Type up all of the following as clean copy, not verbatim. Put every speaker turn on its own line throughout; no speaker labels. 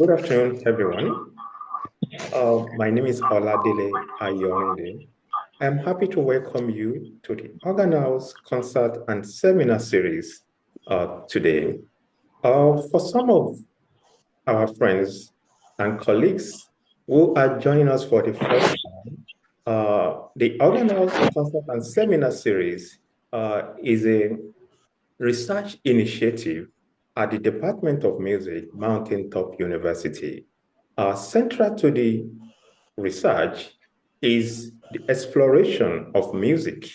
Good afternoon, everyone. My name is Oladele Ayorinde. I'm happy to welcome you to the Organist Concert and Seminar Series today. For some of our friends and colleagues who are joining us for the first time, the Organist Concert and Seminar Series is a research initiative at the Department of Music, Mountaintop University. Central to the research is the exploration of music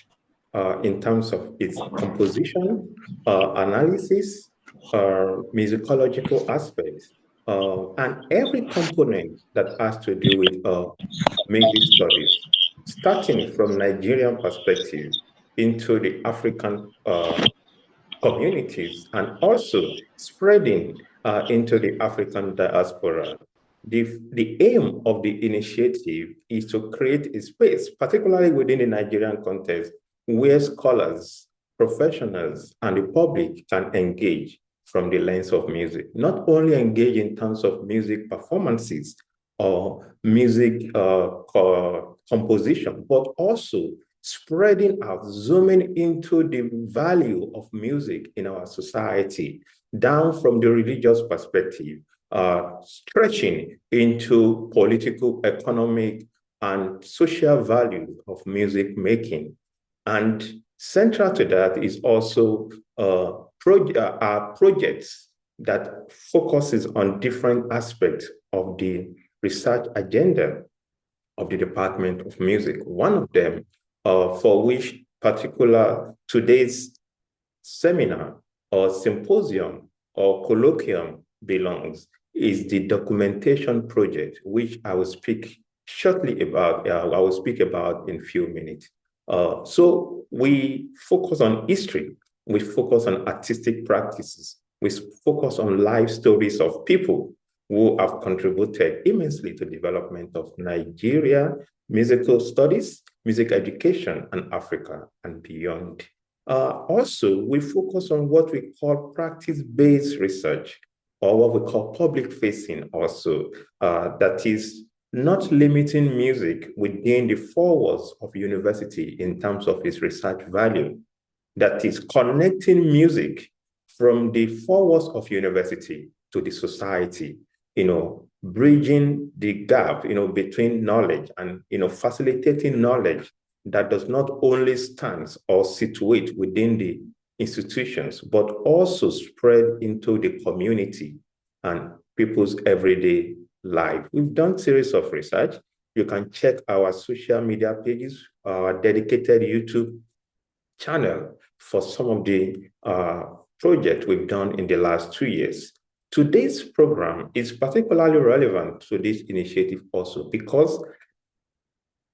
in terms of its composition, analysis, musicological aspects, and every component that has to do with music studies, starting from Nigerian perspective into the African communities and also spreading into the African diaspora. The aim of the initiative is to create a space, particularly within the Nigerian context, where scholars, professionals, and the public can engage from the lens of music. Not only engage in terms of music performances or music composition, but also spreading out, zooming into the value of music in our society, down from the religious perspective, stretching into political, economic, and social value of music making. And central to that is also projects that focuses on different aspects of the research agenda of the Department of Music. One of them, for which particular today's seminar or symposium or colloquium belongs, is the documentation project, which I will speak shortly about. I will speak about in a few minutes. So we focus on history, we focus on artistic practices, we focus on life stories of people who have contributed immensely to the development of Nigeria, musical studies, music education, and Africa and beyond. Also, we focus on what we call practice-based research, or what we call public-facing also, that is not limiting music within the four walls of university in terms of its research value, that is connecting music from the four walls of university to the society, bridging the gap, between knowledge and, facilitating knowledge that does not only stand or situate within the institutions, but also spread into the community and people's everyday life. We've done series of research. You can check our social media pages, our dedicated YouTube channel for some of the projects we've done in the last 2 years. Today's program is particularly relevant to this initiative also because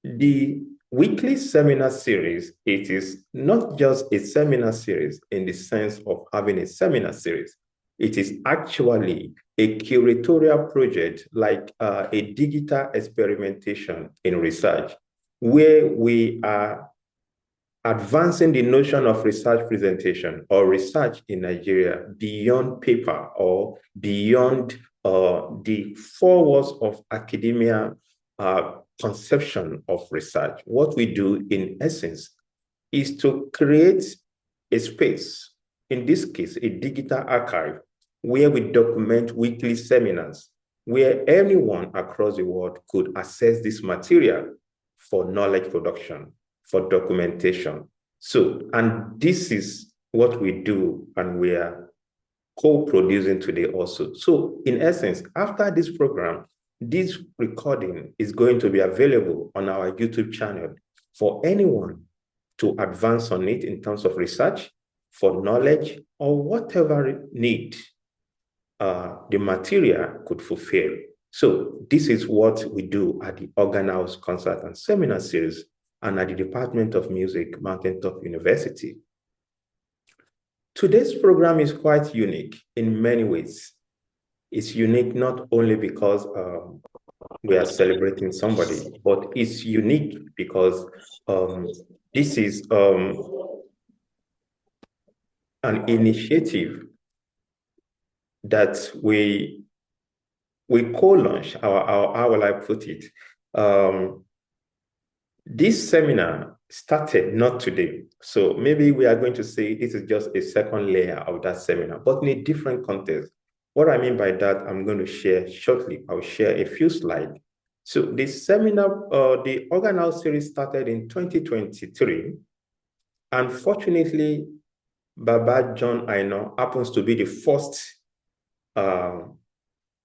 the weekly seminar series, it is not just a seminar series in the sense of having a seminar series. It is actually a curatorial project, like a digital experimentation in research, where we are advancing the notion of research presentation or research in Nigeria beyond paper or beyond the four walls of academia conception of research. What we do in essence is to create a space, in this case, a digital archive, where we document weekly seminars, where anyone across the world could access this material for knowledge production, for documentation. So, and this is what we do, and we are co-producing today also. So in essence, after this program, this recording is going to be available on our YouTube channel for anyone to advance on it in terms of research, for knowledge, or whatever need the material could fulfill. So this is what we do at the Organist Concert and Seminar Series and at the Department of Music, Mountaintop University. Today's program is quite unique in many ways. It's unique not only because we are celebrating somebody, but it's unique because this is an initiative that we we co-launched how will I put it? This seminar started not today. So maybe we are going to say this is just a second layer of that seminar, but in a different context. What I mean by that, I'm going to share shortly. I'll share a few slides. So this seminar, the organal series started in 2023. Unfortunately, Baba John Aina happens to be the first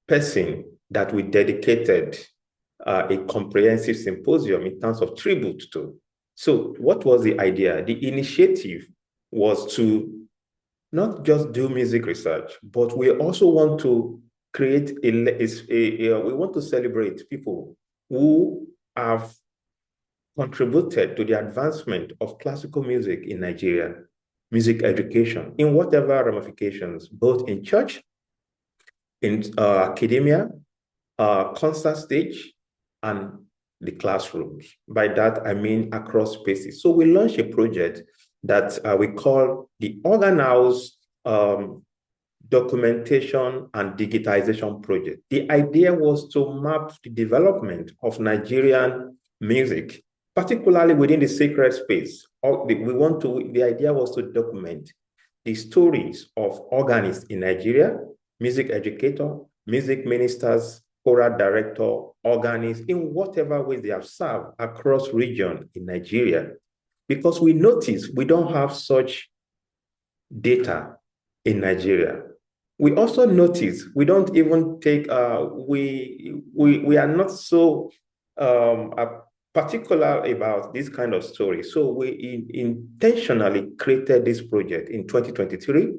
person that we dedicated a comprehensive symposium in terms of tribute to. So what was the idea? The initiative was to not just do music research, but we also want to create we want to celebrate people who have contributed to the advancement of classical music in Nigeria, music education, in whatever ramifications, both in church, in academia, concert stage, and the classrooms. By that, I mean across spaces. So we launched a project that we call the Organ House Documentation and Digitization Project. The idea was to map the development of Nigerian music, particularly within the sacred space. The idea was to document the stories of organists in Nigeria, music educator, music ministers, choral director, organists, in whatever ways they have served across region in Nigeria. Because we notice we don't have such data in Nigeria. We also notice we don't even take, we are not so particular about this kind of story. So we intentionally created this project in 2023.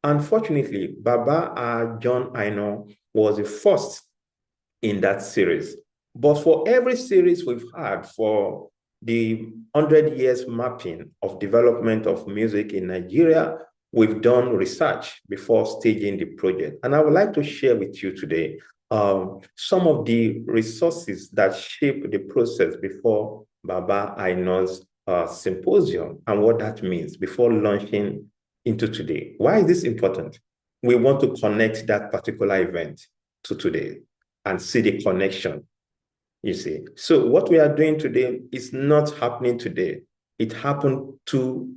Unfortunately, Baba John Aina was the first in that series. But for every series we've had for the 100 years mapping of development of music in Nigeria, we've done research before staging the project. And I would like to share with you today some of the resources that shape the process before Baba Aina's symposium and what that means before launching into today. Why is this important? We want to connect that particular event to today and see the connection, you see. So what we are doing today is not happening today. It happened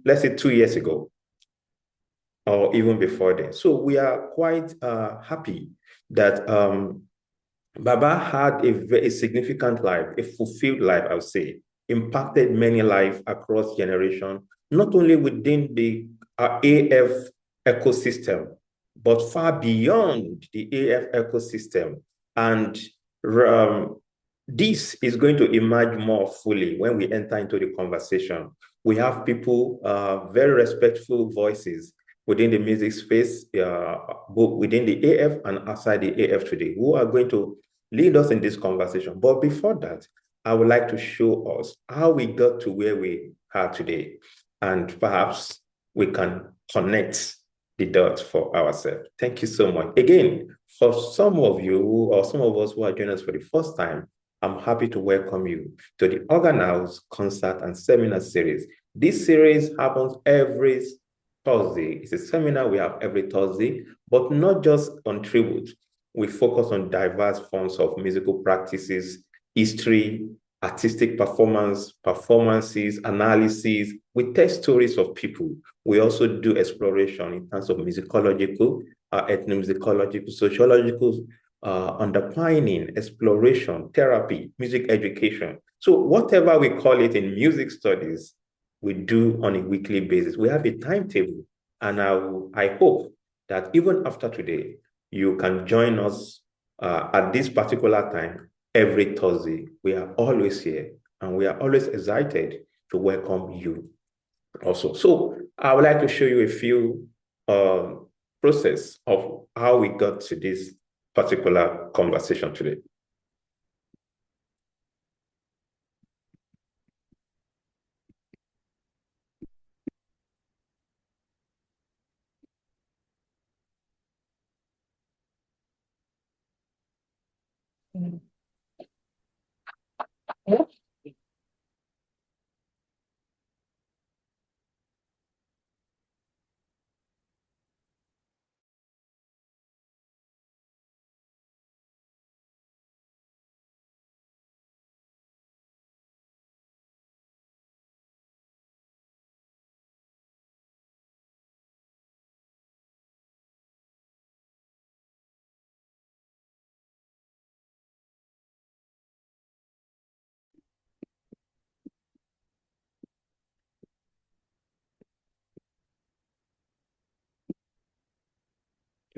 let's say 2 years ago, or even before then. So we are quite happy that Baba had a very significant life, a fulfilled life, I would say, impacted many lives across generations, not only within the AF ecosystem, but far beyond the AF ecosystem. And this is going to emerge more fully when we enter into the conversation. We have people, very respectful voices within the music space, both within the AF and outside the AF today, who are going to lead us in this conversation. But before that, I would like to show us how we got to where we are today. And perhaps we can connect the dots for ourselves. Thank you so much. Again, for some of you or some of us who are joining us for the first time, I'm happy to welcome you to the Organ House Concert and Seminar Series. This series happens every Thursday. It's a seminar we have every Thursday, but not just on tribute. We focus on diverse forms of musical practices, history, artistic performances, analysis. We tell stories of people. We also do exploration in terms of musicological, ethnomusicological, sociological, underpinning, exploration, therapy, music education. So whatever we call it in music studies, we do on a weekly basis. We have a timetable, and I hope that even after today, you can join us at this particular time every Thursday. We are always here, and we are always excited to welcome you also. So I would like to show you a few process of how we got to this particular conversation today.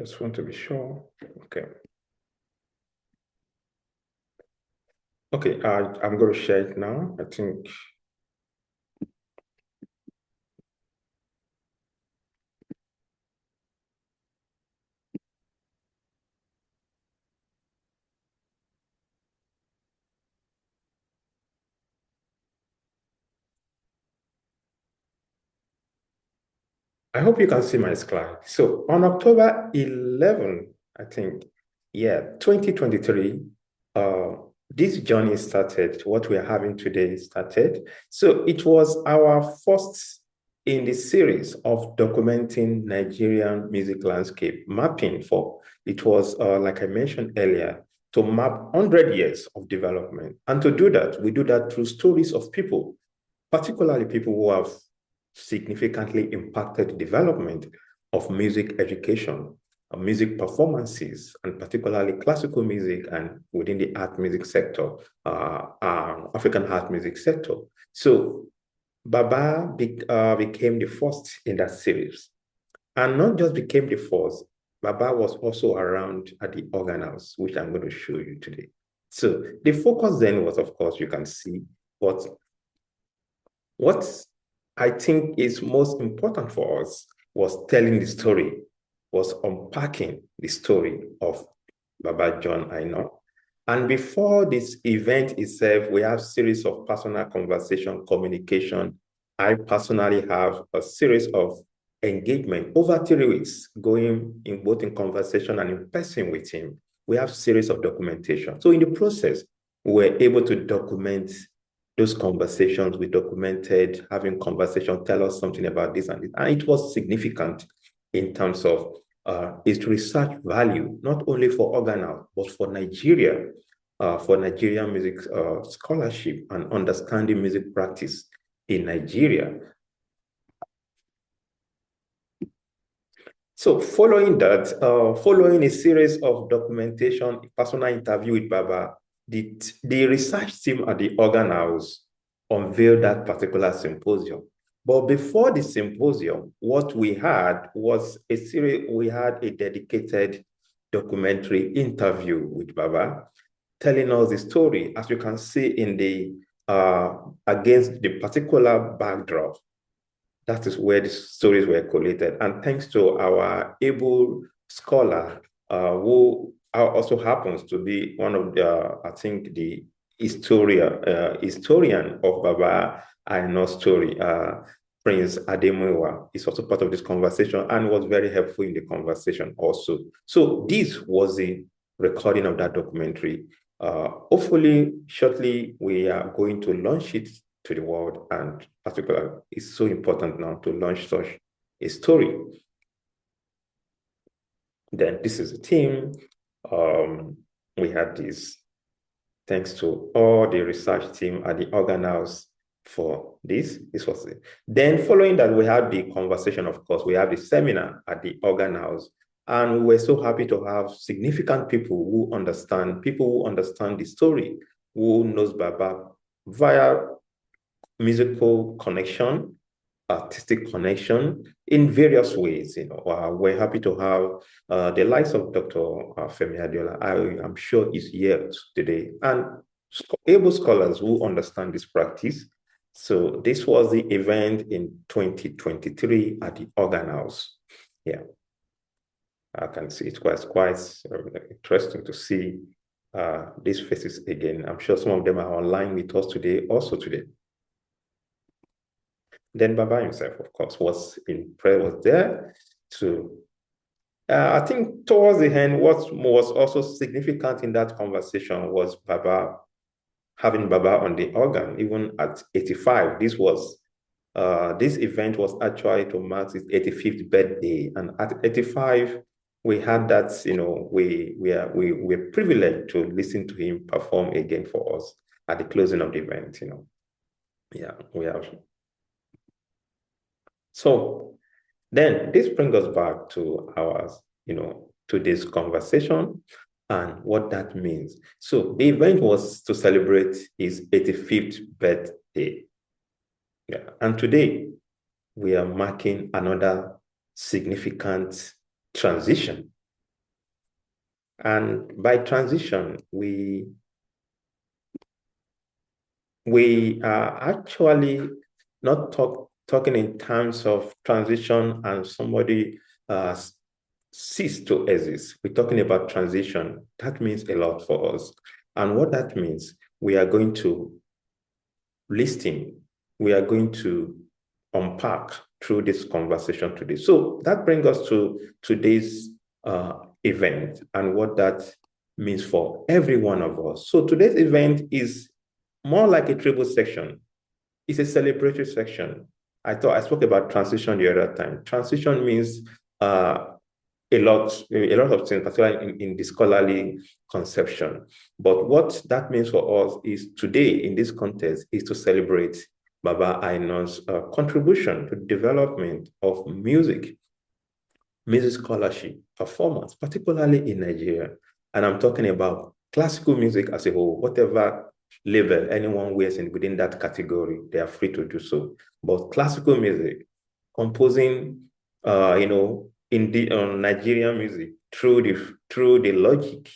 Just want to be sure. Okay. Okay, I'm going to share it now. I think. I hope you can see my slide. So on October 11, I think, 2023, this journey started. What we are having today started. So it was our first in the series of documenting Nigerian music landscape mapping for, it was, like I mentioned earlier, to map 100 years of development. And to do that, we do that through stories of people, particularly people who have significantly impacted development of music education, music performances, and particularly classical music and within the art music sector, African art music sector. So Baba became the first in that series. And not just became the first, Baba was also around at the organ house, which I'm going to show you today. So the focus then was, of course, you can see, but what I think is most important for us was telling the story, was unpacking the story of Baba John Aina. And before this event itself, we have a series of personal conversation, communication. I personally have a series of engagement over 3 weeks, going in both in conversation and in person with him. We have a series of documentation. So in the process, we were able to document those conversations. We documented having conversation, tell us something about this and this. And it was significant in terms of its research value, not only for organ, but for Nigeria, for Nigerian music scholarship and understanding music practice in Nigeria. So following that, following a series of documentation, personal interview with Baba, the research team at the organ house unveiled that particular symposium. But before the symposium, what we had was a series, we had a dedicated documentary interview with Baba, telling us the story, as you can see in the, against the particular backdrop. That is where the stories were collated. And thanks to our able scholar, who also happens to be one of the, I think, the historian of Baba Aina's story, Prince Ademuyiwa, is also part of this conversation and was very helpful in the conversation also. So this was the recording of that documentary. Hopefully, shortly, we are going to launch it to the world, and particularly, it's so important now to launch such a story. Then this is a team. We had this, thanks to all the research team at the organ house for this. This was it. Then following that, we had the conversation, of course, we had the seminar at the organ house. And we were so happy to have significant people who understand the story, who knows Baba via musical connection, artistic connection in various ways. We're happy to have the likes of Dr. Femi Adeola. I'm sure is here today, and able scholars who understand this practice. So this was the event in 2023 at the organ house. Yeah, I can see it quite interesting to see these faces again. I'm sure some of them are online with us today, also today. Then Baba himself, of course, was there to, I think towards the end, what was also significant in that conversation was having Baba on the organ, even at 85. This event was actually to mark his 85th birthday. And at 85, we had that, we were privileged to listen to him perform again for us at the closing of the event, Yeah, we have. So then this brings us back to to this conversation and what that means. So the event was to celebrate his 85th birthday. Yeah. And today we are marking another significant transition And by transition, we are actually not talking in terms of transition and somebody cease to exist. We're talking about transition. That means a lot for us. And what that means, we are going to listen. We are going to unpack through this conversation today. So that brings us to today's event and what that means for every one of us. So today's event is more like a tribute section. It's a celebratory section. I thought I spoke about transition the other time. Transition means a lot of things, particularly in the scholarly conception. But what that means for us is today, in this context, is to celebrate Baba Aina's contribution to the development of music scholarship, performance, particularly in Nigeria. And I'm talking about classical music as a whole, whatever level anyone wears within that category, they are free to do so. But classical music, composing, in the Nigerian music through the logic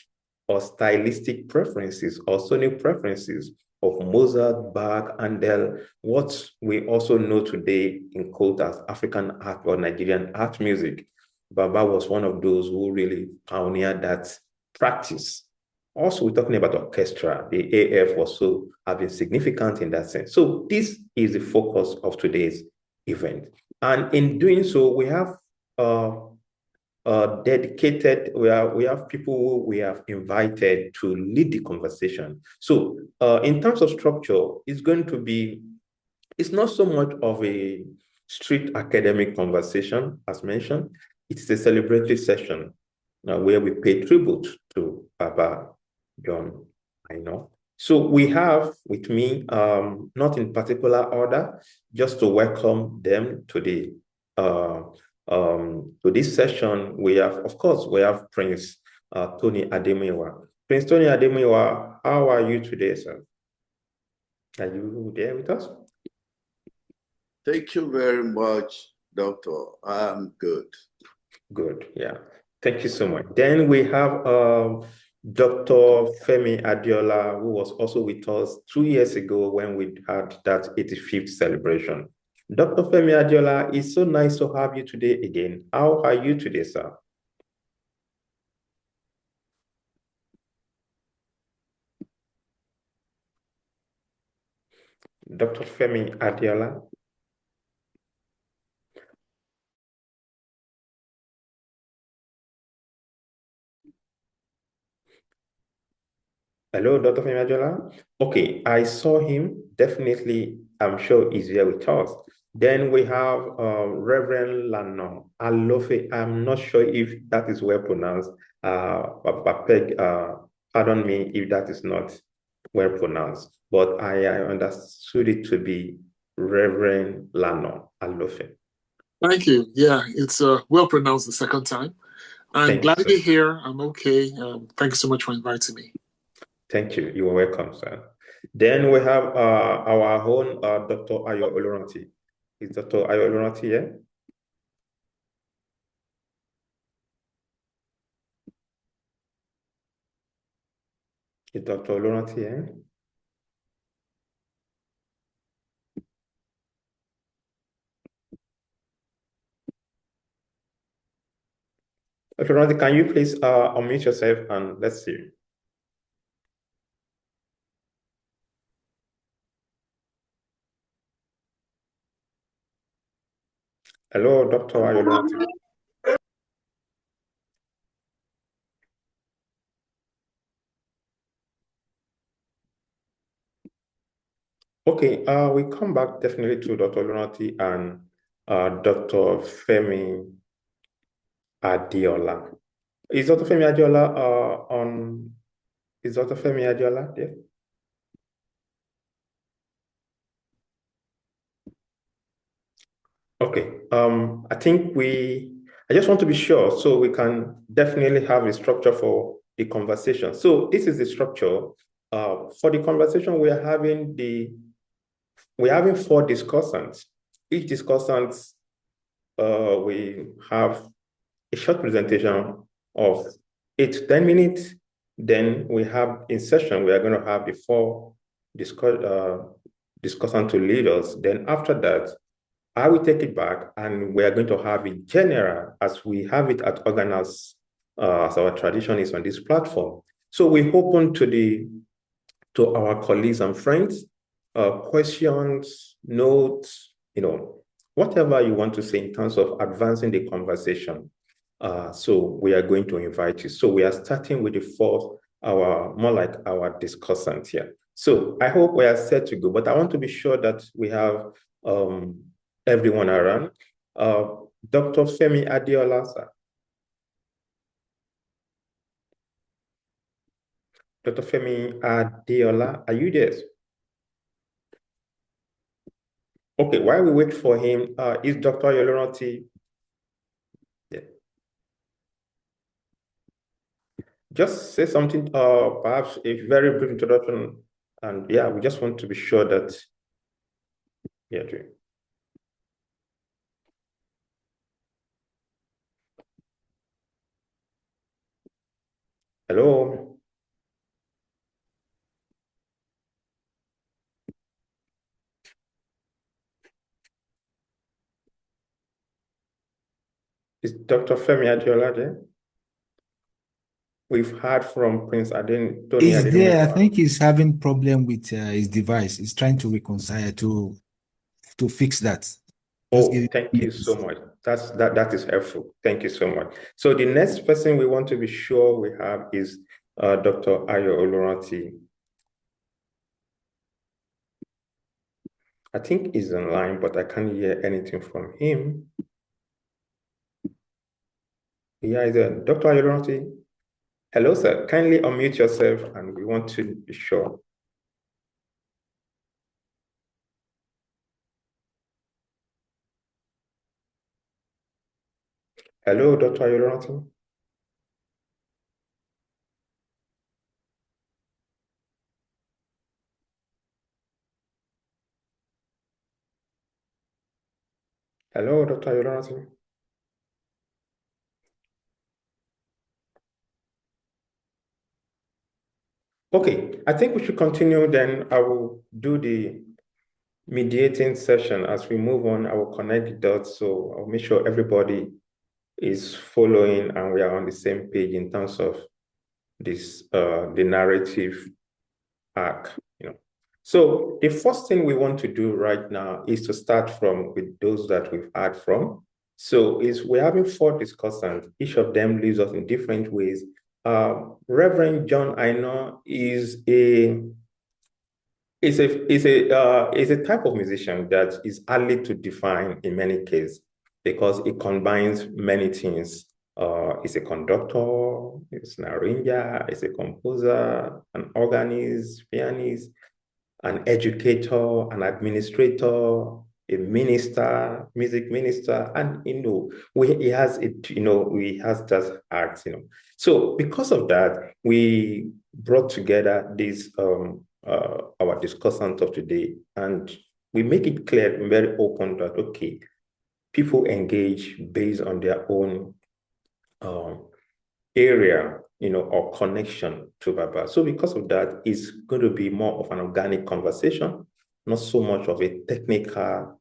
or stylistic preferences or sonic preferences of Mozart, Bach, Handel, what we also know today in quote as African art or Nigerian art music. Baba was one of those who really pioneered that practice. Also, we're talking about orchestra. The AF also have been significant in that sense. So this is the focus of today's event. And in doing so, we have dedicated, we have people who we have invited to lead the conversation. So in terms of structure, it's not so much of a strict academic conversation, as mentioned. It's a celebratory session where we pay tribute to Baba John Aina. So we have with me, not in particular order, just to welcome them to this session. We have, of course, Prince Tony Ademuyiwa. Prince Tony Ademuyiwa, how are you today, sir? Are you there with us?
Thank you very much, Doctor. I'm good.
Good, yeah. Thank you so much. Then we have Dr. Femi Adeola, who was also with us 2 years ago when we had that 85th celebration. Dr. Femi Adeola, it's so nice to have you today again. How are you today, sir? Dr. Femi Adeola. Hello, Dr. Femi Adeola. Okay, I saw him. Definitely, I'm sure he's here with us. Then we have Reverend Lana, Alofe. I'm not sure if that is well pronounced. Pardon me if that is not well pronounced, but I understood it to be Reverend Lana, Alofe.
Thank you. Yeah, it's well pronounced the second time. I'm glad to be here. I'm okay. Thank you so much for inviting me.
Thank you. You are welcome, sir. Then we have our own Dr. Oluranti. Is Dr. Oluranti here? Is Dr. Oluranti here? Dr. Oluranti, can you please unmute yourself and let's see. Hello, Dr. Oluranti. Okay, we come back definitely to Dr. Oluranti and Dr. Femi Adeola. Is Dr. Femi Adeola Is Dr. Femi Adeola there? Okay, I think I just want to be sure so we can definitely have a structure for the conversation. So this is the structure. For the conversation, we're having 4 discussants. Each discussant, we have a short presentation of 8-10 minutes. Then we have in session, we are going to have the 4 discussant to lead us. Then after that, I will take it back and we are going to have it general as we have it at Organist, as our tradition is on this platform. So we open to our colleagues and friends, questions, notes, whatever you want to say in terms of advancing the conversation. So we are going to invite you. So we are starting with the 4th, more like our discussant here. So I hope we are set to go, but I want to be sure that we have everyone around. Dr. Femi Adeola, sir. Dr. Femi Adeola, are you there? Okay, while we wait for him, is Dr. Oluranti? Yeah. Just say something, perhaps a very brief introduction. And yeah, we just want to be sure that, yeah, hello. Is Dr. Femi Adeola there? We've heard from Prince Aden.
He's there. I think he's having problem with his device. He's trying to reconcile to fix that.
Thank you so much. That is helpful. Thank you so much. So the next person we want to be sure we have is Dr. Oluranti. I think he's online, but I can't hear anything from him. Yeah, is there Dr. Oluranti? Hello, sir. Kindly unmute yourself, and we want to be sure. Hello, Dr. Oluranti. Hello, Dr. Oluranti. Okay, I think we should continue then. I will do the mediating session. As we move on, I will connect the dots, so I'll make sure everybody is following and we are on the same page in terms of this, the narrative arc. So the first thing we want to do right now is to start with those that we've heard from. So we're having 4 discussants. Each of them leaves us in different ways. Reverend John Aina is a type of musician that is hardly to define in many cases because it combines many things. He's a conductor, he's an arranger, he's a composer, an organist, pianist, an educator, an administrator, a minister, music minister, and he has just arts. So because of that, we brought together this our discussant of today, and we make it clear and very open that okay, people engage based on their own area, or connection to Baba. So because of that, it's going to be more of an organic conversation, not so much of a technical,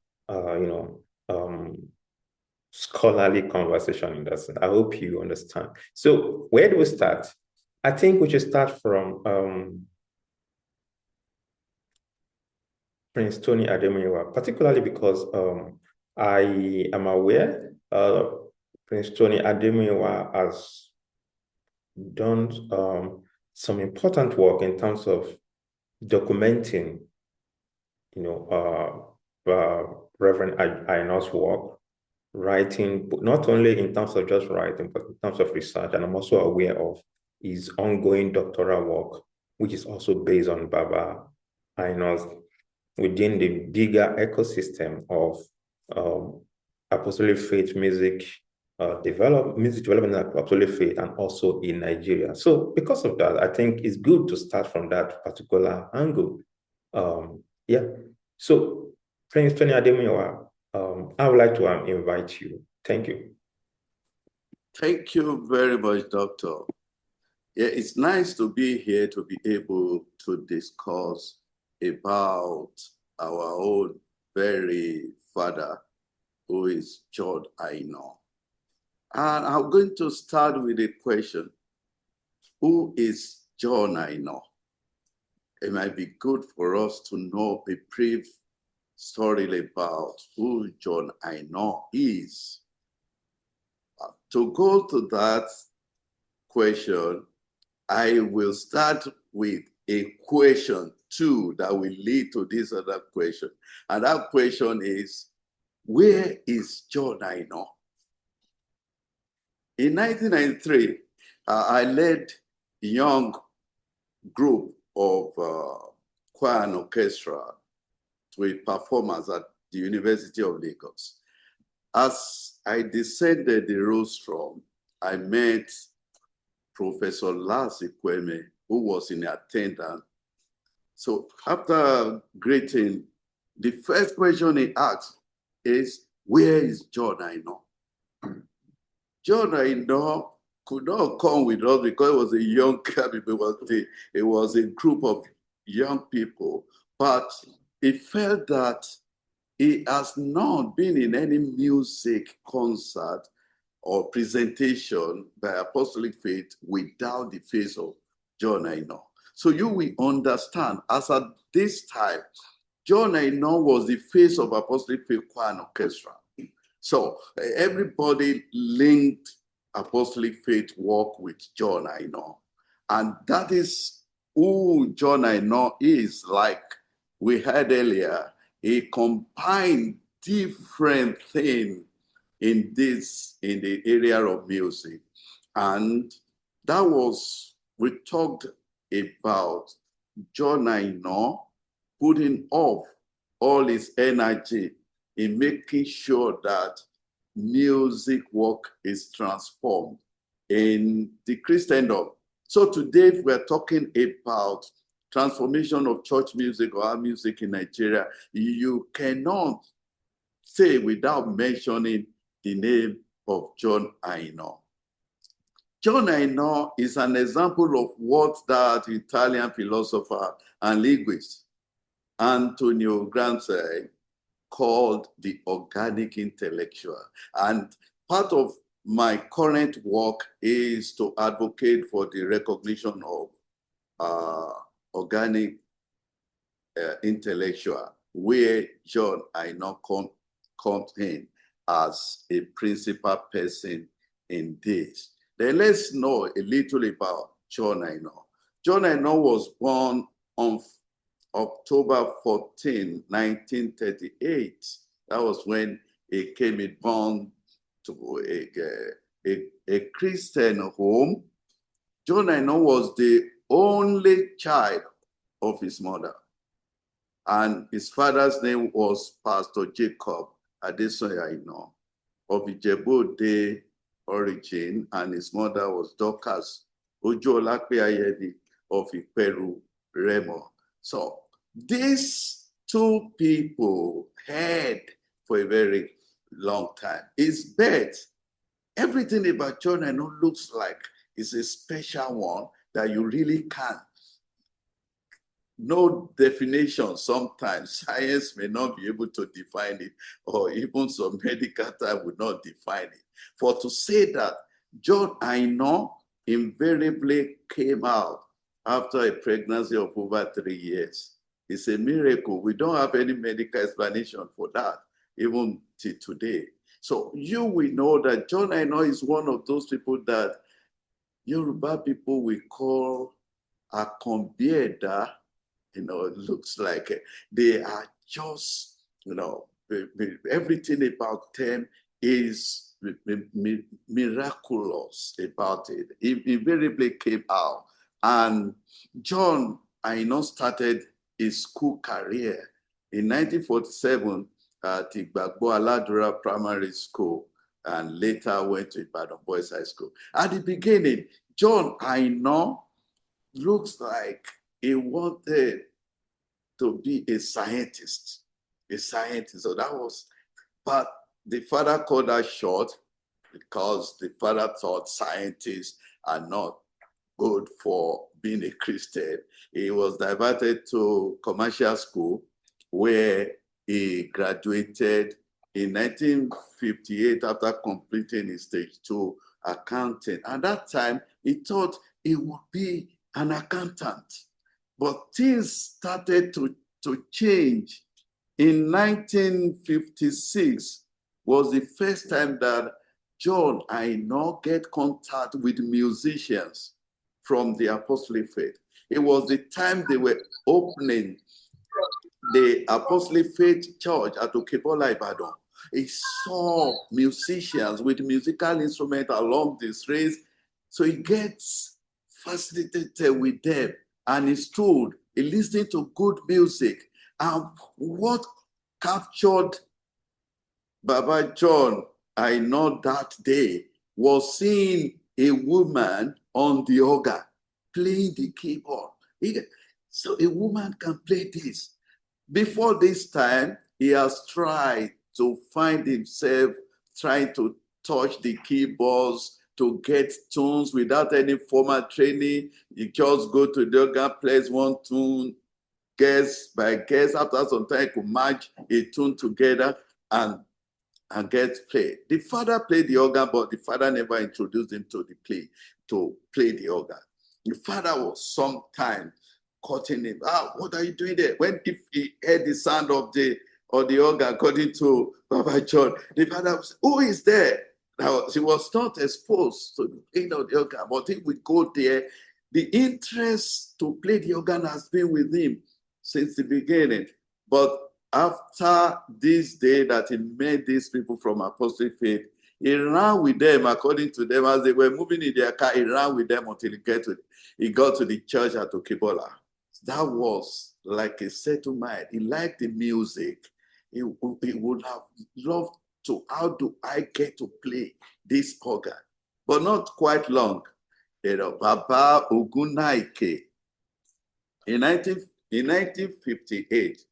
scholarly conversation in that sense. I hope you understand. So where do we start? I think we should start from Prince Tony Ademuyiwa, particularly because I am aware Prince Tony Ademuyiwa has done some important work in terms of documenting, Reverend Aina's work, writing, not only in terms of just writing, but in terms of research. And I'm also aware of his ongoing doctoral work, which is also based on Baba Aina's within the bigger ecosystem of Apostolic Faith music development in Apostolic Faith and also in Nigeria. So because of that, I think it's good to start from that particular angle. So Prince Tony Ademuyiwa, I would like to invite you. Thank you.
Thank you very much, Doctor. Yeah, it's nice to be here to be able to discuss about our own very father, who is John Aina. And I'm going to start with a question. Who is John Aina? It might be good for us to know a brief story about who John Aina is. To go to that question, I will start with a question too that will lead to this other question. And that question is, where is John Aina? In 1993, I led a young group of choir and orchestra to a performance at the University of Lagos. As I descended the rostrum, I met Professor Lars Ikweme, who was in attendance. So after greeting, the first question he asked is, where is John Aina? John Aina could not come with us because it was a young cabin. It was a group of young people, but he felt that he has not been in any music concert or presentation by Apostolic Faith without the face of John Aina. So you will understand, as at this time, John Aina was the face of Apostolic Faith Choir and Orchestra. So everybody linked Apostolic Faith work with John Aina. And that is who John Aina is. Like we heard earlier, he combined different things in the area of music. And that was, we talked about John Aina putting off all his energy in making sure that music work is transformed in the Christendom. So today we're talking about transformation of church music or our music in Nigeria. You cannot say without mentioning the name of John Aina. John Aina is an example of what that Italian philosopher and linguist Antonio Gramsci called the organic intellectual. And part of my current work is to advocate for the recognition of organic intellectual, where John Aina comes in as a principal person in this. Then let's know a little about John Aina. John Aina was born on October 14, 1938. That was when he came born to a Christian home. John Aina was the only child of his mother. And his father's name was Pastor Jacob Adesoyaina of Ijebu-Ode origin, and his mother was Dorcas Ojolape Ayedi of Iperu Remo. So these two people had for a very long time. His birth, everything about John Aina looks like is a special one that you really can't. No definition. Sometimes science may not be able to define it, or even some medical time would not define it. For to say that John Aina invariably came out after a pregnancy of over 3 years, it's a miracle. We don't have any medical explanation for that, even till today. So you will know that John Aina is one of those people that Yoruba people will call a conductor. It looks like they are just, everything about them is miraculous about it. It invariably came out. And John Aina started his school career in 1947 at Igbagbo Aladura Primary School, and later went to Ibadan Boys High School. At the beginning, John Aina looks like he wanted to be a scientist. So that was, but the father called that short because the father thought scientists are not good for being a Christian. He was diverted to commercial school where he graduated in 1958 after completing his stage 2 accounting. At that time, he thought he would be an accountant. But things started to change. In 1956 was the first time that John Aina get contact with musicians from the Apostolic Faith. It was the time they were opening the Apostolic Faith Church at Okebola, Ibadan. He saw musicians with musical instruments along the streets. So he gets fascinated with them, and he stood, he listened to good music. And what captured Baba John, I know that day, was seeing a woman on the organ playing the keyboard. So a woman can play this. Before this time, he has tried to find himself trying to touch the keyboards to get tunes without any formal training. You just go to the organ, plays one tune, guess by guess. After some time, you could match a tune together and get played. The father played the organ, but the father never introduced him to play the organ. The father was sometimes cutting him. What are you doing there? When if he heard the sound of the organ, according to Baba John, the father was, who is there? Now, he was not exposed to the playing of the organ, but he would go there. The interest to play the organ has been with him since the beginning. But after this day that he met these people from Apostolic Faith, he ran with them, according to them, as they were moving in their car, he ran with them until he got to the church at Okebola. That was like a settled mind. He liked the music. He would have loved to, how do I get to play this organ? But not quite long. Baba Ogunaike, in 1958,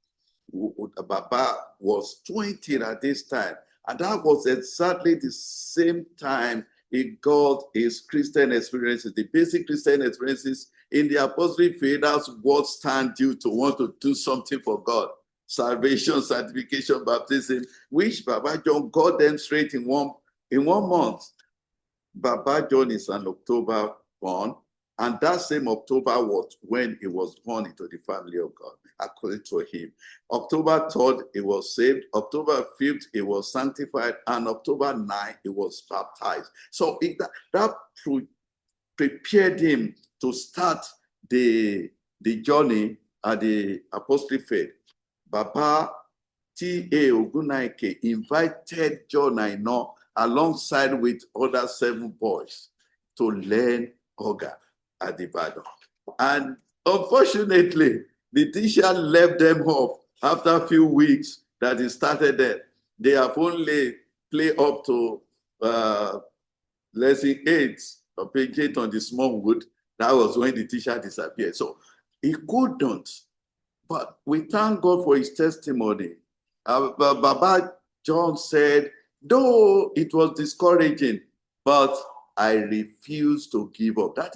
Baba was 20 at this time. And that was exactly the same time he got his Christian experiences, the basic Christian experiences in the Apostolic Faith. That's what stands you to want to do something for God. Salvation, sanctification, baptism, which Baba John got them straight in one month. Baba John is an October born, and that same October was when he was born into the family of God, according to him. October 3rd, he was saved. October 5th, he was sanctified. And October 9th, he was baptized. So that prepared him to start the journey at the Apostolic Faith. Baba T.A. Ogunaike invited John Aina alongside with other 7 boys to learn organ at Ibadan. And unfortunately, the teacher left them off after a few weeks that he started there. They have only played up to lesson 8 or page 8 on the small wood. That was when the teacher disappeared. So he couldn't. But we thank God for his testimony. Baba John said, though it was discouraging, but I refuse to give up. That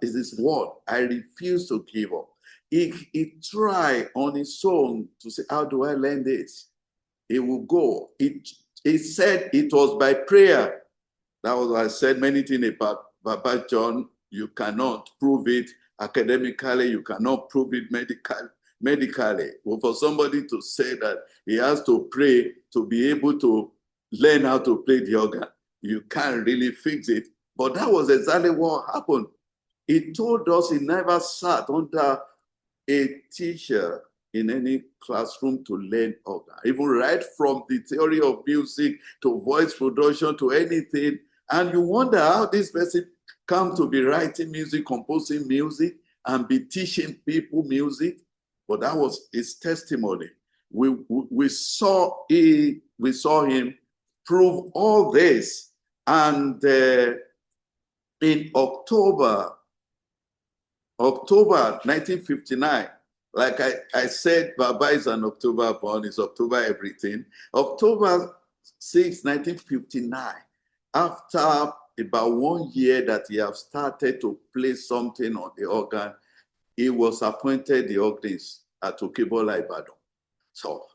is his word. I refuse to give up. He tried on his own to say, how do I learn this? He will go. He said it was by prayer. That was what I said many things about Baba John. You cannot prove it academically. You cannot prove it medically. Well, for somebody to say that he has to pray to be able to learn how to play the organ, you can't really fix it. But that was exactly what happened. He told us he never sat under a teacher in any classroom to learn organ, even right from the theory of music to voice production to anything. And you wonder how this person come to be writing music, composing music, and be teaching people music. But that was his testimony. We saw him prove all this. And in October 1959, like I said, Baba is an October born, it's October everything. October 6, 1959, after about 1 year that he have started to play something on the organ, he was appointed the organist at Okebola Ibadan. So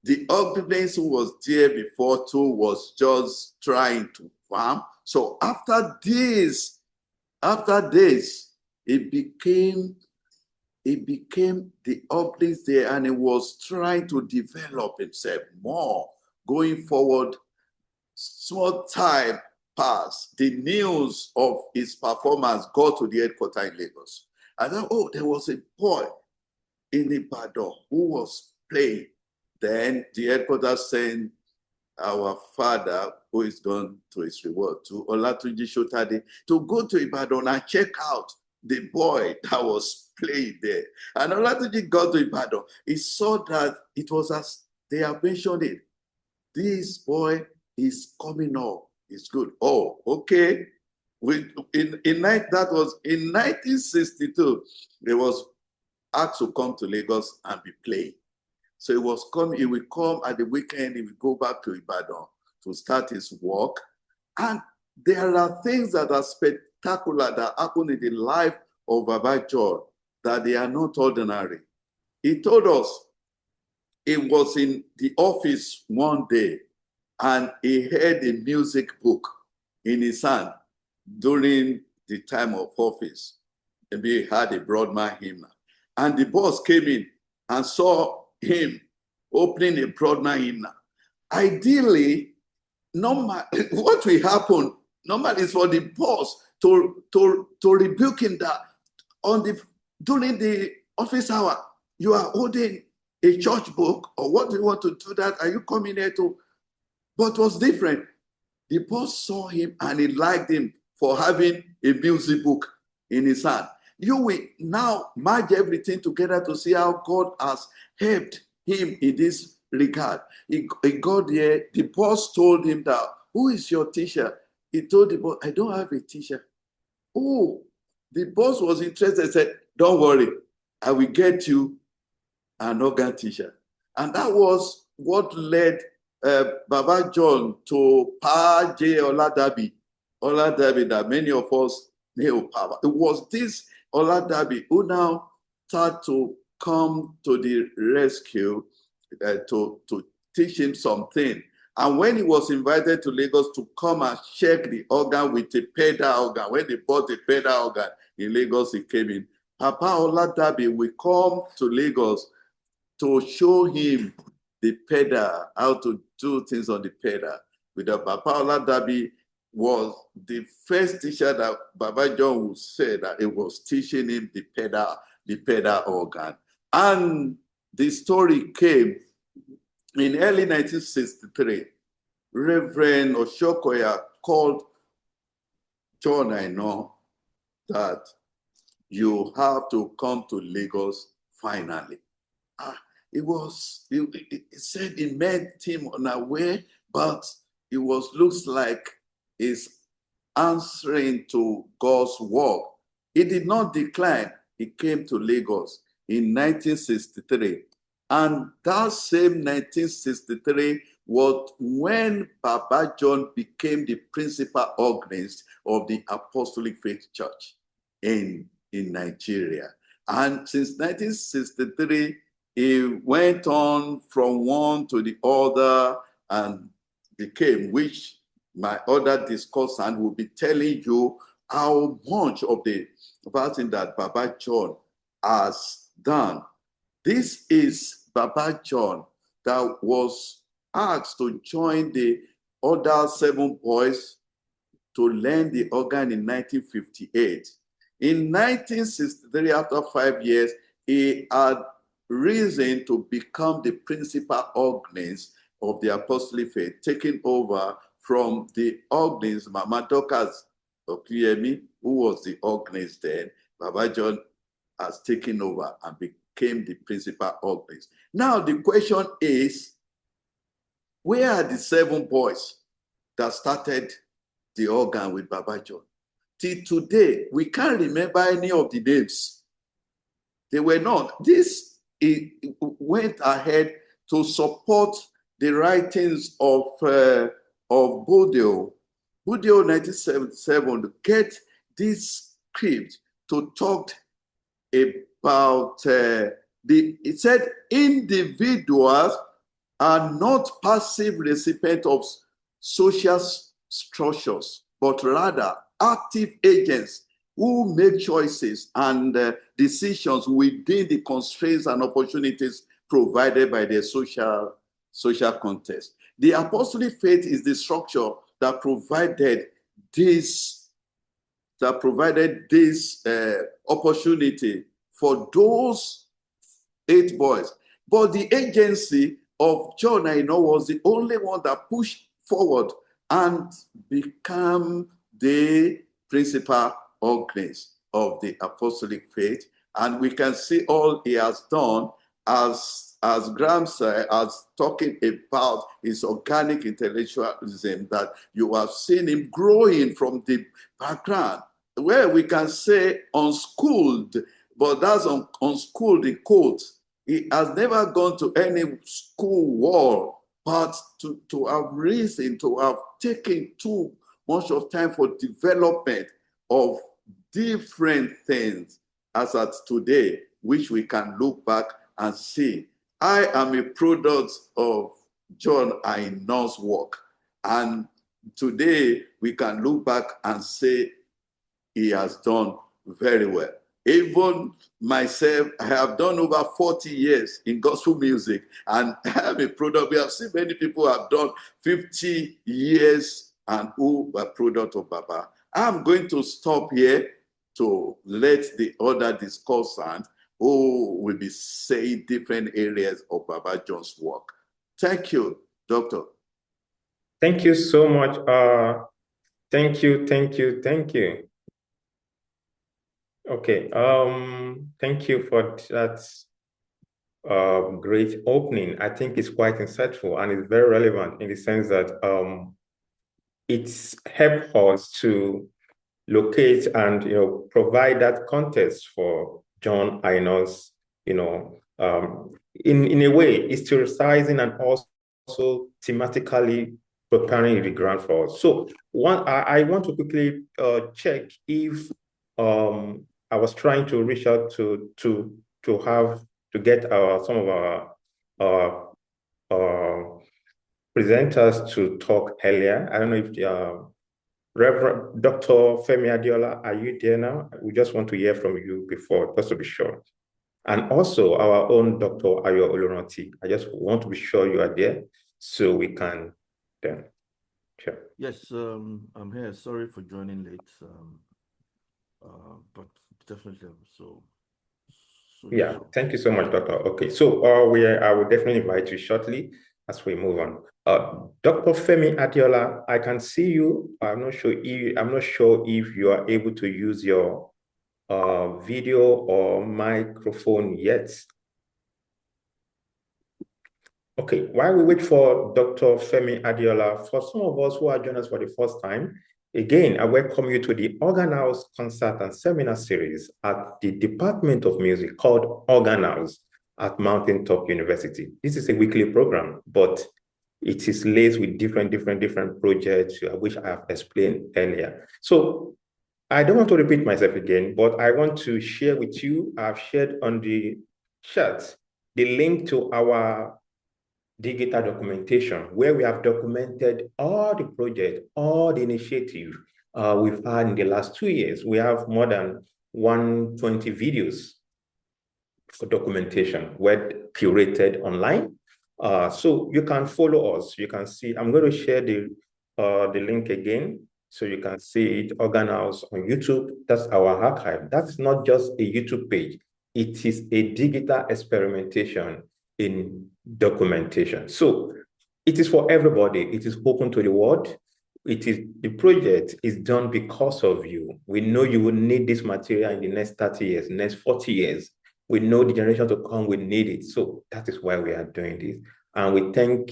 the organist who was there before too was just trying to farm. So after this, he became the organist there, and he was trying to develop himself more. Going forward, small time passed. The news of his performance got to the headquarters in Lagos. And then, oh, there was a boy in Ibadan who was playing. Then the headquarters sent our father, who is gone to his reward, to Olatunji Shotade, to go to Ibadan and check out the boy that was playing there. And Olatunji got to Ibadan. He saw that it was as they have mentioned it. This boy is coming up. It's good. Oh, okay. That was in 1962. He was asked to come to Lagos and be playing. So he will come at the weekend, he will go back to Ibadan to start his work. And there are things that are spectacular that happen in the life of Baba John, that they are not ordinary. He told us he was in the office one day and he had a music book in his hand during the time of office. Maybe he had a Broadman hymn. And the boss came in and saw him opening a Broadman hymn. Ideally, what will happen normally is for the boss to rebuke him that during the office hour, you are holding a church book, or what do you want to do that? Are you coming here to? But it was different. The boss saw him and he liked him for having a music book in his hand. You will now merge everything together to see how God has helped him in this regard. He got there. The boss told him that, who is your teacher? He told the boss, I don't have a teacher. Oh, the boss was interested, said, don't worry, I will get you an organ teacher. And that was what led Baba John to Pa J. Oladabi that many of us know. It was this Oladabi who now started to come to the rescue to teach him something. And when he was invited to Lagos to come and check the organ with a pedal organ, when they bought a pedal organ in Lagos, he came in. Papa Oladabi will come to Lagos to show him the pedal, how to do things on the pedal. With the Papa Oladabi was the first teacher that Baba John would say that it was teaching him the pedal organ. And the story came in early 1963. Reverend Oshokoya called John, I know that you have to come to Lagos finally. He said he met him on our way, but it looks like he's answering to God's work. He did not decline. He came to Lagos in 1963. And that same 1963 was when Baba John became the principal organist of the Apostolic Faith Church in Nigeria. And since 1963, he went on from one to the other and became, which my other discussant will be telling you how much of the thing that Baba John has done. This is Baba John that was asked to join the other 7 boys to learn the organ in 1958. In 1963, after 5 years, he had risen to become the principal organist of the Apostolic Faith, taking over from the organist, Mama Dorcas Okuyemi, who was the organist then. Baba John has taken over and became the principal organist. Now the question is, where are the 7 boys that started the organ with Baba John? Till today, we can't remember any of the names. They were not. This went ahead to support the writings of Bodil, Budio 1977 get this script to talk about it said individuals are not passive recipients of social structures, but rather active agents who make choices and decisions within the constraints and opportunities provided by their social context. The apostolic faith is the structure that provided this opportunity for those 8 boys. But the agency of John Aina was the only one that pushed forward and became the principal organist of the apostolic faith. And we can see all he has done as Graham said, as talking about his organic intellectualism, that you have seen him growing from the background, where we can say unschooled, but that's unschooled in quotes. He has never gone to any school wall, but to have risen, to have taken too much of time for development of different things as at today, which we can look back and see. I am a product of John Aina's work. And today we can look back and say he has done very well. Even myself, I have done over 40 years in gospel music, and I am a product. We have seen many people have done 50 years and who are product of Baba. I'm going to stop here to let the other discussant who will be saying different areas of Baba John's work. Thank you, Doctor.
Thank you so much. Thank you. Okay. Thank you for that great opening. I think it's quite insightful and it's very relevant in the sense that it's helped us to locate and provide that context for John Aina's, in a way, historicizing and also thematically preparing the ground for us. So I want to quickly check if I was trying to reach out to get some of our presenters to talk earlier. I don't know if Reverend Dr. Femi Adeola, are you there now? We just want to hear from you before, just to be sure. And also our own Dr. Oluranti. I just want to be sure you are there so we can then. Sure.
Yes, I'm here. Sorry for joining late, but definitely so
yeah,
sure.
Thank you so much, Doctor. Okay, so I will definitely invite you shortly as we move on. Dr. Femi Adeola, I can see you. I'm not sure if you are able to use your video or microphone yet. Okay, while we wait for Dr. Femi Adeola, for some of us who are joining us for the first time, again, I welcome you to the Organ House Concert and Seminar Series at the Department of Music called Organ House at Mountaintop University. This is a weekly program, but it is laced with different projects, which I have explained earlier. So I don't want to repeat myself again, but I want to share with you, I've shared on the chat, the link to our digital documentation, where we have documented all the projects, all the initiatives we've had in the last 2 years. We have more than 120 videos for documentation, web curated online. So you can follow us. You can see, I'm going to share the link again, so you can see it, Organ House on YouTube. That's our archive. That's not just a YouTube page. It is a digital experimentation in documentation. So it is for everybody. It is open to the world. The project is done because of you. We know you will need this material in the next 30 years, next 40 years. We know the generation to come will need it. So that is why we are doing this. And we thank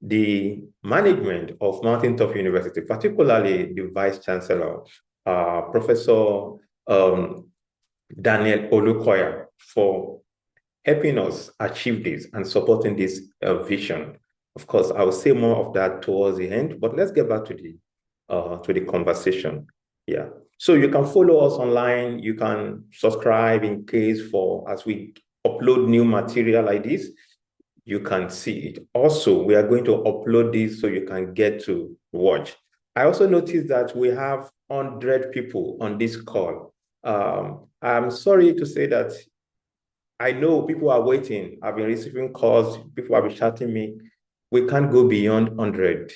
the management of Mountaintop University, particularly the Vice Chancellor, Professor Daniel Olukoya, for helping us achieve this and supporting this vision Of course, I will say more of that towards the end, but let's get back to the conversation. Yeah. So you can follow us online. You can subscribe in case as we upload new material like this, you can see it. Also, we are going to upload this so you can get to watch. I also noticed that we have 100 people on this call. I'm sorry to say that I know people are waiting. I've been receiving calls. People have been chatting me. We can't go beyond 100.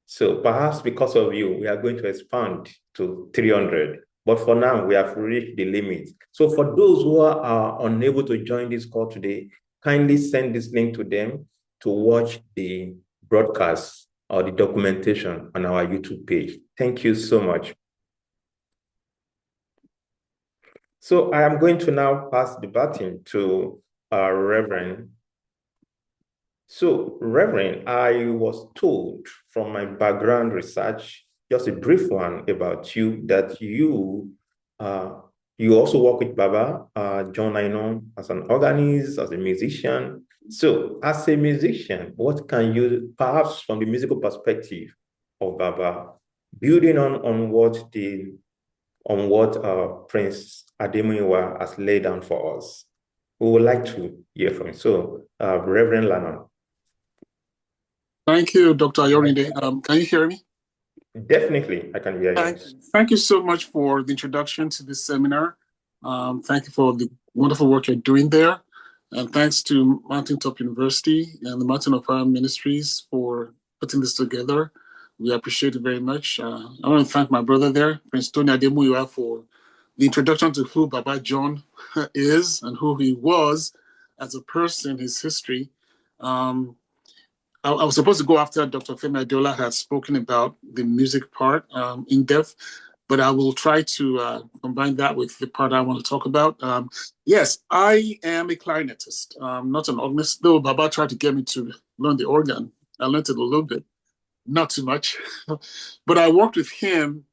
So perhaps because of you, we are going to expand to 300. But for now, we have reached the limit. So for those who are unable to join this call today, kindly send this link to them to watch the broadcast or the documentation on our YouTube page. Thank you so much. So I am going to now pass the baton to our Reverend. So, Reverend, I was told from my background research, just a brief one about you, that you also work with Baba John Aina as an organist, as a musician. So, as a musician, what can you, perhaps from the musical perspective of Baba, building on what Prince Ademuyiwa has laid down for us? We would like to hear from you. So, Reverend Lana.
Thank you, Dr. Ayorinde. Can you hear me?
Definitely, I can hear you.
Thank you so much for the introduction to this seminar. Thank you for the wonderful work you're doing there. And thanks to Mountaintop University and the Mountain of Fire Ministries for putting this together. We appreciate it very much. I want to thank my brother there, Prince Tony Ademuyiwa, for the introduction to who Baba John is and who he was as a person, his history. I was supposed to go after Dr. Femi Adeola had spoken about the music part in depth, but I will try to combine that with the part I want to talk about. Yes, I am a clarinetist, not an organist, though Baba tried to get me to learn the organ. I learned it a little bit, not too much. But I worked with him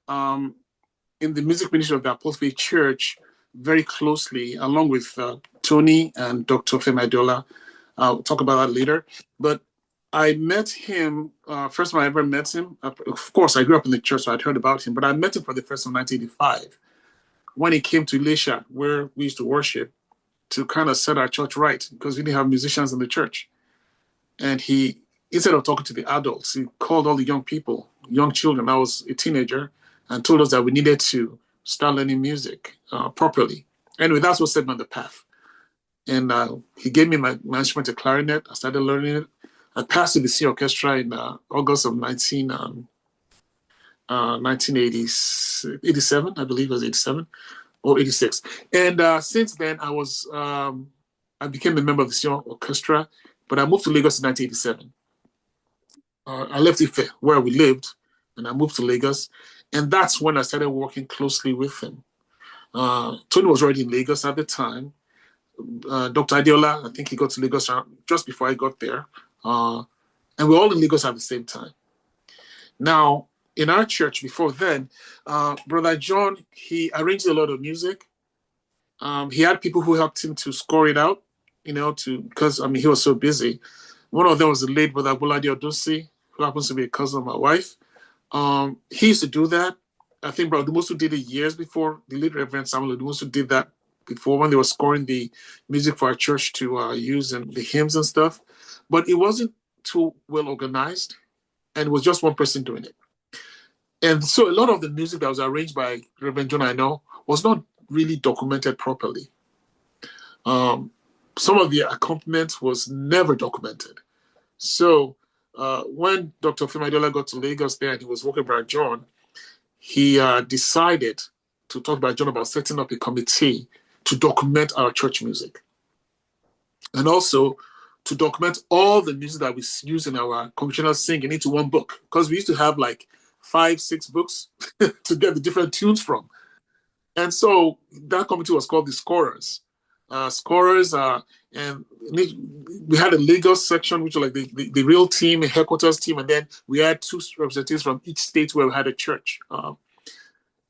in the music ministry of the Apostolic Faith Church very closely, along with Tony and Dr. Femi Adeola. I'll talk about that later. But I met him, first time I ever met him. Of course, I grew up in the church, so I'd heard about him, but I met him for the first time in 1985 when he came to Elisha, where we used to worship, to kind of set our church right, because we didn't have musicians in the church. And he, instead of talking to the adults, he called all the young people, young children. I was a teenager, and told us that we needed to start learning music properly. Anyway, that's what set me on the path. And he gave me my instrument, a clarinet. I started learning it. I passed to the C Orchestra in August of 1987, I believe it was 87 or 86. And since then, I became a member of the C Orchestra, but I moved to Lagos in 1987. I left Ife, where we lived, and I moved to Lagos. And that's when I started working closely with him. Tony was already in Lagos at the time. Dr. Adeola, I think he got to Lagos just before I got there. And we're all in Lagos at the same time. Now, in our church before then, Brother John, he arranged a lot of music. He had people who helped him to score it out, because he was so busy. One of them was the late Brother Oladele, who happens to be a cousin of my wife. He used to do that. I think Brother Odumosu did it years before. The late Reverend Samuel Odumosu did that before, when they were scoring the music for our church to use in the hymns and stuff. But it wasn't too well organized, and it was just one person doing it. And so a lot of the music that was arranged by Reverend John Aina was not really documented properly. Some of the accompaniment was never documented. So when Dr. Femi Adeola got to Lagos there and he was working with Brother John, he decided to talk to Brother John about setting up a committee to document our church music. And also to document all the music that we use in our congregational singing into one book. Because we used to have like 5-6 books to get the different tunes from. And so that committee was called the Scorers. And we had a Lagos section, which was like the real team, a headquarters team, and then we had 2 representatives from each state where we had a church.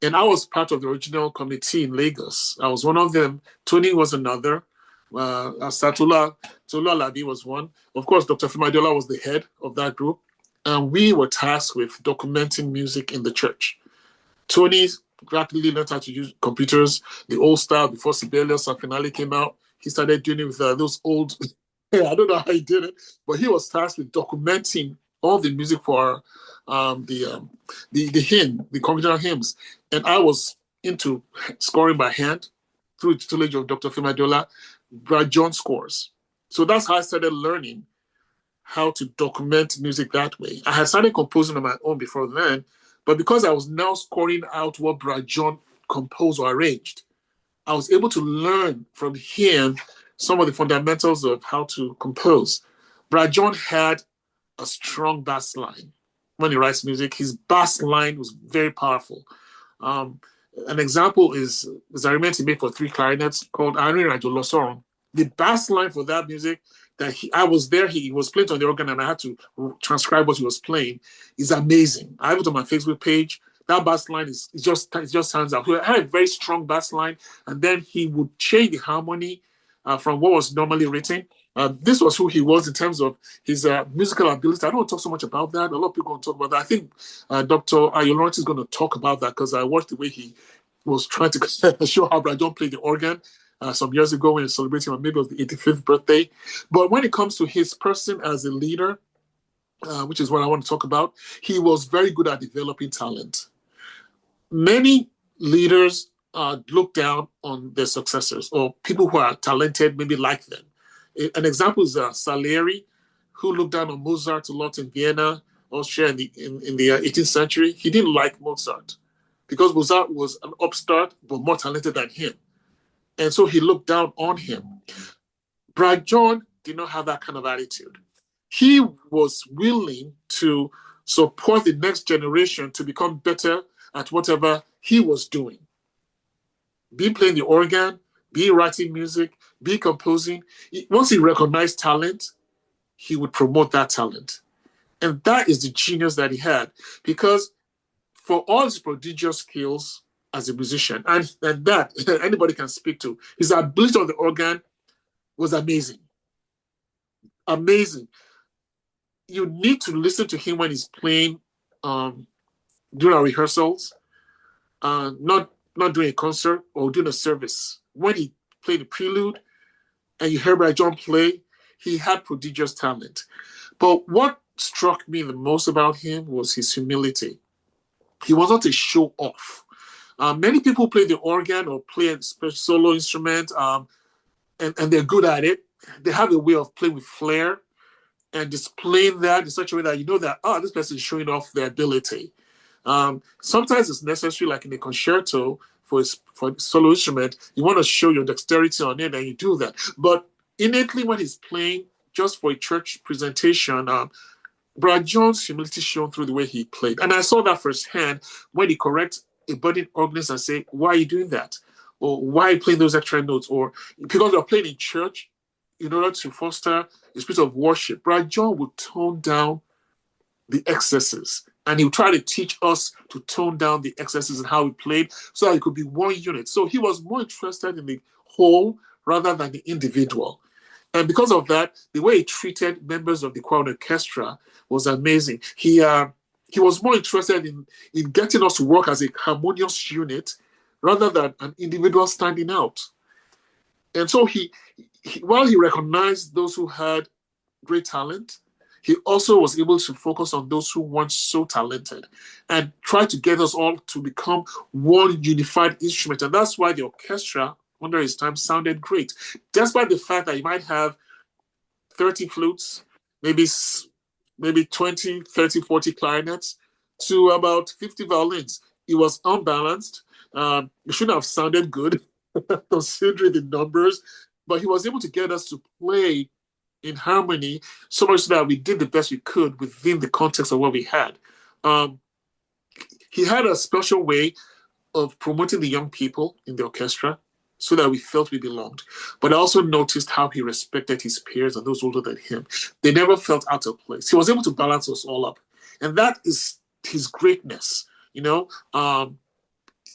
And I was part of the original committee in Lagos. I was one of them. Tony was another. Tola Labi was one. Of course, Dr. Femi Adeola was the head of that group. And we were tasked with documenting music in the church. Tony rapidly learned how to use computers, the old style before Sibelius and Finale came out. He started doing it with those old, I don't know how he did it, but he was tasked with documenting all the music for the hymn, the congregational hymns. And I was into scoring by hand through the tutelage of Dr. Femi Adeola, Brad John scores. So that's how I started learning how to document music that way. I had started composing on my own before then, but because I was now scoring out what Brad John composed or arranged, I was able to learn from him some of the fundamentals of how to compose. Brad John had a strong bass line. When he writes music, his bass line was very powerful. An example is I remember he made for 3 clarinets called Ayorinde. The bass line for that music that I was there, he was playing on the organ and I had to transcribe what he was playing, is amazing. I have it on my Facebook page. That bass line it just sounds out. He had a very strong bass line, and then he would change the harmony from what was normally written. This was who he was in terms of his musical ability. I don't want to talk so much about that. A lot of people want to talk about that. I think Dr. Oluranti is going to talk about that because I watched the way he was trying to show how Brad John played the organ some years ago when he was celebrating, maybe it was the 85th birthday. But when it comes to his person as a leader, which is what I want to talk about, he was very good at developing talent. Many leaders look down on their successors or people who are talented, maybe like them. An example is Salieri, who looked down on Mozart a lot in Vienna, Austria in the 18th century. He didn't like Mozart because Mozart was an upstart but more talented than him. And so he looked down on him. Brad John did not have that kind of attitude. He was willing to support the next generation to become better at whatever he was doing. Be playing the organ, be writing music, be composing. Once he recognized talent, he would promote that talent. And that is the genius that he had, because for all his prodigious skills as a musician, and that anybody can speak to, his ability on the organ was amazing. Amazing. You need to listen to him when he's playing during our rehearsals, not doing a concert or doing a service. When he played the prelude and you heard Brad John play, he had prodigious talent. But what struck me the most about him was his humility. He was not a show-off. Many people play the organ or play a solo instrument, and they're good at it. They have a way of playing with flair and displaying that in such a way that you know that, this person is showing off their ability. Sometimes it's necessary, like in a concerto for a solo instrument, you want to show your dexterity on it, and you do that. But innately, when he's playing just for a church presentation, Brad John's humility shone through the way he played. And I saw that firsthand when he corrects a budding organist and say, why are you doing that? Or why are you playing those extra notes? Or because you're playing in church, in order to foster a spirit of worship, Brad John would tone down the excesses. And he would try to teach us to tone down the excesses and how we played so that it could be one unit. So he was more interested in the whole rather than the individual. And because of that, the way he treated members of the choir and orchestra was amazing. He was more interested in getting us to work as a harmonious unit rather than an individual standing out. And so he while he recognized those who had great talent, he also was able to focus on those who weren't so talented and try to get us all to become one unified instrument. And that's why the orchestra under his time sounded great. Despite the fact that you might have 30 flutes, maybe 20, 30, 40 clarinets to about 50 violins. It was unbalanced. It shouldn't have sounded good considering the numbers, but he was able to get us to play in harmony so much so that we did the best we could within the context of what we had. He had a special way of promoting the young people in the orchestra so that we felt we belonged. But I also noticed how he respected his peers and those older than him. They never felt out of place. He was able to balance us all up. And that is his greatness. You know,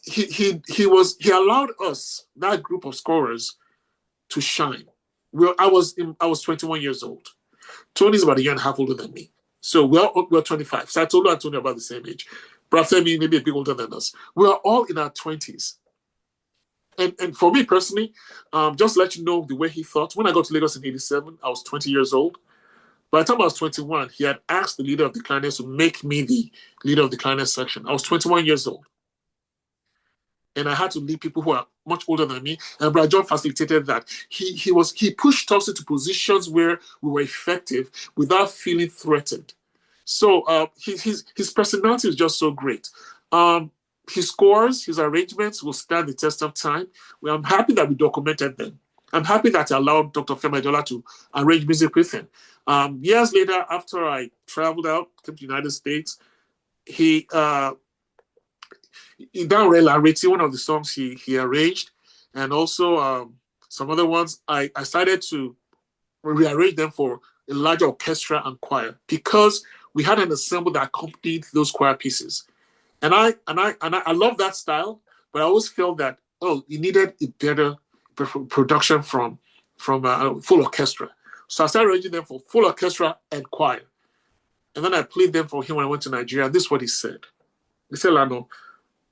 he allowed us, that group of scorers, to shine. I was 21 years old. Tony's about a year and a half older than me. So we're 25. So I told Antonio about the same age. But Femi maybe a bit older than us. We are all in our 20s. And for me personally, just to let you know the way he thought, when I got to Lagos in 87, I was 20 years old. By the time I was 21, he had asked the leader of the clarinets to make me the leader of the clarinet section. I was 21 years old. And I had to lead people who are much older than me. And Brother John facilitated that. He pushed us into positions where we were effective without feeling threatened. So his personality is just so great. His scores, his arrangements will stand the test of time. Well, I'm happy that we documented them. I'm happy that I allowed Dr. Femi Adeola to arrange music with him. Years later, after I traveled out to the United States, he in that Larity, one of the songs he arranged, and also some other ones, I started to rearrange them for a larger orchestra and choir because we had an ensemble that accompanied those choir pieces. And I love that style, but I always felt that you needed a better production from full orchestra. So I started arranging them for full orchestra and choir. And then I played them for him when I went to Nigeria. This is what he said. He said, Lana,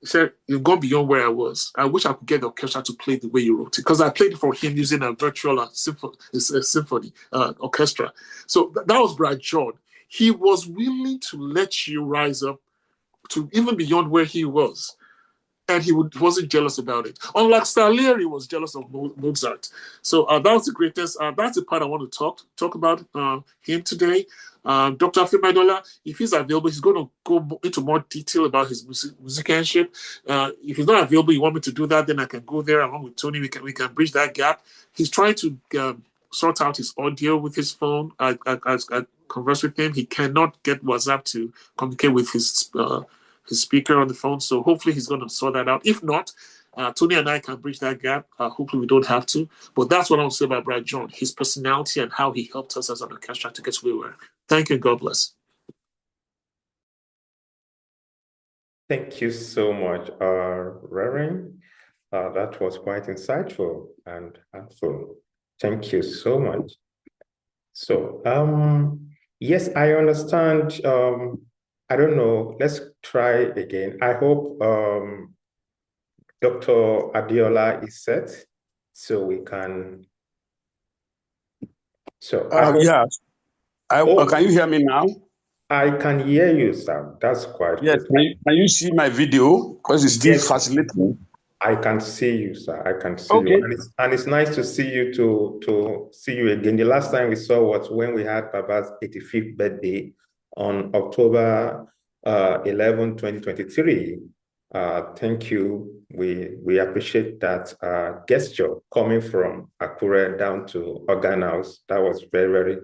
he said, you've gone beyond where I was. I wish I could get the orchestra to play the way you wrote it. Because I played it for him using a virtual symphony orchestra. So that was Brother John. He was willing to let you rise up to even beyond where he was. And he wasn't jealous about it. Unlike Salieri was jealous of Mozart. So that was the greatest. That's the part I want to talk about him today. Dr. Femi Adeola, if he's available, he's going to go into more detail about his musicianship. If he's not available, you want me to do that, then I can go there along with Tony. We can bridge that gap. He's trying to sort out his audio with his phone. I converse with him. He cannot get WhatsApp to communicate with his speaker on the phone. So hopefully he's going to sort that out. If not, Tony and I can bridge that gap. Hopefully we don't have to. But that's what I want to say about Brother John, his personality and how he helped us as an orchestra to get to where we were. Thank you. God bless.
Thank you so much, Reverend. That was quite insightful and helpful. Thank you so much. So, yes, I understand. I don't know. Let's try again. I hope Dr. Adeola is set, so we can. So,
yes. Can you hear me now?
I can hear you, sir. That's quite
yes.
good.
Can you see my video? Because it's still fascinating.
I can see you, sir. I can see you, and it's nice to see you to see you again. The last time we saw was when we had Baba's 85th birthday on October 11, 2023. Thank you. We appreciate that gesture coming from Akure down to Organ House. That was very, very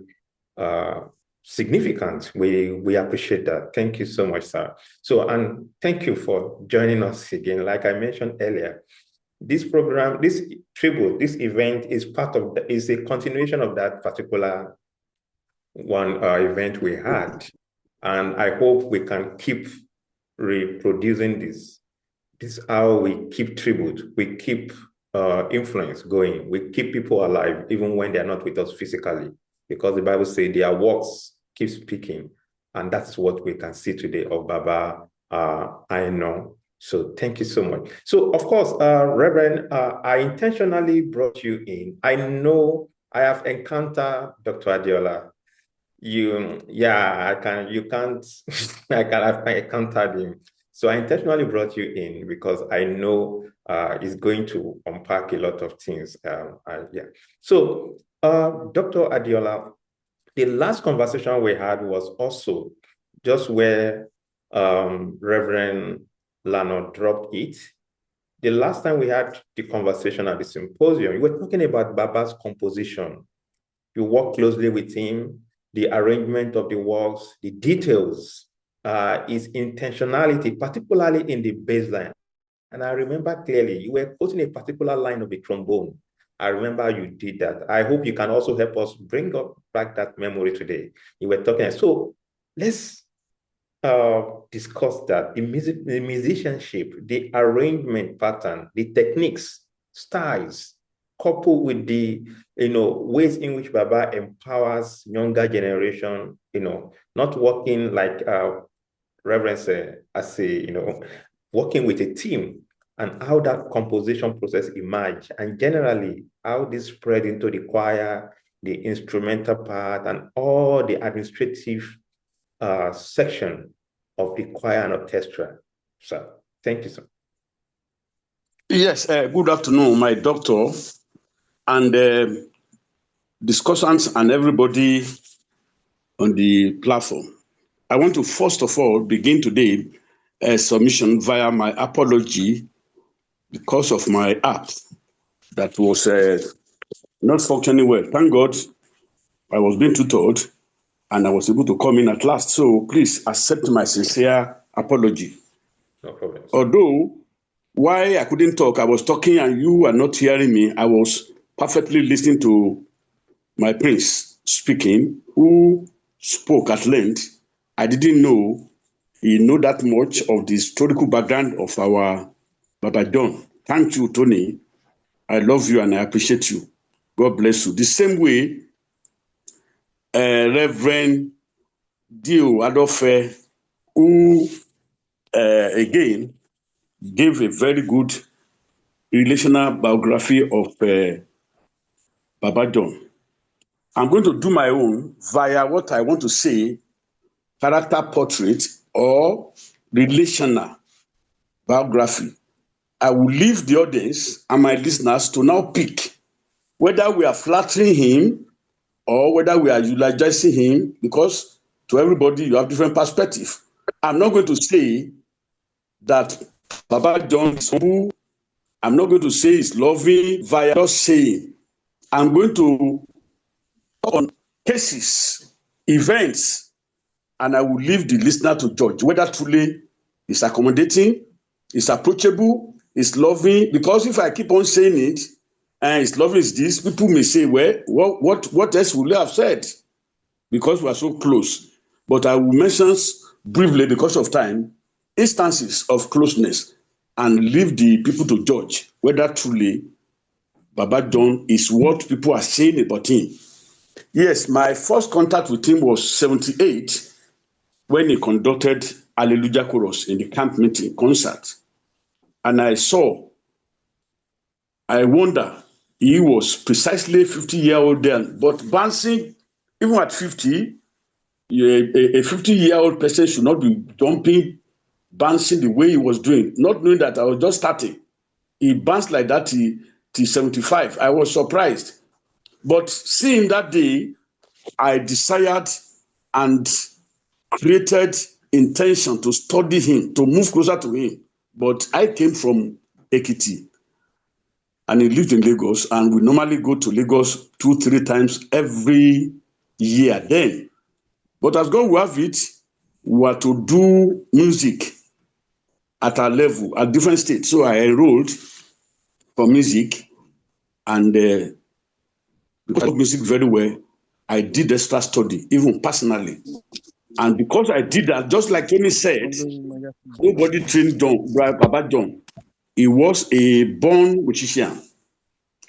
significant. We appreciate that. Thank you so much, sir. So, and thank you for joining us again. Like I mentioned earlier, this program, this tribute, this event is is a continuation of that particular one event we had. And I hope we can keep reproducing this. This is how we keep tribute. We keep influence going. We keep people alive, even when they're not with us physically, because the Bible says their works keep speaking. And that's what we can see today of Baba Aina. So thank you so much. So, of course, Reverend, I intentionally brought you in. I know I have encountered Dr. Adeola. I've encountered him. So I intentionally brought you in because I know he's going to unpack a lot of things. So, Dr. Adeola, the last conversation we had was also just where Reverend Lana dropped it. The last time we had the conversation at the symposium, you were talking about Baba's composition. You work closely with him, the arrangement of the works, the details, his intentionality, particularly in the bass line. And I remember clearly, you were quoting a particular line of the trombone. I remember you did that. I hope you can also help us bring back that memory today. You were talking. So let's discuss that. The musicianship, the arrangement pattern, the techniques, styles, coupled with the ways in which Baba empowers younger generation, not working like Reverend said, as working with a team, and how that composition process emerged, and generally how this spread into the choir, the instrumental part, and all the administrative section of the choir and orchestra. So, thank you, sir.
Yes, good afternoon, my doctor, and discussants, and everybody on the platform. I want to first of all begin today a submission via my apology because of my app that was not functioning well. Thank God I was being tutored and I was able to come in at last. So please accept my sincere apology.
No problem.
Although why I couldn't talk, I was talking and you were not hearing me, I was perfectly listening to my prince speaking, who spoke at length. I didn't know he knew that much of the historical background of our Baba John. Thank you, Tony. I love you and I appreciate you. God bless you. The same way, Reverend Alofe, who again gave a very good relational biography of Baba John. I'm going to do my own via what I want to say, character portrait or relational biography. I will leave the audience and my listeners to now pick whether we are flattering him or whether we are eulogizing him, because to everybody you have different perspective. I'm not going to say that Baba John is humble. I'm not going to say he's loving via just saying. I'm going to talk on cases, events, and I will leave the listener to judge whether truly it's accommodating, it's approachable, it's loving. Because if I keep on saying it, and it's loving is this, people may say, well, what else would you have said? Because we are so close. But I will mention briefly, because of time, instances of closeness and leave the people to judge whether truly Baba John is what people are saying about him. Yes, my first contact with him was 78 when he conducted Hallelujah Chorus in the camp meeting concert. And I wonder, he was precisely 50-year-old then, but bouncing, even at 50, a 50-year-old person should not be jumping, bouncing the way he was doing, not knowing that I was just starting. He bounced like that till 75. I was surprised. But seeing that day, I desired and created intention to study him, to move closer to him. But I came from Ekiti, and he lived in Lagos, and we normally go to Lagos 2-3 times every year then. But as God will have it, we were to do music at our level, at different states. So I enrolled for music, and because of music very well, I did extra study, even personally. And because I did that, just like Tony said, nobody trained Baba John. He was a born musician,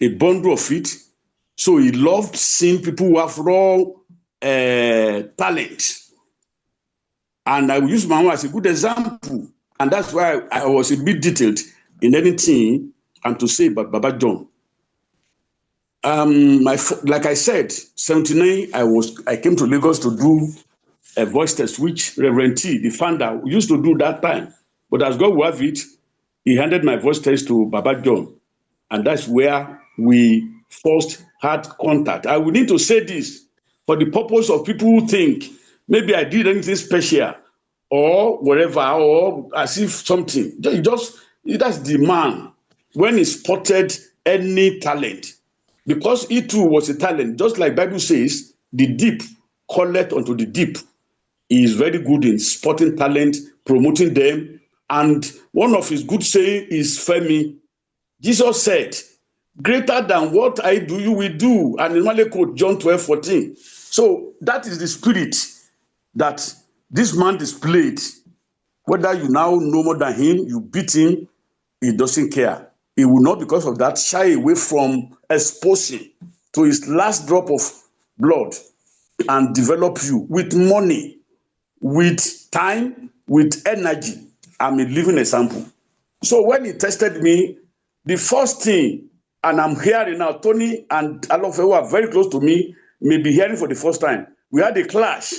a bundle of it. So he loved seeing people who have raw talent. And I will use my own as a good example. And that's why I was a bit detailed in anything and to say about Baba John. Like I said, 79, I came to Lagos to do a voice test, which Reverend T, the founder, used to do that time. But as God will have it, he handed my voice test to Baba John. And that's where we first had contact. I will need to say this for the purpose of people who think maybe I did anything special or whatever, or as if something. That's the man when he spotted any talent. Because he too was a talent, just like Bible says, the deep calleth unto the deep. He is very good in spotting talent, promoting them. And one of his good saying is Femi. Jesus said, greater than what I do, you will do. And in Malay quote, John 12:14. So that is the spirit that this man displayed. Whether you now know more than him, you beat him, he doesn't care. he will not, because of that, shy away from exposing to his last drop of blood and develop you with money, with time, with energy. I'm a living example. So when he tested me, the first thing, and I'm hearing now, Tony and Alofe, who are very close to me, may be hearing for the first time. We had a clash.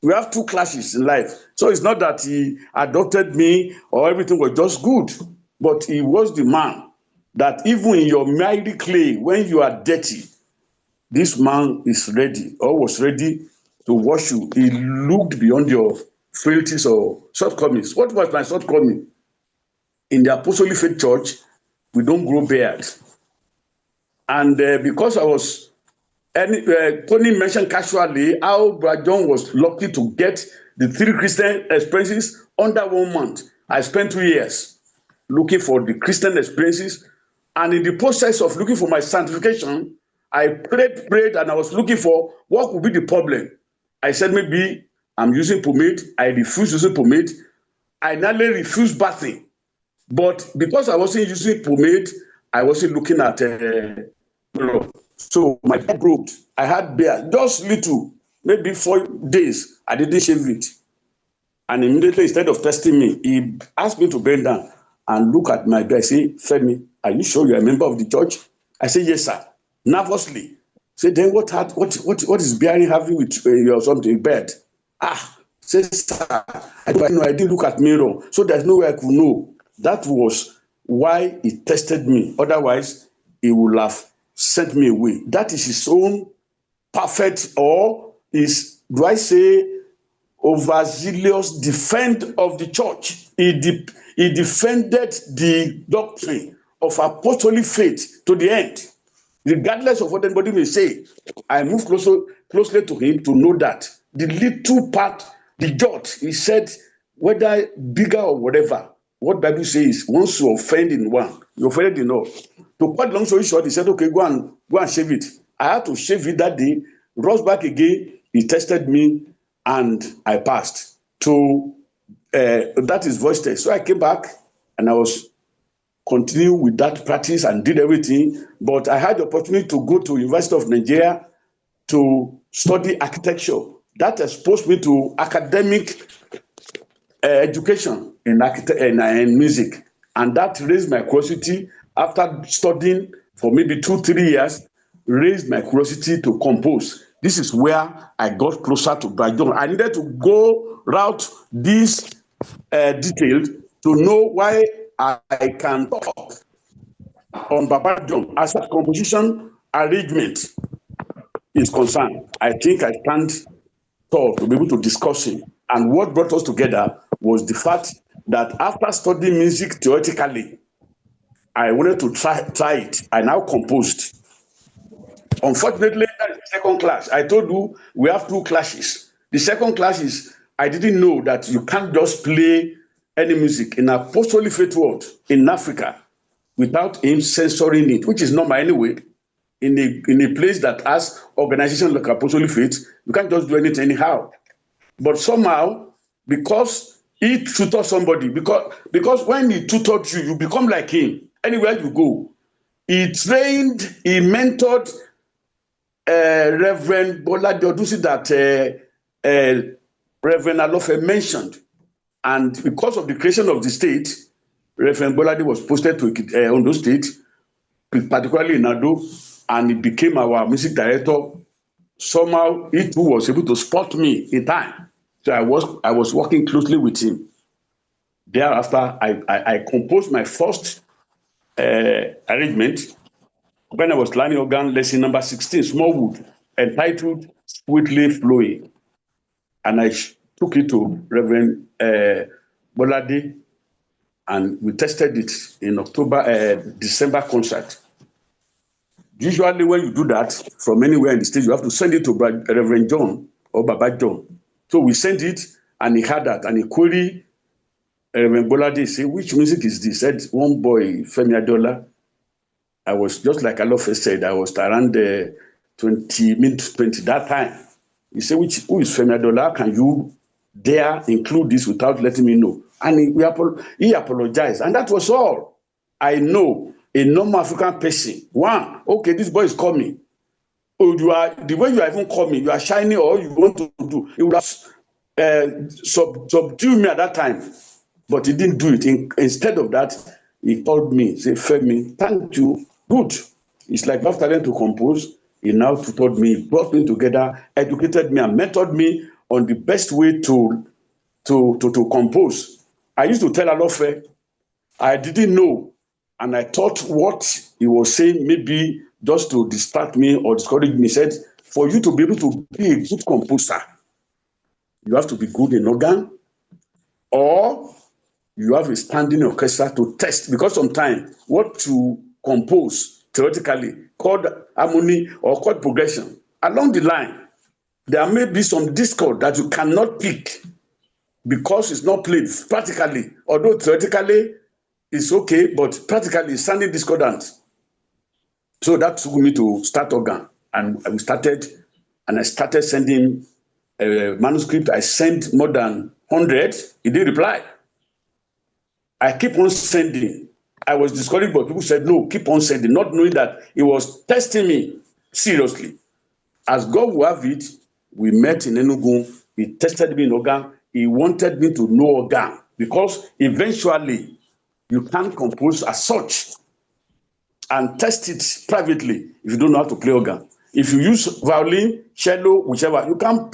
We have 2 clashes in life. So it's not that he adopted me or everything was just good, but he was the man that even in your miry clay, when you are dirty, this man is ready or was ready to wash you. He looked beyond your frailties or shortcomings. What was my shortcoming? In the Apostolic Faith Church, we don't grow beard. And because I was, Tony mentioned casually how Brother John was lucky to get the 3 Christian experiences under 1 month. I spent 2 years looking for the Christian experiences. And in the process of looking for my sanctification, I prayed, and I was looking for what would be the problem. I said, maybe I'm using pomade. I refused using pomade. I nearly refused bathing. But because I wasn't using pomade, I wasn't looking at so my hair growth. I had beard, just little, maybe 4 days. I didn't shave it. And immediately, instead of testing me, he asked me to bend down and look at my beard. I say, Femi, are you sure you're a member of the church? I say, yes, sir. Nervously. Say, then what is bearing having with your something beard? Say, sir, I didn't look at mirror, so there's no way I could know. That was why he tested me. Otherwise, he would have sent me away. That is his own perfect, or is, do I say, overzealous defense of the church. He defended the doctrine of apostolic faith to the end. Regardless of what anybody may say, I move closely to him to know that the little part, the jot, he said, whether bigger or whatever, what Bible says, once you offend in one, you offended in all. To cut long story short, he said, okay, go and shave it. I had to shave it that day, rushed back again, he tested me, and I passed. So that is voice test. So I came back and I was continuing with that practice and did everything. But I had the opportunity to go to University of Nigeria to study architecture. That exposed me to academic education in music. And that raised my curiosity. After studying for maybe 2-3 years, raised my curiosity to compose. This is where I got closer to Brother John. I needed to go route this detail to know why I can talk on Baba John as a composition arrangement is concerned. I think I stand tall to be able to discuss it. And what brought us together was the fact that after studying music theoretically, I wanted to try it. I now composed. Unfortunately, that is the second class. I told you we have 2 classes. The second class is I didn't know that you can't just play any music in Apostolic Faith world in Africa without him censoring it, which is normal anyway. In a place that has organization like Apostolic Faith, you can't just do anything anyhow. But somehow, because he tutored somebody, because when he tutored you, you become like him. Anywhere you go, he trained, he mentored Reverend Oladele that Reverend Alofe mentioned. And because of the creation of the state, Reverend Oladele was posted to Ondo State, particularly in Ado, and he became our music director. Somehow, he too was able to spot me in time. So I was working closely with him. Thereafter, I composed my first arrangement when I was learning organ lesson number 16, Smallwood, entitled Sweetly Flowing. And I took it to Reverend Oladele, and we tested it in December concert. Usually when you do that from anywhere in the state, you have to send it to Reverend John or Baba John. So we sent it, and he had that, and he queried Reverend Oladele, say, which music is this? He said, one boy, Femi Adeola. I was just like Alofe said, I was around 20 that time. He said, who is Femi Adeola? How can you dare include this without letting me know? And he apologized. And that was all. I know a normal African person. One, okay, this boy is coming. Oh, you are the way you are even coming, you are shining, or you want to do. It would have subdued me at that time, but he didn't do it. Instead of that, he called me, said, Femi, thank you. Good. It's like after them to compose, he now tutored me, brought me together, educated me, and mentored me on the best way to compose. I used to tell Alofe, I didn't know, and I thought what he was saying maybe just to distract me or discourage me. He said, for you to be able to be a good composer, you have to be good in organ, or you have a standing orchestra to test, because sometimes what to compose theoretically, chord harmony or chord progression, along the line, there may be some discord that you cannot pick because it's not played practically, although theoretically it's okay, but practically it's sounding discordant. So that took me to start organ, and I started sending a manuscript. I sent more than 100. He didn't reply. I keep on sending. I was discouraged, but people said, no, keep on sending, not knowing that he was testing me seriously. As God will have it, we met in Enugu. He tested me in organ. He wanted me to know organ, because eventually you can't compose as such and test it privately if you don't know how to play organ. If you use violin, cello, whichever, you can't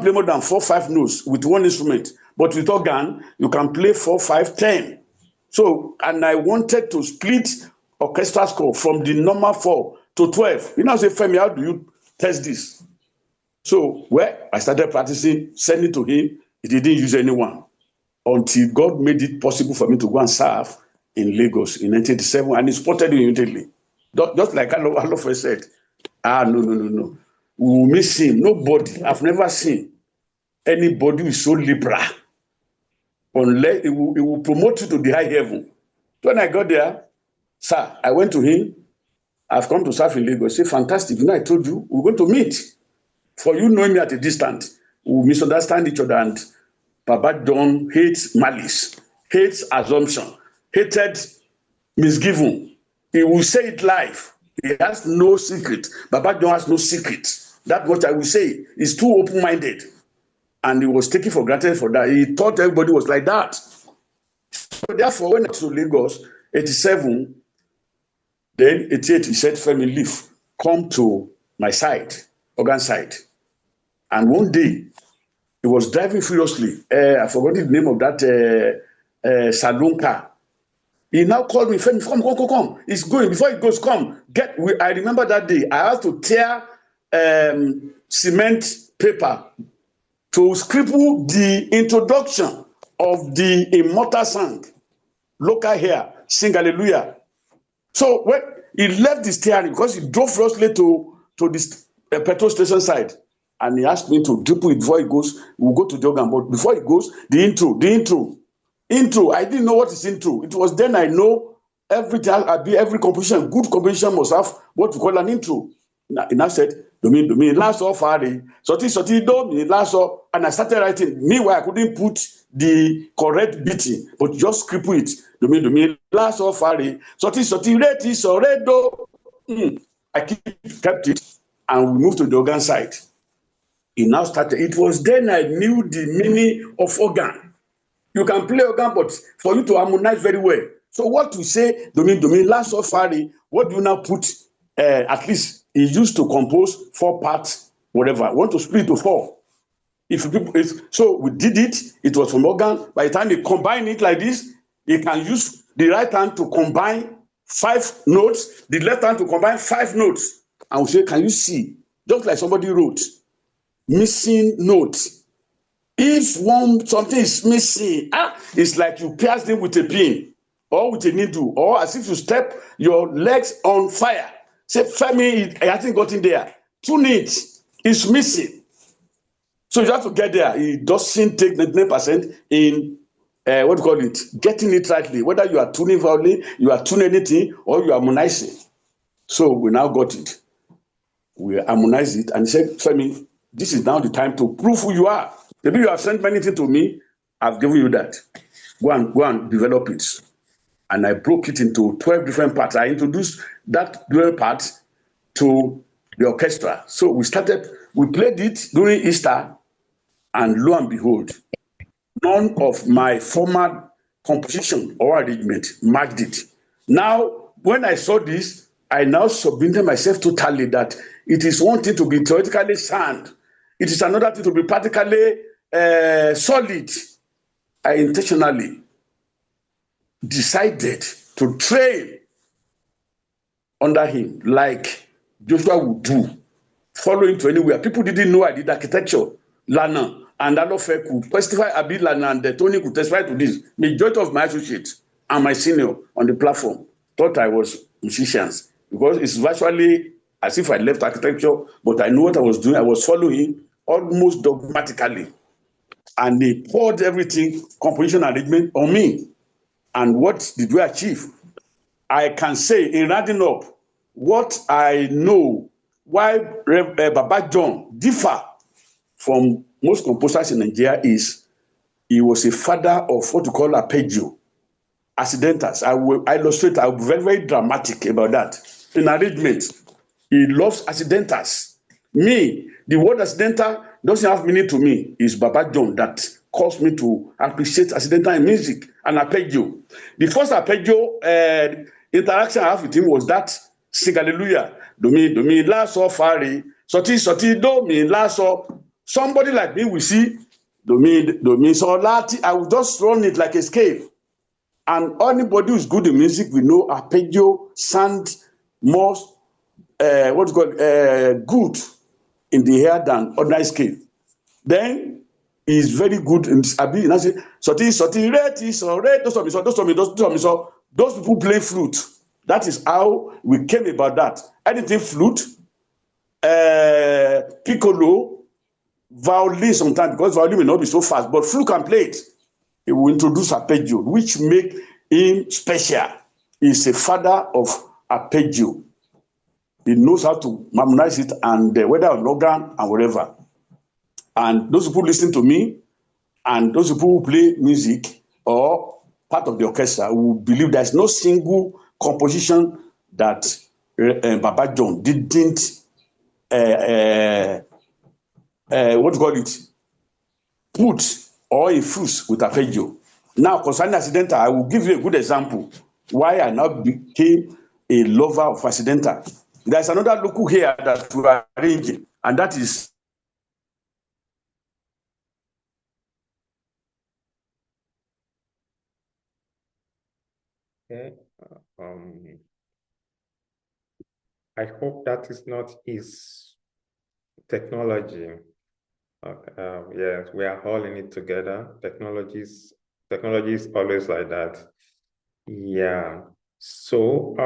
play more than 4 or 5 notes with one instrument. But with organ, you can play 4, 5, 10. So, and I wanted to split orchestral score from the normal 4 to 12. You know, I say, Femi, how do you test this? So, I started practicing, sending to him. He didn't use anyone until God made it possible for me to go and serve in Lagos in 1987, and he spotted me immediately. Just like Alofe said, no. We will miss him. Nobody, I've never seen anybody who is so liberal, unless it will promote you to the high heaven. So when I got there, sir, I went to him. I've come to serve in Lagos. He said, fantastic. You know, I told you, we're going to meet. For you knowing me at a distance, we will misunderstand each other, and Baba John hates malice, hates assumption, hated misgiving. He will say it live. He has no secret. Baba John has no secret. That what I will say is too open-minded. And he was taken for granted for that. He thought everybody was like that. So therefore, when I went to Lagos, 87, then 88, he said, Femi, leave. Come to my side, organ side. And one day, he was driving furiously. I forgot the name of that saloon car. He now called me, Femi, come. He's going. Before he goes, come. I remember that day, I had to tear cement paper to scribble the introduction of the immortal song, local here, sing hallelujah. So when he left the steering, because he drove furiously to this petrol station side, and he asked me to dribble it before he goes. We'll go to the organ, but before he goes, the intro. I didn't know what is intro. It was then I know every composition, good composition must have what we call an intro. And I said, Domi, last off, Soti, do, last off, and I started writing. Meanwhile, I couldn't put the correct beating, but just scribble it. Domi, last off, Soti, reti, so, do. I kept it, and we moved to the organ side. He now started. It was then I knew the meaning of organ. You can play organ, but for you to harmonize very well. So what we say, Domi, last off, what do you now put? At least he used to compose 4 parts, whatever. I want to split to 4. So we did it. It was from organ. By the time he combined it like this, he can use the right hand to combine 5 notes, the left hand to combine 5 notes. And we say, can you see? Just like somebody wrote, missing notes. If something is missing, it's like you pierce them with a pin or with a needle, or as if you step your legs on fire. Say, Femi, I hasn't gotten there. Tune it. It's missing. So you have to get there. It doesn't take 99% in getting it rightly. Whether you are tuning violin, you are tuning anything, or you are harmonizing. So we now got it. We harmonized it, and he said, Femi, this is now the time to prove who you are. Maybe you have sent many things to me. I've given you that. Go and develop it. and I broke it into 12 different parts. I introduced that 12 parts to the orchestra. So we played it during Easter, and lo and behold, none of my former composition or arrangement matched it. Now, when I saw this, I now submitted myself totally that it is one thing to be theoretically sound. It is another thing to be practically solid. I intentionally decided to train under him like Joshua would do, follow him to anywhere. People didn't know I did architecture. Lana and Alofe could testify, Lana and Tony could testify to this. Majority of my associates and my senior on the platform thought I was musicians because it's virtually as if I left architecture, but I knew what I was doing. I was following almost dogmatically. And they poured everything, composition arrangement, on me. And what did we achieve? I can say, in rounding up, what I know why Baba John differ from most composers in Nigeria is he was a father of what we call arpeggio, accidentals. I will illustrate, I will be very, very dramatic about that. In arrangement, he loves accidentals. Me, the word accidental doesn't have meaning to me. It's Baba John that caused me to appreciate accidental in music and arpeggio. The first arpeggio interaction I have with him was that sing hallelujah. Do me, la, so, fa, re, soti, do, me, la, so. Somebody like me will see, do me, so, lati. I will just run it like a scale. And anybody who's good in music, we know arpeggio sound more, good in the air than ordinary scale. Then he's very good in ability. Now say, soti, re, so, re, those people play flute. That is how we came about that. Anything flute, piccolo, violin sometimes, because violin may not be so fast, but flute can play it. He will introduce arpeggio, which make him special. He's a father of arpeggio. He knows how to harmonize it, and whether on organ and whatever. And those people listen to me, and those people who play music or part of the orchestra will believe there's no single composition that Baba John didn't put or infuse with arpeggio. Now, concerning accidental, I will give you a good example why I now became a lover of accidental. There's another local here that we are arranging, and that is
Okay. I hope that is not his technology. Yes, we are all in it together. Technology is always like that. Yeah. So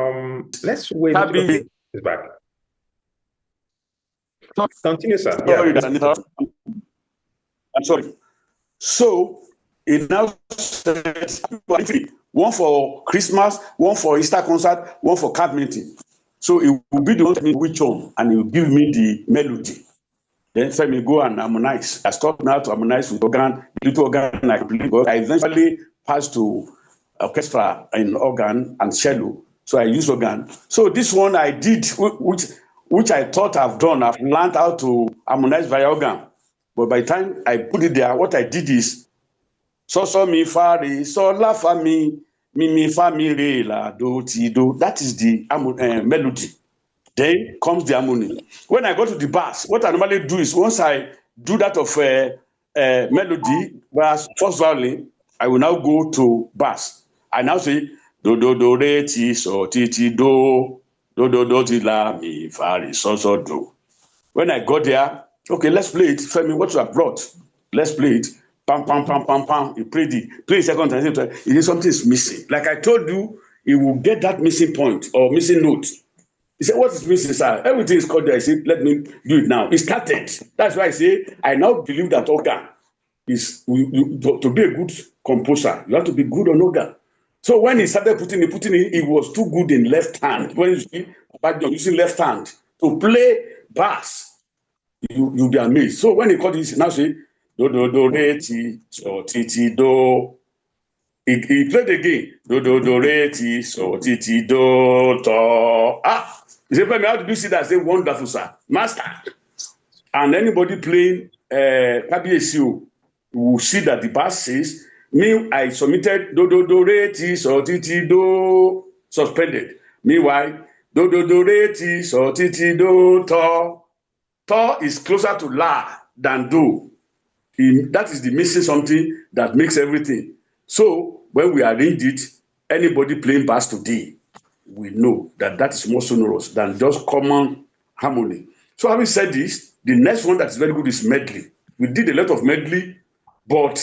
let's wait. Okay, it's back. Continue, sir. Yeah.
I'm sorry. So it now says one for Christmas, one for Easter concert, one for camp meeting. So it will be the one telling me which one, and it will give me the melody. Then Femi go and harmonize. I stopped now to harmonize with organ, little organ I play, but I eventually passed to orchestra in organ and cello. So I use organ. So this one I did, which I thought I've done. I've learned how to harmonize via organ. But by the time I put it there, what I did is so mi fa re, so la fa mi fa mi re la do ti do. That is the melody. Then comes the harmony. When I go to the bass, what I normally do is once I do that of melody, bass, first violin, I will now go to bass. I now say do re ti so ti do ti la mi fa re so do. When I got there, okay, let's play it. Femi, what you have brought? Let's play it. Pam, pam, pam, pam, pam. He played it. Play second time. It is something is missing. Like I told you, he will get that missing point or missing note. He said, what is missing, sir? Everything is called there. I said, let me do it now. It started. That's why I say, I now believe that organ is, to be a good composer, you have to be good on organ. So when he started putting in, he was too good in left hand. When you see using left hand to play bass, you'll be amazed. So when he called this, now say, do, re, ti, so, ti, do. He played again. Do, do, do, re, ti, so, ti, ti, do, to. Ah, he said, Femi, how did you see that? I said, wonderful, sir. Master. And anybody playing KBSU will see that the bass says, me, I submitted do, do, do, re, ti, so, ti, ti, do, suspended. Meanwhile, do, do, do, re, ti, so, ti, ti, do, to. To is closer to la than do. That is the missing something that makes everything. So when we arrange it, anybody playing bass today, we know that that is more sonorous than just common harmony. So having said this, the next one that is very good is medley. We did a lot of medley, but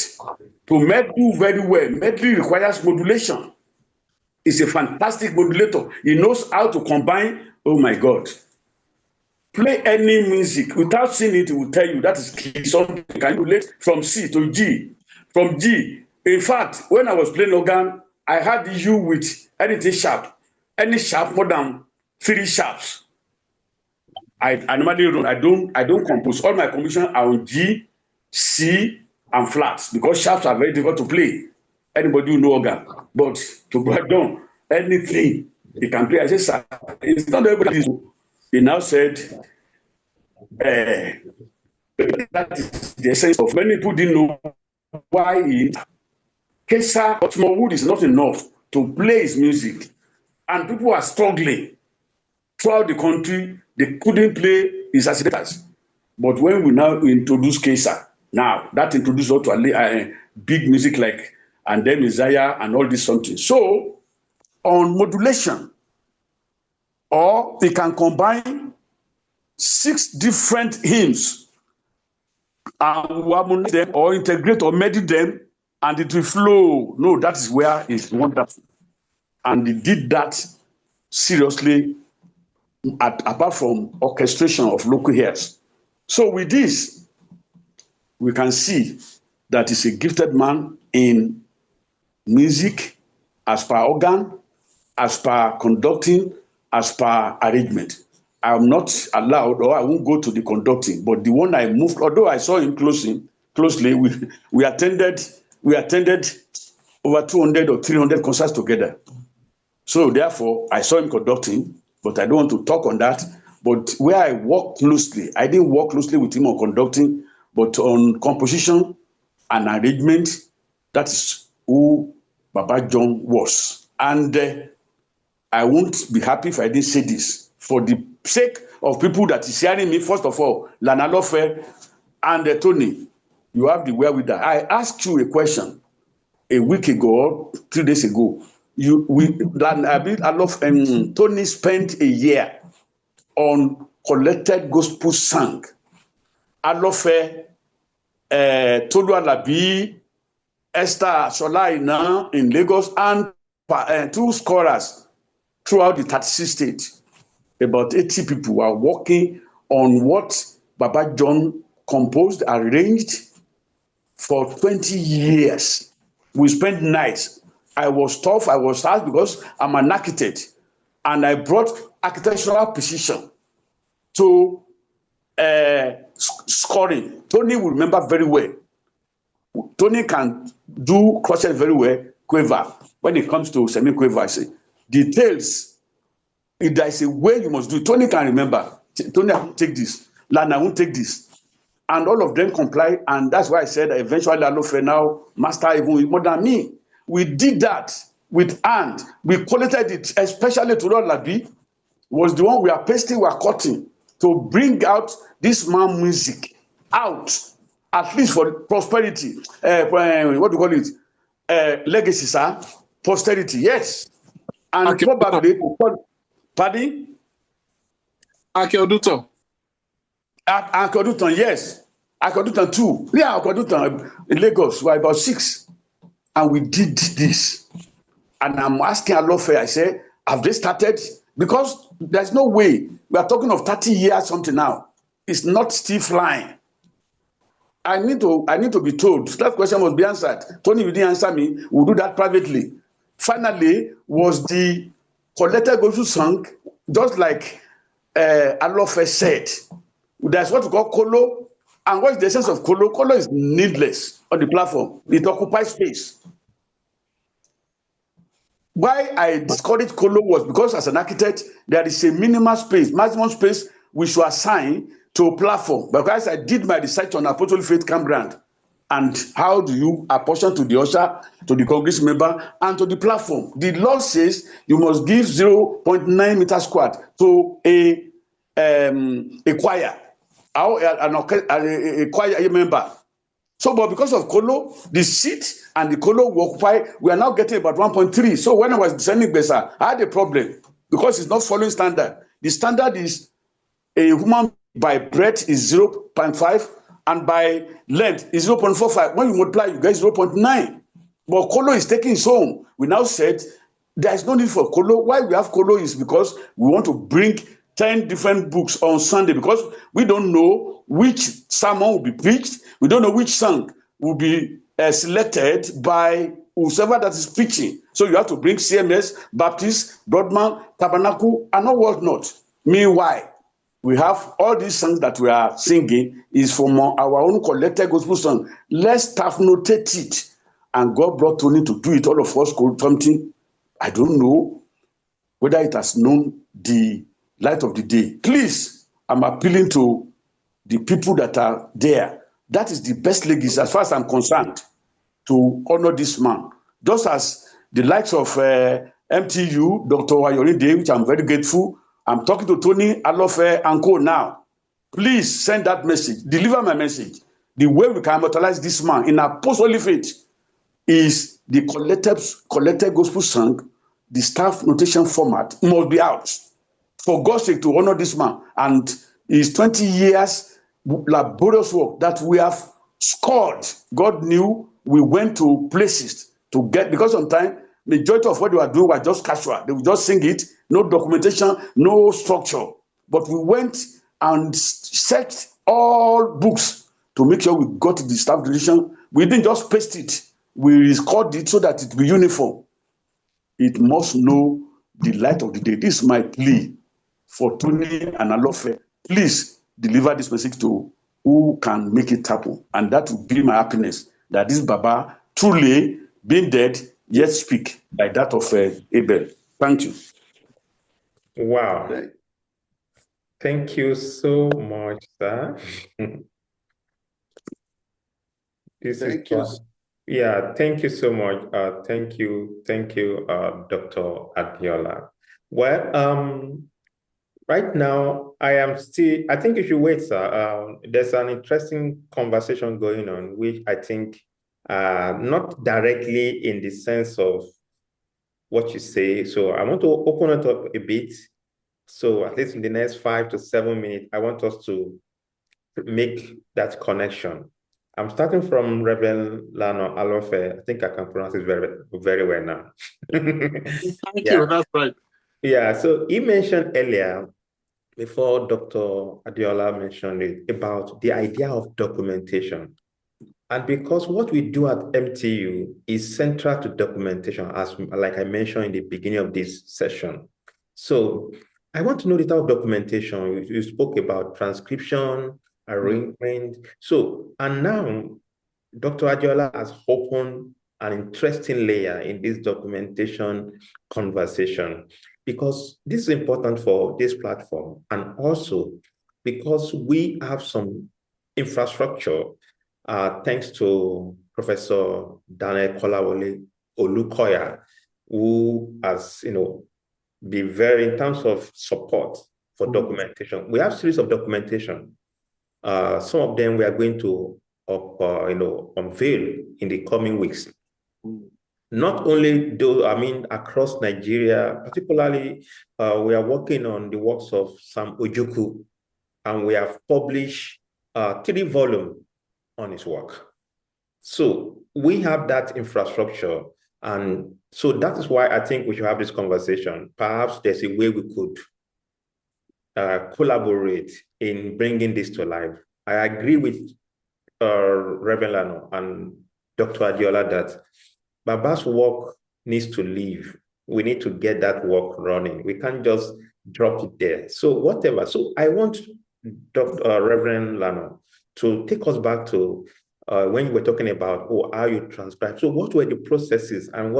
to medley very well, medley requires modulation. It's a fantastic modulator. He knows how to combine, oh my God. Play any music without seeing it, it will tell you that is key. Something can relate from C to G. From G. In fact, when I was playing organ, I had issue with anything sharp. Any sharp more than 3 sharps. I normally I don't compose. All my compositions are on G, C, and flats because sharps are very difficult to play. Anybody who know organ. But to break down anything he can play, I say, sir, it's not everybody. He now said, that is the essence of many people didn't know why Kesa Otmo Wood is not enough to play his music. And people are struggling throughout the country. They couldn't play his accelerators. But when we now introduce Kesa, now that introduces us to a big music like and then Isaiah and all this something. So on modulation, or they can combine 6 different hymns and harmonize them or integrate or medley them and it will flow. No, that is where it's wonderful. And they did that seriously apart from orchestration of local airs. So with this, we can see that he's a gifted man in music, as per organ, as per conducting, as per arrangement. I'm not allowed, or I won't go to the conducting, but the one I moved, although I saw him closely, we attended over 200 or 300 concerts together. So therefore, I saw him conducting, but I don't want to talk on that. But where I worked closely, I didn't work closely with him on conducting, but on composition and arrangement. That is who Baba John was. And I won't be happy if I didn't say this. For the sake of people that is hearing me, first of all, Lana, Alofe, and Tony, you have the wherewithal. I asked you a question a week ago, 3 days ago. Tony spent a year on collected gospel song. Alofe, Tolu Alabi, Esther Aina in Lagos, and 2 scorers throughout the 36 states. About 80 people were working on what Baba John composed, arranged for 20 years. We spent nights. I was tough, I was hard because I'm an architect. And I brought architectural precision to scoring. Tony will remember very well. Tony can do crochet very well, quiver. When it comes to semi-quiver, I say, details. If there is a way you must do it, Tony can remember. Tony, I won't take this. Lana, I won't take this. And all of them comply. And that's why I said eventually Alofe now master even more than me. We did that with hand. We collected it, especially to Lord Labi, was the one we are pasting, we are cutting to bring out this man music out, at least for prosperity. What do you call it? Legacy, sir. Posterity, yes. And
Okay.
probably, pardon?
Akeoduton.
Akeoduton, yes. Akeoduton too. Yeah, Akeoduton in Lagos were about 6. And we did this. And I'm asking Alofe, I say, have they started? Because there's no way. We are talking of 30 years something now. It's not still flying. I need to be told. That question must be answered. Tony, you didn't answer me. We'll do that privately. Finally, was the collected gospel song, just like Alofe said. There's what we call colo. And what is the essence of colo? Colo is needless on the platform. It occupies space. why I discouraged Kolo was because as an architect, there is a maximum space we should assign to a platform. Because I did my research on Apostolic Faith Campground and how do you apportion to the usher, to the congregation member, and to the platform. The law says you must give 0.9 meters squared to a choir, a choir member. So, but because of Kolo, the seat and the Kolo will occupy, we are now getting about 1.3. So when I was designing Besa, I had a problem because it's not following standard. The standard is a human by breadth is 0.5 and by length is 0.45. When you multiply, you get 0.9. But Kolo is taking his own. We now said there is no need for Kolo. Why we have Kolo is because we want to bring 10 different books on Sunday because we don't know which sermon will be preached. We don't know which song will be selected by whoever that is preaching. So you have to bring CMS, Baptist, Broadman, Tabernacle, and all whatnot. Meanwhile, we have all these songs that we are singing is from our own collected gospel song. Let's staff notate it. And God brought Tony to do it. All of us called something. I don't know whether it has known the light of the day. Please, I'm appealing to the people that are there. That is the best legacy, as far as I'm concerned, to honor this man. Just as the likes of MTU, Dr. Ayorinde, which I'm very grateful. I'm talking to Tony, Alofe, and co now. Please send that message. Deliver my message. The way we can immortalize this man in Apostolic Faith is the collected gospel song, the staff notation format must be out. For God's sake, to honor this man. And his 20 years laborious work that we have scored. God knew we went to places to get, because sometimes majority of what they were doing was just casual. They would just sing it, no documentation, no structure. But we went and searched all books to make sure we got the staff tradition. We didn't just paste it. We record it so that it be uniform. It must know the light of the day. This is my plea for Tony and Alofe. Please deliver this message to who can make it happen. And that will be my happiness, that this Baba truly being dead, yet speak like that of Abel. Thank you.
Wow. Thank you so much, sir.
Thank you.
Yeah, thank you so much. Thank you, Dr. Adeola. Well, right now, I think you should wait, sir. There's an interesting conversation going on, which I think, not directly in the sense of what you say. So I want to open it up a bit. So at least in the next 5 to 7 minutes, I want us to make that connection. I'm starting from Reverend Lana Alofe. I think I can pronounce it very, very well now.
Thank you, that's right.
Yeah, so he mentioned earlier, before Dr. Adeola mentioned it, about the idea of documentation. And because what we do at MTU is central to documentation, as like I mentioned in the beginning of this session. So I want to know the type of documentation. You spoke about transcription, arrangement. So, and now Dr. Adeola has opened an interesting layer in this documentation conversation, because this is important for this platform, and also because we have some infrastructure, thanks to Professor Daniel Kolawole Olukoya, who has, been very, in terms of support for documentation. We have series of documentation. Some of them we are going to unveil in the coming weeks. Not only those, across Nigeria, particularly, we are working on the works of Sam Ojukwu, and we have published 3 volumes on his work. So we have that infrastructure, and so that is why I think we should have this conversation. Perhaps there's a way we could collaborate in bringing this to life. I agree with Reverend Lana and Dr. Adeola that Baba's work needs to live. We need to get that work running. We can't just drop it there. So whatever. So I want Reverend Lana to take us back to when you were talking about, how you transcribe. So what were the processes and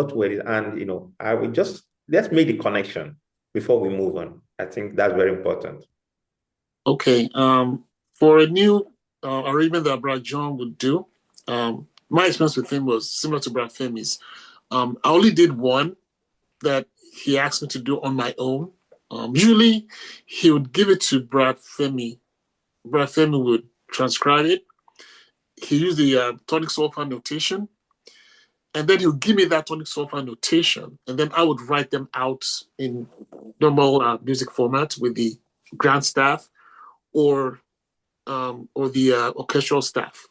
I would just, let's make the connection before we move on. I think that's very important.
Okay. For a new arrangement that Brad John would do, my experience with him was similar to Brad Femi's. I only did one that he asked me to do on my own. Usually, he would give it to Brad Femi. Brad Femi would transcribe it. He used the tonic solfa notation, and then he would give me that tonic solfa notation, and then I would write them out in normal music format with the grand staff or the orchestral staff.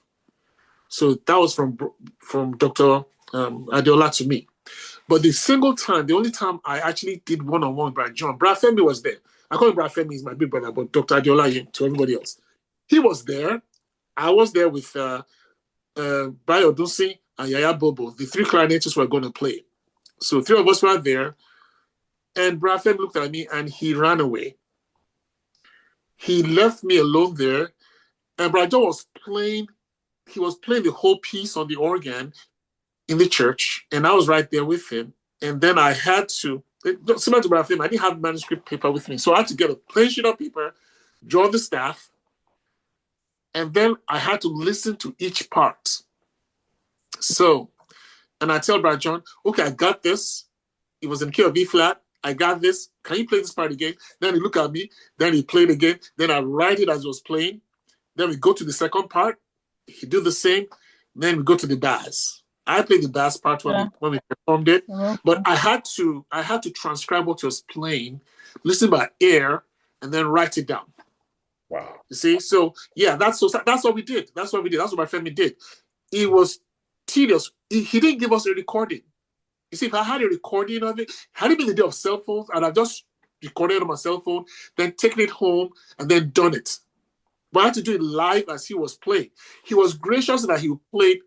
So that was from Dr. Adeola to me. But the only time I actually did one-on-one with Brad John, Brad Femi was there. I call him Brad Femi, he's my big brother, but Dr. Adeola to everybody else. He was there. I was there with Bayo Dunsi and Yaya Bobo. The three clarinetists were going to play. So three of us were there. And Brad Femi looked at me and he ran away. He left me alone there. And Brad John was playing. He was playing the whole piece on the organ in the church, and I was right there with him. And then I had to, similar to Brad Femi, I didn't have manuscript paper with me, so I had to get a plain sheet of paper, draw the staff, and then I had to listen to each part. So, and I tell Brad John, okay, I got this. It was in key of E flat. I got this. Can you play this part again? Then he looked at me. Then he played again. Then I write it as he was playing. Then we go to the second part. He do the same. Then we go to the bass. I played the bass part when we performed it, but I had to transcribe what he was playing, listen by ear, and then write it down.
Wow.
You see? So yeah, that's what we did. That's what my family did. It was tedious. He didn't give us a recording. You see, if I had a recording of it, had it been the day of cell phones, and I just recorded it on my cell phone, then taken it home and then done it. But I had to do it live as he was playing. He was gracious that he played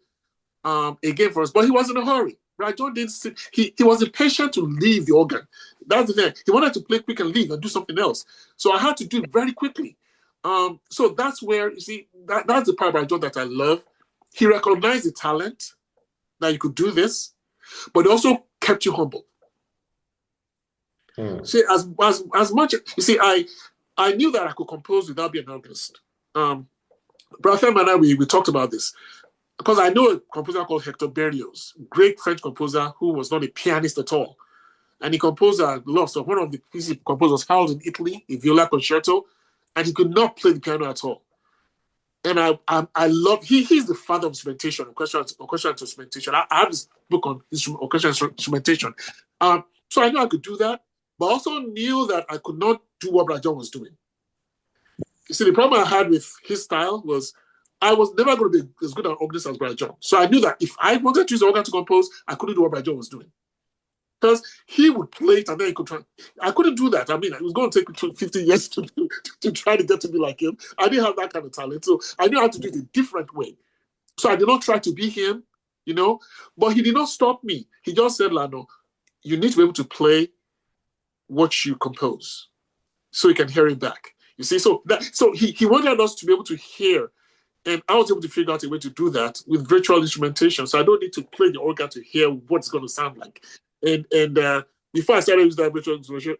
again for us, but he was in a hurry. Right? John didn't sit. He was impatient to leave the organ. That's the thing. He wanted to play quick and leave and do something else. So I had to do it very quickly. So that's where, you see, that's the part about John that I love. He recognized the talent that you could do this, but he also kept you humble. See, as much, you see, I knew that I could compose without being an organist. Brother Femi and I, we talked about this. Because I know a composer called Hector Berlioz, great French composer who was not a pianist at all. And he composed a lot of stuff. One of the pieces he composed was held in Italy, a viola concerto, and he could not play the piano at all. And I love, he's the father of instrumentation, orchestral instrumentation. I have this book on orchestral instrumentation. So I knew I could do that, but also knew that I could not do what Brad John was doing. You see, the problem I had with his style was I was never going to be as good an organist as Brad John. So I knew that if I wanted to use the organ to compose, I couldn't do what Brad John was doing. Because he would play it and then he could try. I couldn't do that. I mean, it was going to take me 50 years to try to get to be like him. I didn't have that kind of talent. So I knew how to do it a different way. So I did not try to be him, you know. But he did not stop me. He just said, Lano, you need to be able to play what you compose so you can hear it back. You see, so he wanted us to be able to hear. And I was able to figure out a way to do that with virtual instrumentation. So I don't need to play the organ to hear what it's going to sound like. And before I started using that virtual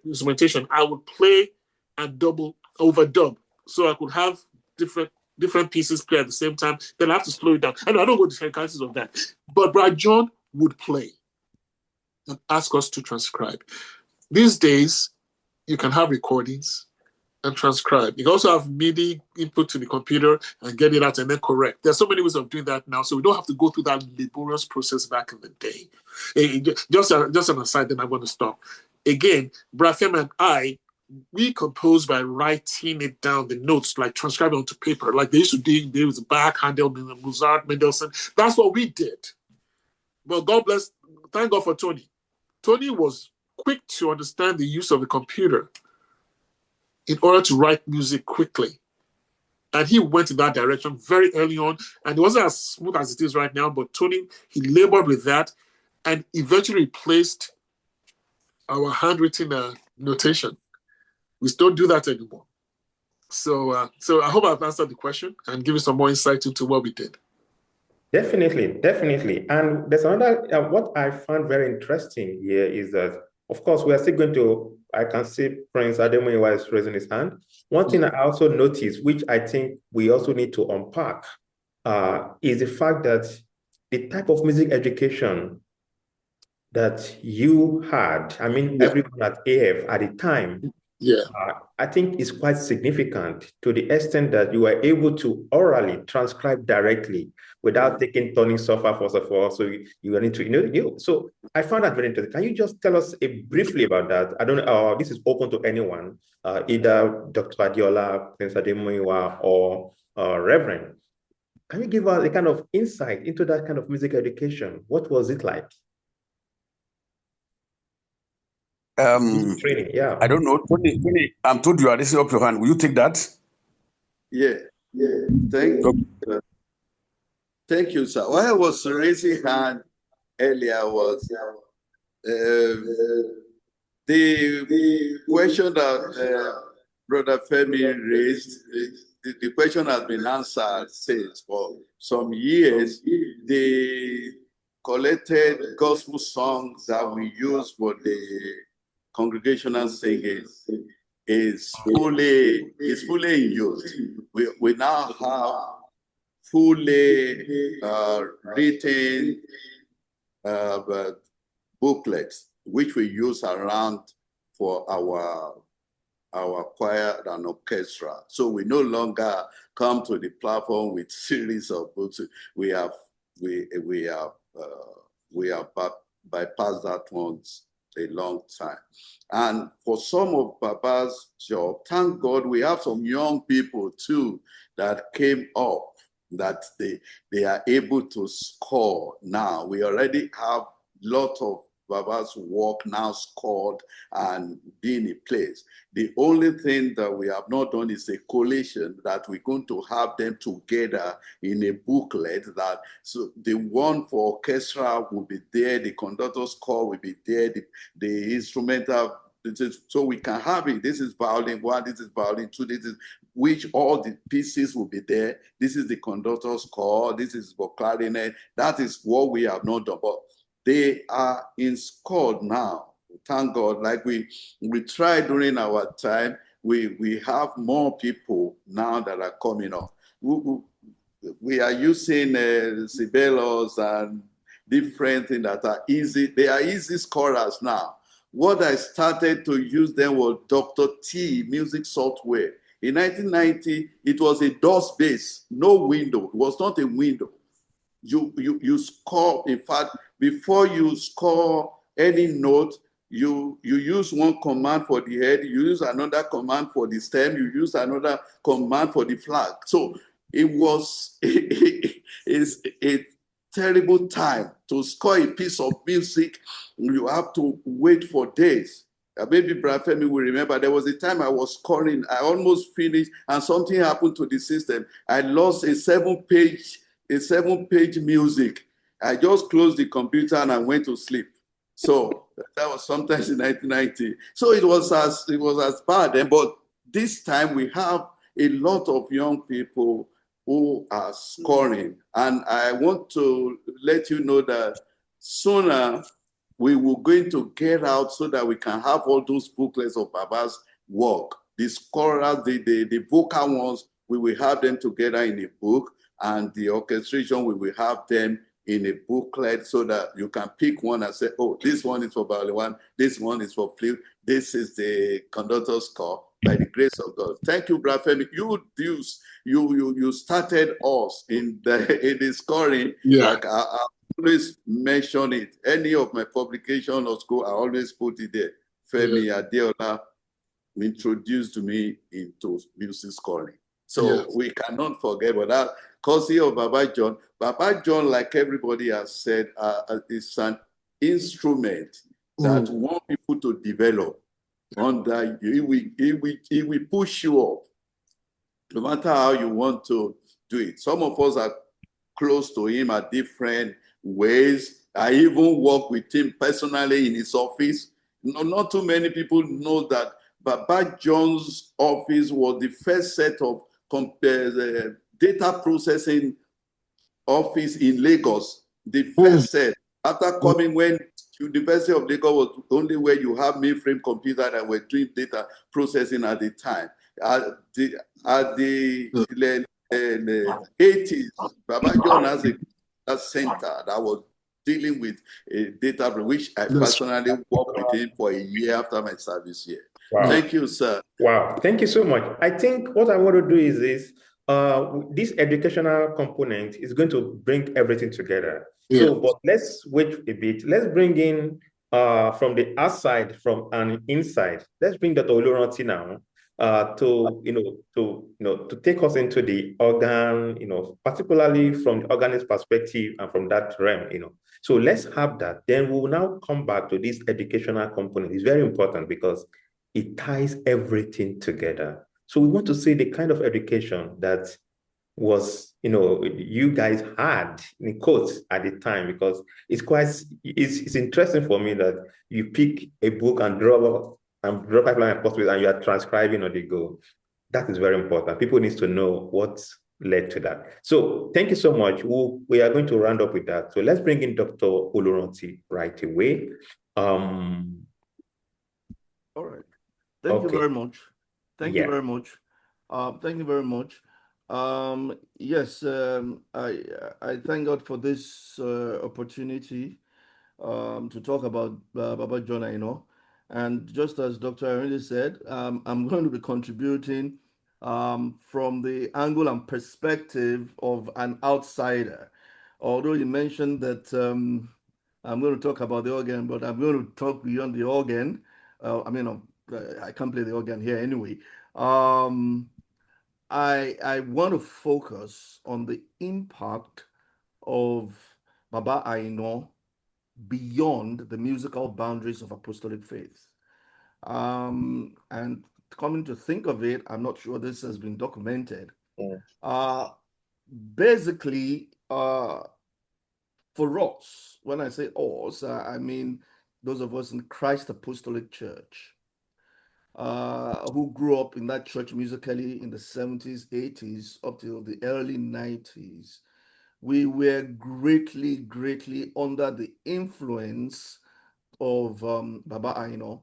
instrumentation, I would play and overdub. So I could have different pieces play at the same time. Then I have to slow it down. I don't go to the technicalities of that. But Brad John would play and ask us to transcribe. These days, you can have recordings and transcribe. You can also have MIDI input to the computer and get it out and then correct. There's so many ways of doing that now, so we don't have to go through that laborious process back in the day. Just an aside, then I'm going to stop. Again, Brad Femi and we compose by writing it down, the notes, like transcribing onto paper, like they used to do. There was Bach, Handel, Mozart, Mendelssohn. That's what we did. But God bless, thank God for Tony. Tony was quick to understand the use of the computer in order to write music quickly. And he went in that direction very early on. And it wasn't as smooth as it is right now, but Tony, he labored with that and eventually replaced our handwritten notation. We don't do that anymore. So I hope I've answered the question and given some more insight into what we did.
Definitely, definitely. And there's another, what I found very interesting here is that, of course, we are still going to, I can see Prince Ademuyiwa is raising his hand. One thing I also noticed, which I think we also need to unpack, is the fact that the type of music education that you had, I mean,
Yeah.
everyone at AF at the time,
Yeah.
I think is quite significant to the extent that you were able to orally transcribe directly without taking turning software first of all. So you need to, so I found that very interesting. Can you just tell us briefly about that? I don't know, this is open to anyone, either Dr. Adeola, Prince Ademuyiwa, or Reverend. Can you give us a kind of insight into that kind of music education? What was it like? Training, yeah.
I don't know. Tony, I'm told you are raising up your hand. Will you take that?
Yeah. Thank you, sir. Why I was raising hand earlier was the question that Brother Femi raised. The question has been answered since for some years. The collected gospel songs that we use for the congregational singing is fully in use. We now have fully written booklets which we use around for our choir and orchestra. So we no longer come to the platform with series of books. We have bypassed that once a long time. And for some of Baba's job, thank God we have some young people too that came up that they are able to score now. We already have a lot of Baba's work now scored and being in place. The only thing that we have not done is a collation that we're going to have them together in a booklet. That so the one for orchestra will be there, the conductor's score will be there, the instrumental. So we can have it. This is violin one, this is violin two, this is which all the pieces will be there. This is the conductor's score, this is for clarinet. That is what we have not done. But they are in score now. Thank God. Like we tried during our time, we have more people now that are coming up. We are using Sibelius and different things that are easy. They are easy scorers now. What I started to use then was Dr. T music software. In 1990, it was a DOS base, no window. It was not a window. You score, in fact, before you score any note, you use one command for the head, you use another command for the stem, you use another command for the flag. So it was a terrible time to score a piece of music. You have to wait for days. Maybe Brother Femi will remember there was a time I was scoring, I almost finished, and something happened to the system. I lost a seven-page music. I just closed the computer and I went to sleep. So that was sometimes in 1990. So it was as bad then, but this time we have a lot of young people who are scoring. And I want to let you know that sooner we were going to get out so that we can have all those booklets of Baba's work. The scorers, the vocal ones, we will have them together in a book, and the orchestration, we will have them in a booklet so that you can pick one and say, oh, this one is for violin one, this one is for flute, this is the conductor's score, by the grace of God. Thank you, Brother Femi. You started us in the scoring.
Yeah.
Like I always mention it. Any of my publication or school, I always put it there. Femi Adeola introduced me into music scoring. So we cannot forget about that. Courtesy of Baba John. Baba John, like everybody has said, is an instrument that we want people to develop. Under you, it will push you up, no matter how you want to do it. Some of us are close to him at different ways. I even work with him personally in his office. No, not too many people know that Baba John's office was the first set of data processing office in Lagos, the first set, after coming when University of Lagos was only where you have mainframe computer that were doing data processing at the time. At the 80s, Baba John has a center that was dealing with data, which I personally worked with him for a year after my service here.
Wow.
Thank you, sir.
Wow, thank you so much. I think what I want to do is this educational component is going to bring everything together.
Yeah.
So, but let's wait a bit. Let's bring in from the outside, from an inside. Let's bring Dr. Oluranti now to take us into the organ, particularly from the organist perspective and from that realm, So let's have that. Then we'll now come back to this educational component. It's very important because it ties everything together. So we want to see the kind of education that was, you guys had in quotes at the time, because it's interesting for me that you pick a book and draw pipeline and possibilities and you are transcribing on the go. That is very important. People need to know what led to that. So thank you so much. We are going to round up with that. So let's bring in Dr. Oluranti right away.
All right. Thank you very much. Thank you very much. Thank you very much. Yes, I thank God for this opportunity to talk about Baba John. And just as Dr. Ayorinde said, I'm going to be contributing from the angle and perspective of an outsider. Although you mentioned that I'm going to talk about the organ, but I'm going to talk beyond the organ. I can't play the organ here anyway. I want to focus on the impact of Baba Aina beyond the musical boundaries of Apostolic Faith. And coming to think of it, I'm not sure this has been documented. Basically, for us, when I say us, I mean those of us in Christ Apostolic Church, who grew up in that church musically in the 70s, 80s, up till the early 90s. We were greatly, greatly under the influence of Baba Aina.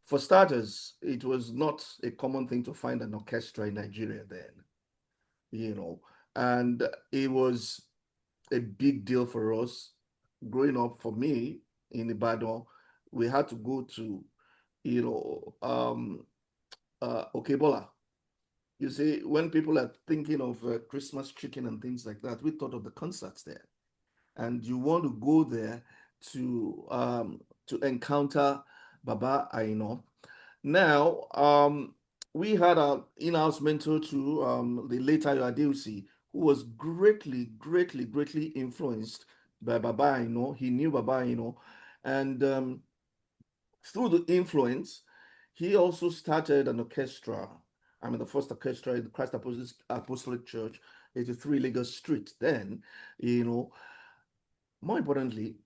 For starters, it was not a common thing to find an orchestra in Nigeria then, and it was a big deal for us. Growing up, for me, in Ibadan, we had to go to, Okebola. You see, when people are thinking of Christmas chicken and things like that, we thought of the concerts there. And you want to go there to encounter Baba Aina. Now, we had an in-house mentor to the late Ayodamope, who was greatly, greatly, greatly influenced by Baba Aina. He knew Baba Aina. And through the influence, he also started an orchestra. The first orchestra in the Christ Apostolic Church, 83 Lagos Street. Then, more importantly,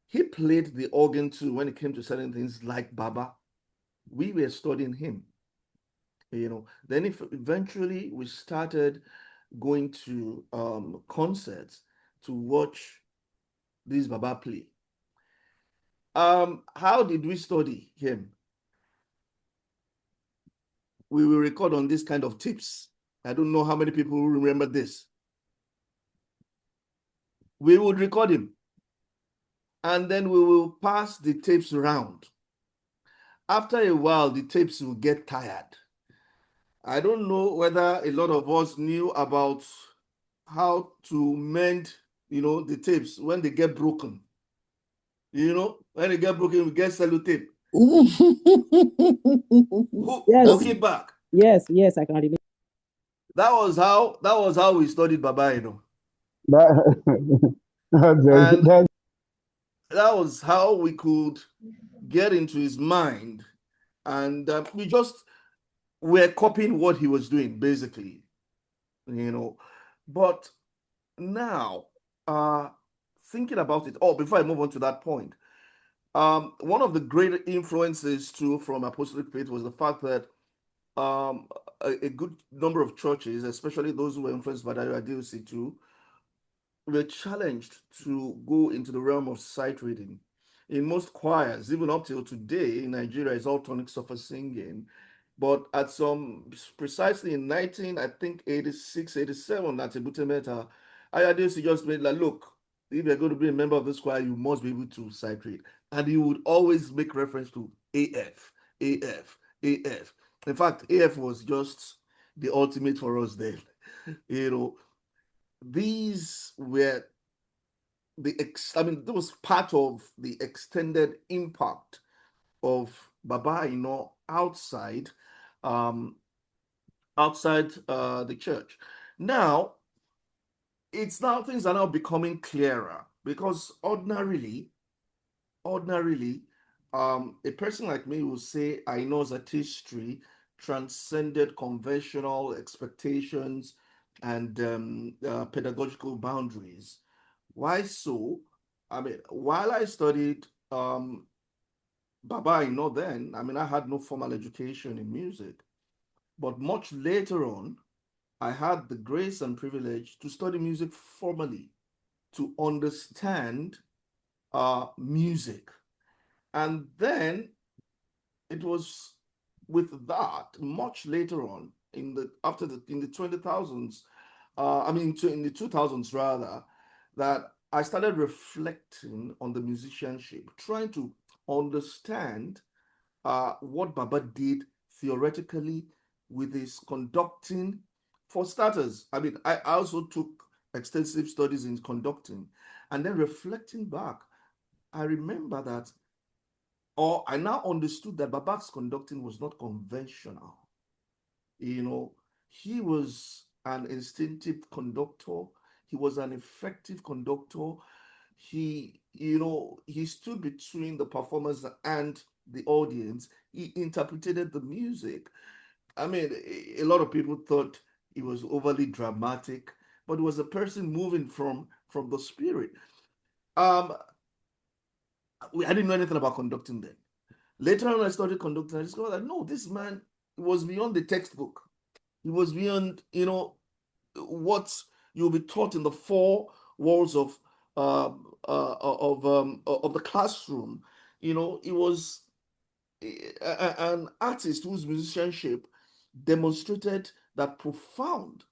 he played the organ too when it came to certain things like Baba. We were studying him. Then eventually we started going to concerts to watch this Baba play. How did we study him? We will record on this kind of tips. I don't know how many people remember this. We would record him, and then we will pass the tapes around. After a while, the tapes will get tired. I don't know whether a lot of us knew about how to mend, the tapes when they get broken. When they get broken, we get sellotape. Hook it back.
Yes, I can remember.
That was how we studied Baba,
That
was how we could get into his mind, and we just were copying what he was doing, basically, But now, thinking about it, before I move on to that point, one of the great influences too from Apostolic Faith was the fact that a good number of churches, especially those who were influenced by the Ayodamope too, were challenged to go into the realm of sight reading. In most choirs, even up till today in Nigeria, is all tonic sofa singing. But at some, precisely in 19, I think 86, 87, at Ebutemeta, Ayodamope just made like, look, if you're going to be a member of this choir, you must be able to sight read. And he would always make reference to AF, AF, AF. In fact, AF was just the ultimate for us then. You know, these were that was part of the extended impact of Baba Aina outside the church. Now, things are now becoming clearer because ordinarily, a person like me will say Aina's artistry transcended conventional expectations and pedagogical boundaries. Why so? I mean, while I studied Baba Aina then, I mean, I had no formal education in music, but much later on, I had the grace and privilege to study music formally, to understand music. And then it was with that much later on in the 20,000s, in the 2000s rather, that I started reflecting on the musicianship, trying to understand what Baba did theoretically with his conducting. For starters, I mean, I also took extensive studies in conducting, and then reflecting back, I remember that, or I now understood that Baba's conducting was not conventional. You know, he was an instinctive conductor. He was an effective conductor. He stood between the performers and the audience. He interpreted the music. I mean, a lot of people thought he was overly dramatic, but it was a person moving from the spirit. I didn't know anything about conducting then. Later on, I started conducting. I discovered that no, this man was beyond the textbook. He was beyond, what you'll be taught in the four walls of the classroom. He was an artist whose musicianship demonstrated that profound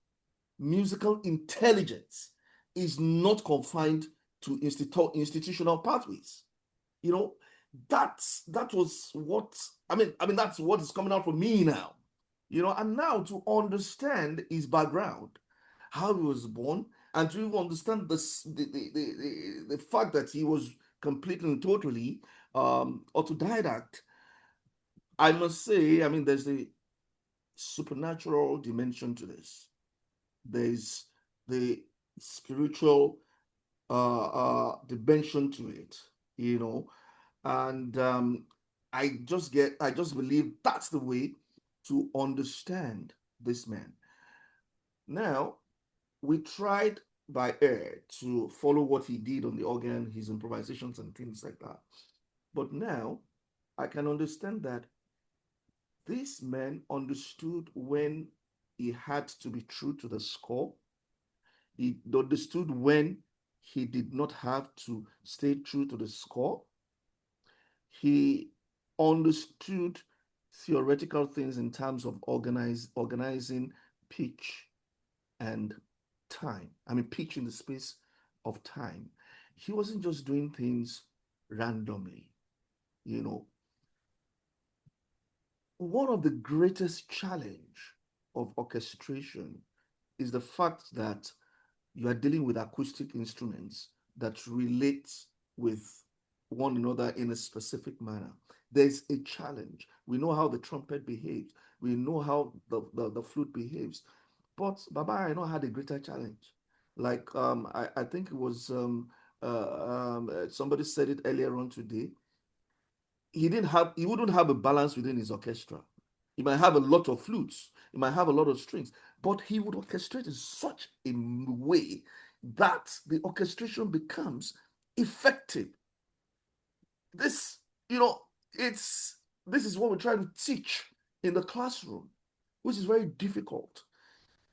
musical intelligence is not confined to institutional pathways. You know, that was what that's what is coming out for me now. And now to understand his background, how he was born, and to even understand the fact that he was completely and totally autodidact, I must say, there's a supernatural dimension to this. There's the spiritual dimension to it, and I just believe that's the way to understand this man. Now, we tried by ear to follow what he did on the organ, his improvisations and things like that. But now I can understand that this man understood when he had to be true to the score. He understood when he did not have to stay true to the score. He understood theoretical things in terms of organizing pitch and time. Pitch in the space of time. He wasn't just doing things randomly. One of the greatest challenge of orchestration is the fact that you are dealing with acoustic instruments that relate with one another in a specific manner. There's a challenge. We know how the trumpet behaves. We know how the flute behaves. But Baba Aina had a greater challenge. Like I think it was somebody said it earlier on today. He wouldn't have a balance within his orchestra. He might have a lot of flutes. He might have a lot of strings, but he would orchestrate in such a way that the orchestration becomes effective. This is what we're trying to teach in the classroom, which is very difficult.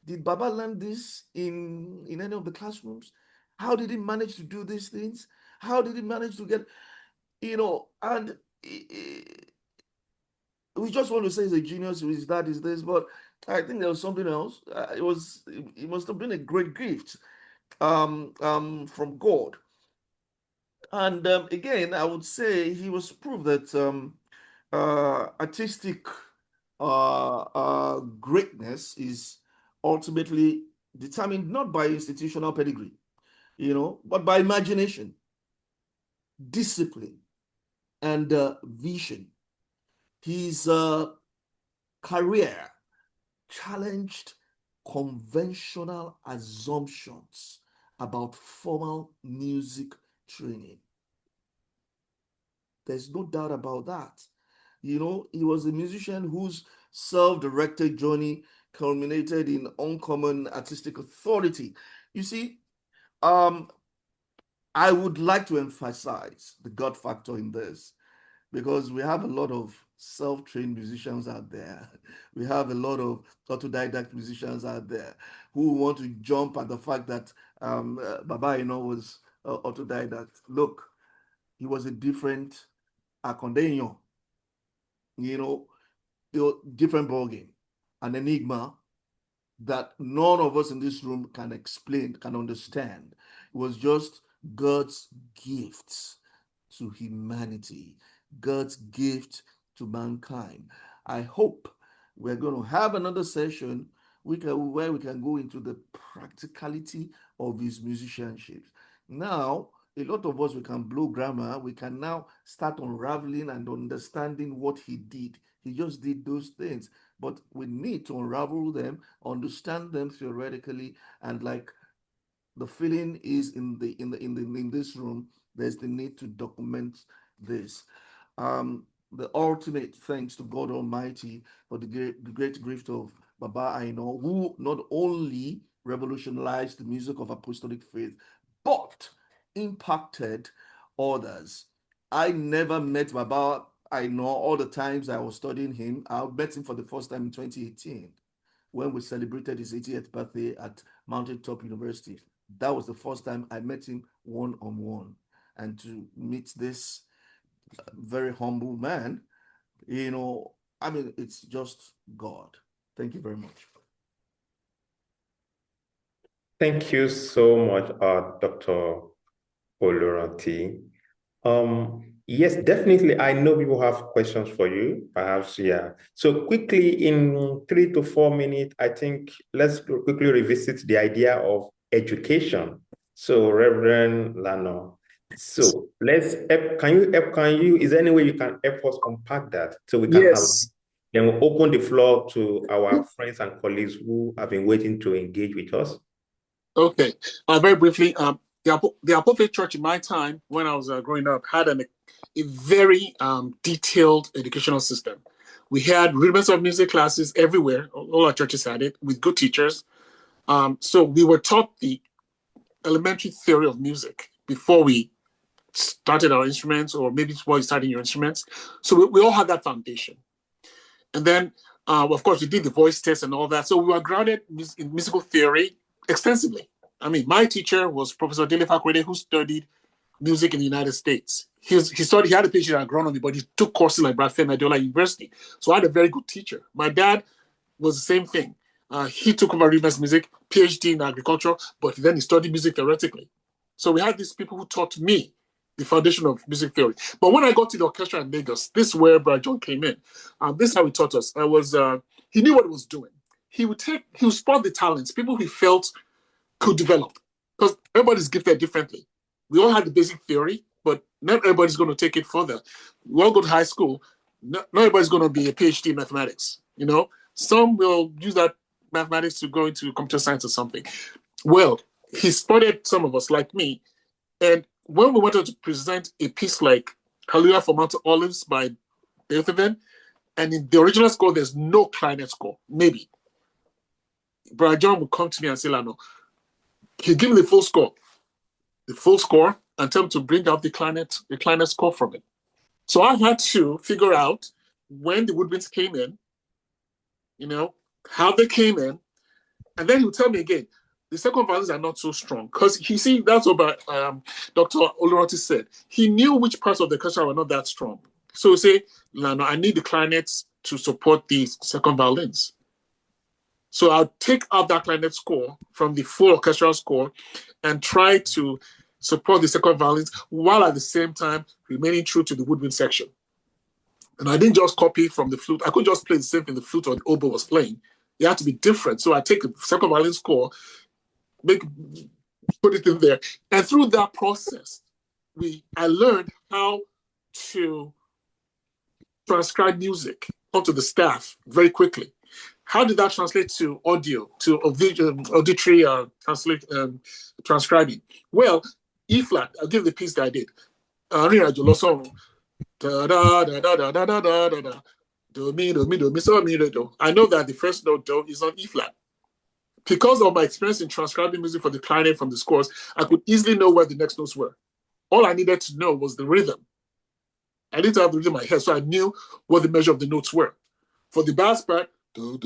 Did Baba learn this in any of the classrooms? How did he manage to do these things? How did he manage to get, and we just want to say he's a genius, his dad is this, but I think there was something else. It must have been a great gift from God. And again, I would say he was proof that artistic greatness is ultimately determined not by institutional pedigree, but by imagination, discipline, and vision. His career challenged conventional assumptions about formal music training. There's no doubt about that. He was a musician whose self-directed journey culminated in uncommon artistic authority. You see, I would like to emphasize the God factor in this, because we have a lot of self-trained musicians out there. We have a lot of autodidact musicians out there who want to jump at the fact that Baba Aina was autodidact. Look, he was a different akondeño, different ballgame, an enigma that none of us in this room can explain, can understand. It was just God's gift to humanity, God's gift to mankind. I hope we're going to have another session where we can go into the practicality of his musicianship. Now, a lot of us, we can blow grammar. We can now start unraveling and understanding what he did. He just did those things, but we need to unravel them, understand them theoretically, and like the feeling is in this room, there's the need to document this. The ultimate thanks to God Almighty for the great gift of Baba Aina, who not only revolutionized the music of Apostolic Faith, but impacted others. I never met Baba Aina all the times I was studying him. I met him for the first time in 2018 when we celebrated his 80th birthday at Mountaintop University. That was the first time I met him one-on-one. And to meet this very humble man, it's just God. Thank you very much.
Thank you so much, Dr. Oluranti. Yes, definitely. I know people have questions for you, perhaps, yeah. So quickly, in 3 to 4 minutes, I think let's quickly revisit the idea of education. So, Reverend Lana, so can you, is there any way you can help us unpack that so we can have, then we'll open the floor to our friends and colleagues who have been waiting to engage with us.
Okay, very briefly, the Apostolic Faith Church in my time, when I was growing up, had a very detailed educational system. We had rudiments of music classes everywhere. All our churches had it with good teachers. So we were taught the elementary theory of music before we started our instruments, or maybe before you started your instruments. So we all had that foundation. And then, of course, we did the voice test and all that. So we were grounded in musical theory extensively. I mean, my teacher was Professor Adeola, who studied music in the United States. He had a PhD in agronomy, but he took courses like Femi at Adeola University. So I had a very good teacher. My dad was the same thing. He took over Rivers music, PhD in agriculture, but then he studied music theoretically. So we had these people who taught me the foundation of music theory. But when I got to the orchestra in Lagos, this is where Brother John came in. This is how he taught us. He knew what he was doing. He would spot the talents, people he felt could develop, because everybody's gifted differently. We all had the basic theory, but not everybody's going to take it further. We all go to high school. Not everybody's going to be a PhD in mathematics. Some will use that mathematics to go into computer science or something. Well, he spotted some of us like me, and when we wanted to present a piece like Hallelujah for Mount Olives by Beethoven, and in the original score, there's no clarinet score, maybe. Brother John would come to me and say, Lana, he'd give me the full score, and tell him to bring out the clarinet score from it. So I had to figure out when the woodwinds came in, how they came in, and then he would tell me again, the second violins are not so strong. Because you see, that's what Dr. Oluranti said. He knew which parts of the orchestra were not that strong. So say, Lana, I need the clarinets to support the second violins. So I'll take out that clarinet score from the full orchestral score and try to support the second violins while at the same time remaining true to the woodwind section. And I didn't just copy from the flute. I couldn't just play the same thing the flute or the oboe was playing. It had to be different. So I take the second violin score, put it in there. And through that process, I learned how to transcribe music onto the staff very quickly. How did that translate to audio, to auditory transcribing? Well, E flat, I'll give the piece that I did. Do, mi, do, mi, do, mi, so, mi, do. I know that the first note, do, is on E flat. Because of my experience in transcribing music for the clarinet from the scores, I could easily know where the next notes were. All I needed to know was the rhythm. I didn't have the rhythm in my head, so I knew what the measure of the notes were. For the bass part, I knew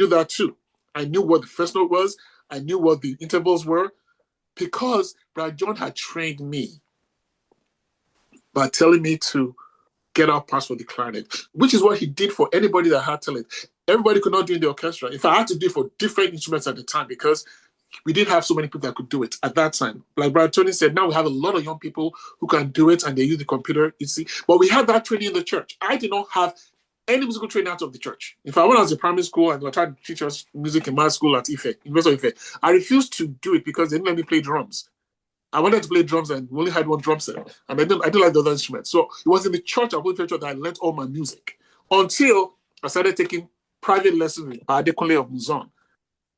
that too. I knew what the first note was. I knew what the intervals were, because Brother John had trained me by telling me to get out parts for the clarinet, which is what he did for anybody that had talent. Everybody could not do it in the orchestra. If I had to do it for different instruments at the time, because we didn't have so many people that could do it at that time. Like Brother Tony said, now we have a lot of young people who can do it and they use the computer, you see. But we had that training in the church. I did not have any musical training out of the church. If I went out to primary school and I tried to teach us music in my school at University of Ife, I refused to do it because they didn't let me play drums. I wanted to play drums and we only had one drum set. And I didn't like the other instruments. So it was in the church, that I learned all my music until I started taking private lessons with Adekunle of Muzon.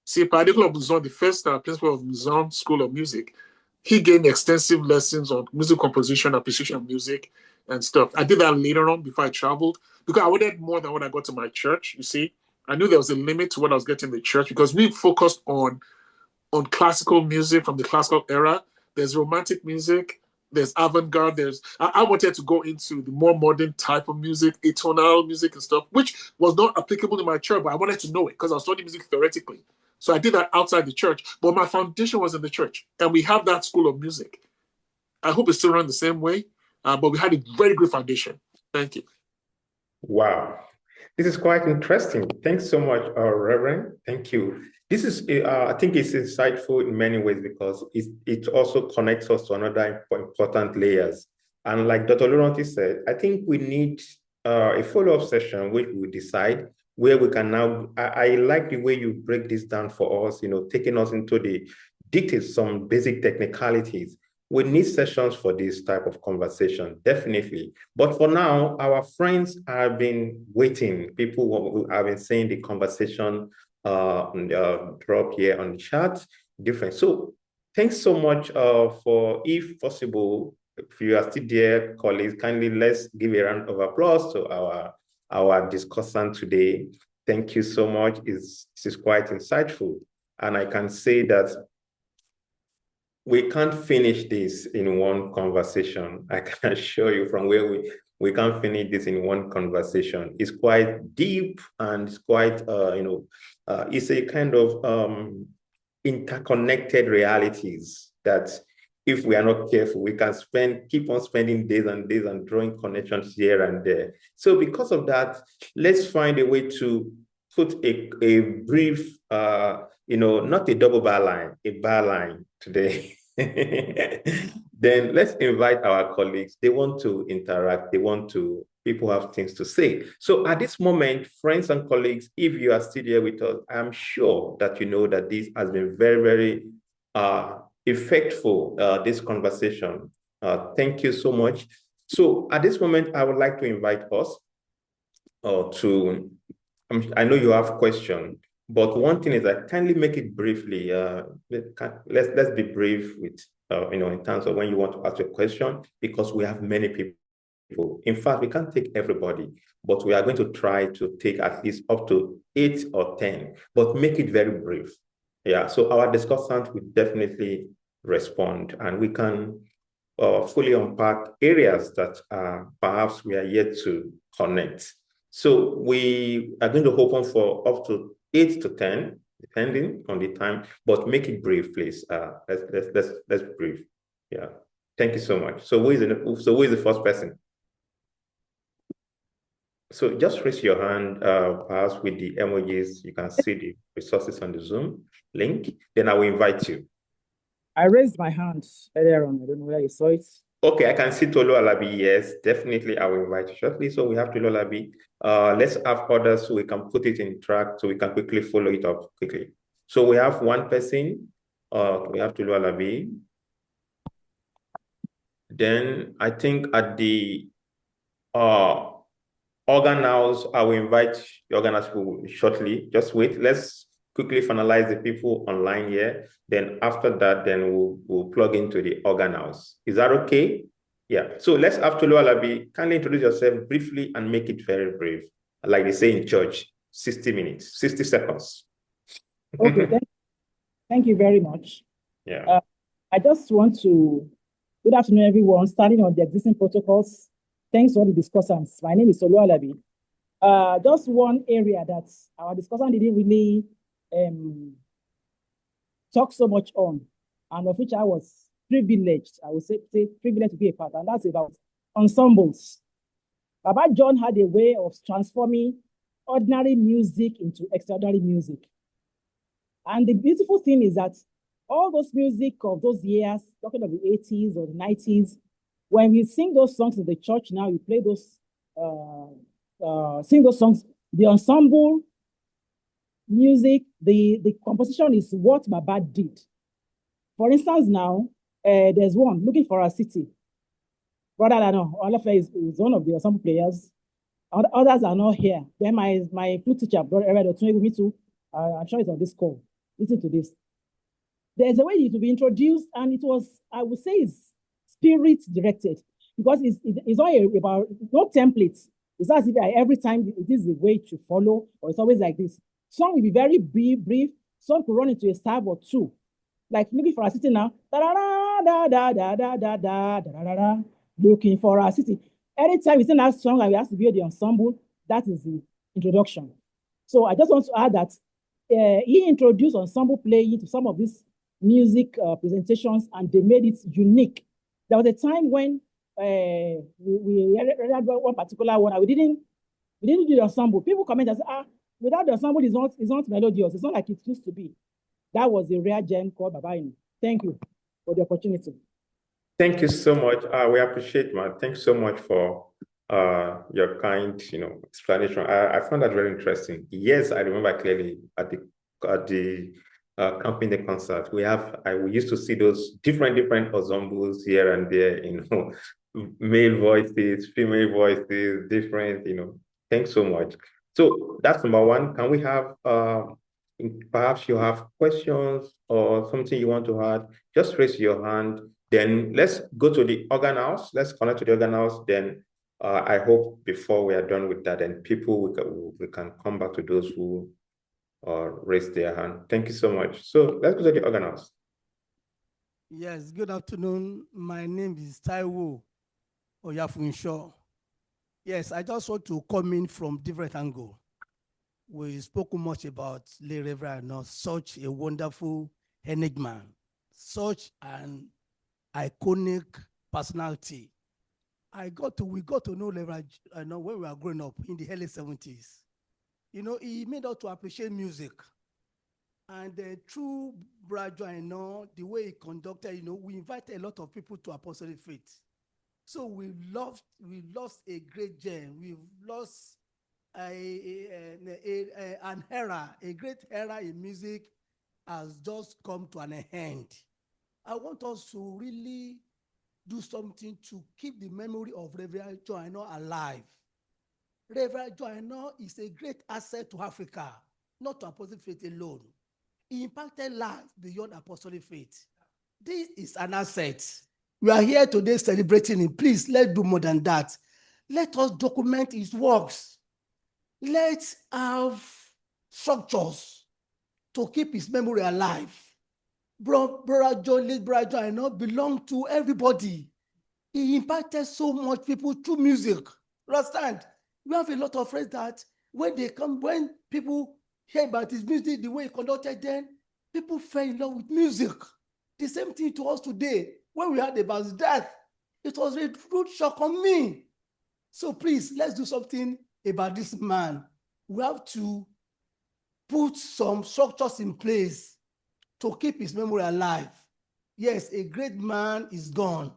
See, Adekunle of Muzon, the first principal of Muzon School of Music, he gave me extensive lessons on music composition, appreciation of music, and stuff. I did that later on before I traveled because I wanted more than what I got to my church, you see. I knew there was a limit to what I was getting in the church because we focused on classical music from the classical era. There's romantic music, there's avant-garde, I wanted to go into the more modern type of music, atonal music and stuff, which was not applicable in my church, but I wanted to know it because I was studying music theoretically. So I did that outside the church, but my foundation was in the church, and we have that school of music. I hope it's still run the same way, but we had a very good foundation. Thank you.
Wow. This is quite interesting. Thanks so much, Reverend. Thank you. This is, I think it's insightful in many ways because it also connects us to another important layers. And like Dr. Oluranti said, I think we need a follow-up session which we decide where we can now, I like the way you break this down for us, taking us into the details, some basic technicalities. We need sessions for this type of conversation, definitely. But for now, our friends have been waiting. People who have been saying the conversation drop here on the chat, different. So thanks so much for, if possible, if you are still there, colleagues, kindly let's give a round of applause to our discussant today. Thank you so much. This is quite insightful. And I can say that we can't finish this in one conversation. I can assure you from where we can't finish this in one conversation. It's quite deep and it's quite, it's a kind of interconnected realities that if we are not careful, we can keep on spending days and days and drawing connections here and there. So because of that, let's find a way to put a brief, not a double bar line, a bar line today. Then let's invite our colleagues. They want to interact. People have things to say. So at this moment, friends and colleagues, if you are still here with us, I'm sure that you know that this has been very, very effectful, this conversation. Thank you so much. So at this moment, I would like to invite us I know you have questions, but one thing is that kindly make it briefly. Let's be brief with, in terms of when you want to ask a question, because we have many people. In fact, we can't take everybody, but we are going to try to take at least up to 8 or 10, but make it very brief. Yeah, so our discussant will definitely respond and we can fully unpack areas that perhaps we are yet to connect. So we are going to open for up to 8 to 10, depending on the time, but make it brief, please. Let's brief. Yeah. Thank you so much. So who is the first person? So just raise your hand, perhaps with the emojis. You can see the resources on the Zoom link. Then I will invite you.
I raised my hand earlier on. I don't know whether you saw it.
Okay, I can see Tolu Alabi. Yes, definitely. I will invite you shortly. So we have Tolu Alabi. Let's have others so we can put it in track so we can quickly follow it up quickly. So we have one person. We have Tolu Alabi. Then I think at the organ house, I will invite the organ people shortly. Just wait. Let's quickly finalize the people online here. Then after that, then we'll plug into the organ house. Is that okay? Yeah. So let's have Tolu Alabi. Kindly introduce yourself briefly and make it very brief. Like they say in church, 60 minutes, 60 seconds.
Okay, thank you very much.
Yeah.
I just want to, good afternoon, everyone, starting on the existing protocols. Thanks to all the discussants. My name is Tolu Alabi. Just one area that our discussant didn't really talk so much on, and of which I was privileged, I would say privileged to be a part, and that's about ensembles. Baba John had a way of transforming ordinary music into extraordinary music. And the beautiful thing is that all those music of those years, talking of the 80s or the 90s, when we sing those songs in the church now, we play those, sing those songs, the ensemble music, the composition is what Baba did. For instance, now, there's one, Looking for a City. Brother Lana, Alofe is one of the ensemble players. Others are not here. Then my flute teacher, Brother Reverend, with me too. I'm sure it's on this call. Listen to this. There's a way it will be introduced, and it was, I would say, it's spirit directed, because it's not about no templates. It's as if every time it is the way to follow, or it's always like this. Some will be very brief. Some could run into a stab or two. Like Looking for a City now. Da da da da da da da da da da. Looking for a City. Anytime we sing that song and we have to build the ensemble, that is the introduction. So I just want to add that he introduced ensemble playing to some of these music presentations, and they made it unique. There was a time when we had one particular one, and we didn't do the ensemble. People comment and say, without the ensemble, it's not melodious. It's not like it used to be. That was a rare gem called Baba Aina. Thank you for the opportunity.
Thank you so much. We appreciate, man. Thanks so much for your kind, explanation. I found that very interesting. Yes, I remember clearly at the company concert. We used to see those different ensembles here and there, male voices, female voices, different, Thanks so much. So that's number one. Can we have perhaps you have questions or something you want to add? Just raise your hand. Then let's go to the organ house. Let's connect to the organ house. Then I hope before we are done with that, and people we can come back to those who raise their hand. Thank you so much. So let's go to the organ house.
Yes, good afternoon. My name is Taiwo Oyafunsho. Yes, I just want to come in from different angle. We spoke much about the Reverend, such a wonderful enigma, such an iconic personality. We got to know Reverend when we were growing up in the early 70s. He made us to appreciate music. And through Brother, the way he conducted, we invited a lot of people to Apostolic Faith. So we lost a great gem. We've lost an era, a great era in music has just come to an end. I want us to really do something to keep the memory of Reverend Joanna alive. Reverend Joanna is a great asset to Africa, not to Apostolic Faith alone. He impacted lives beyond Apostolic Faith. This is an asset. We are here today celebrating him. Please, let's do more than that. Let us document his works. Let's have structures to keep his memory alive. Brother John, I know belong to everybody. He impacted so much people through music. Understand? We have a lot of friends that when people hear about his music, the way he conducted then, people fell in love with music. The same thing to us today. When we heard about his death, it was a rude shock on me. So please, let's do something about this man. We have to put some structures in place to keep his memory alive. Yes, a great man is gone.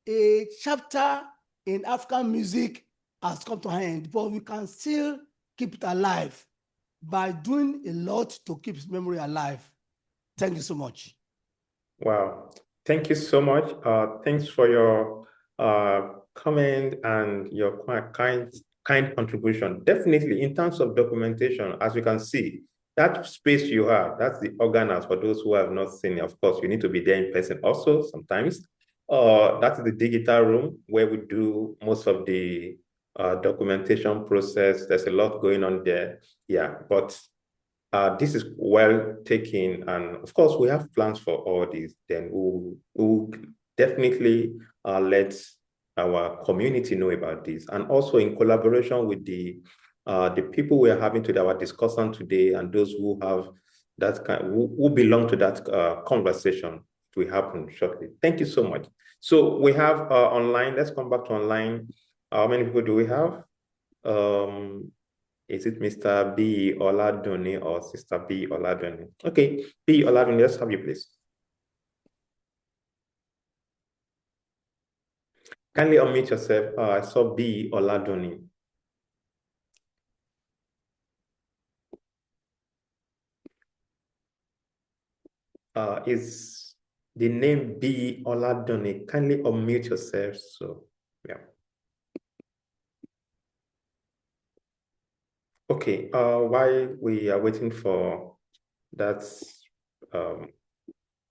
A chapter in African music has come to an end, but we can still keep it alive by doing a lot to keep his memory alive. Thank you so much.
Wow. Thank you so much. Thanks for your comment and your kind contribution. Definitely, in terms of documentation, as you can see, that space you have, that's the organhouse for those who have not seen it. Of course, you need to be there in person also sometimes. That's the digital room where we do most of the documentation process. There's a lot going on there. Yeah, but this is well taken, and of course, we have plans for all these. Then we'll definitely let our community know about this, and also in collaboration with the people we are having today, our discussion today, and those who have that who belong to that conversation. It will happen shortly. Thank you so much. So we have online. Let's come back to online. How many people do we have? Is it Mr. B. Oladele or Sister B. Oladele? Okay, B. Oladele, let's have you, please. Kindly unmute yourself. I saw B. Oladele. Is the name B. Oladele? Kindly unmute yourself. So, yeah. Okay, while we are waiting for that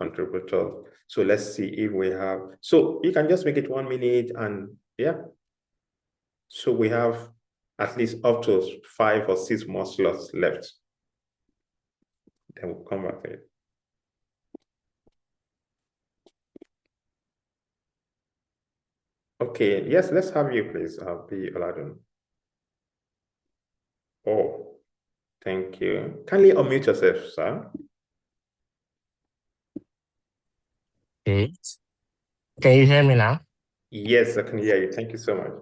contributor, so let's see if we have, so you can just make it 1 minute, and yeah. So we have at least up to 5 or 6 more slots left. Then we'll come back to it. Okay, yes, let's have you, please, B. Oladele. Oh, thank you. Kindly unmute yourself, sir.
Okay. Can you hear me now?
Yes, I can hear you. Thank you so much.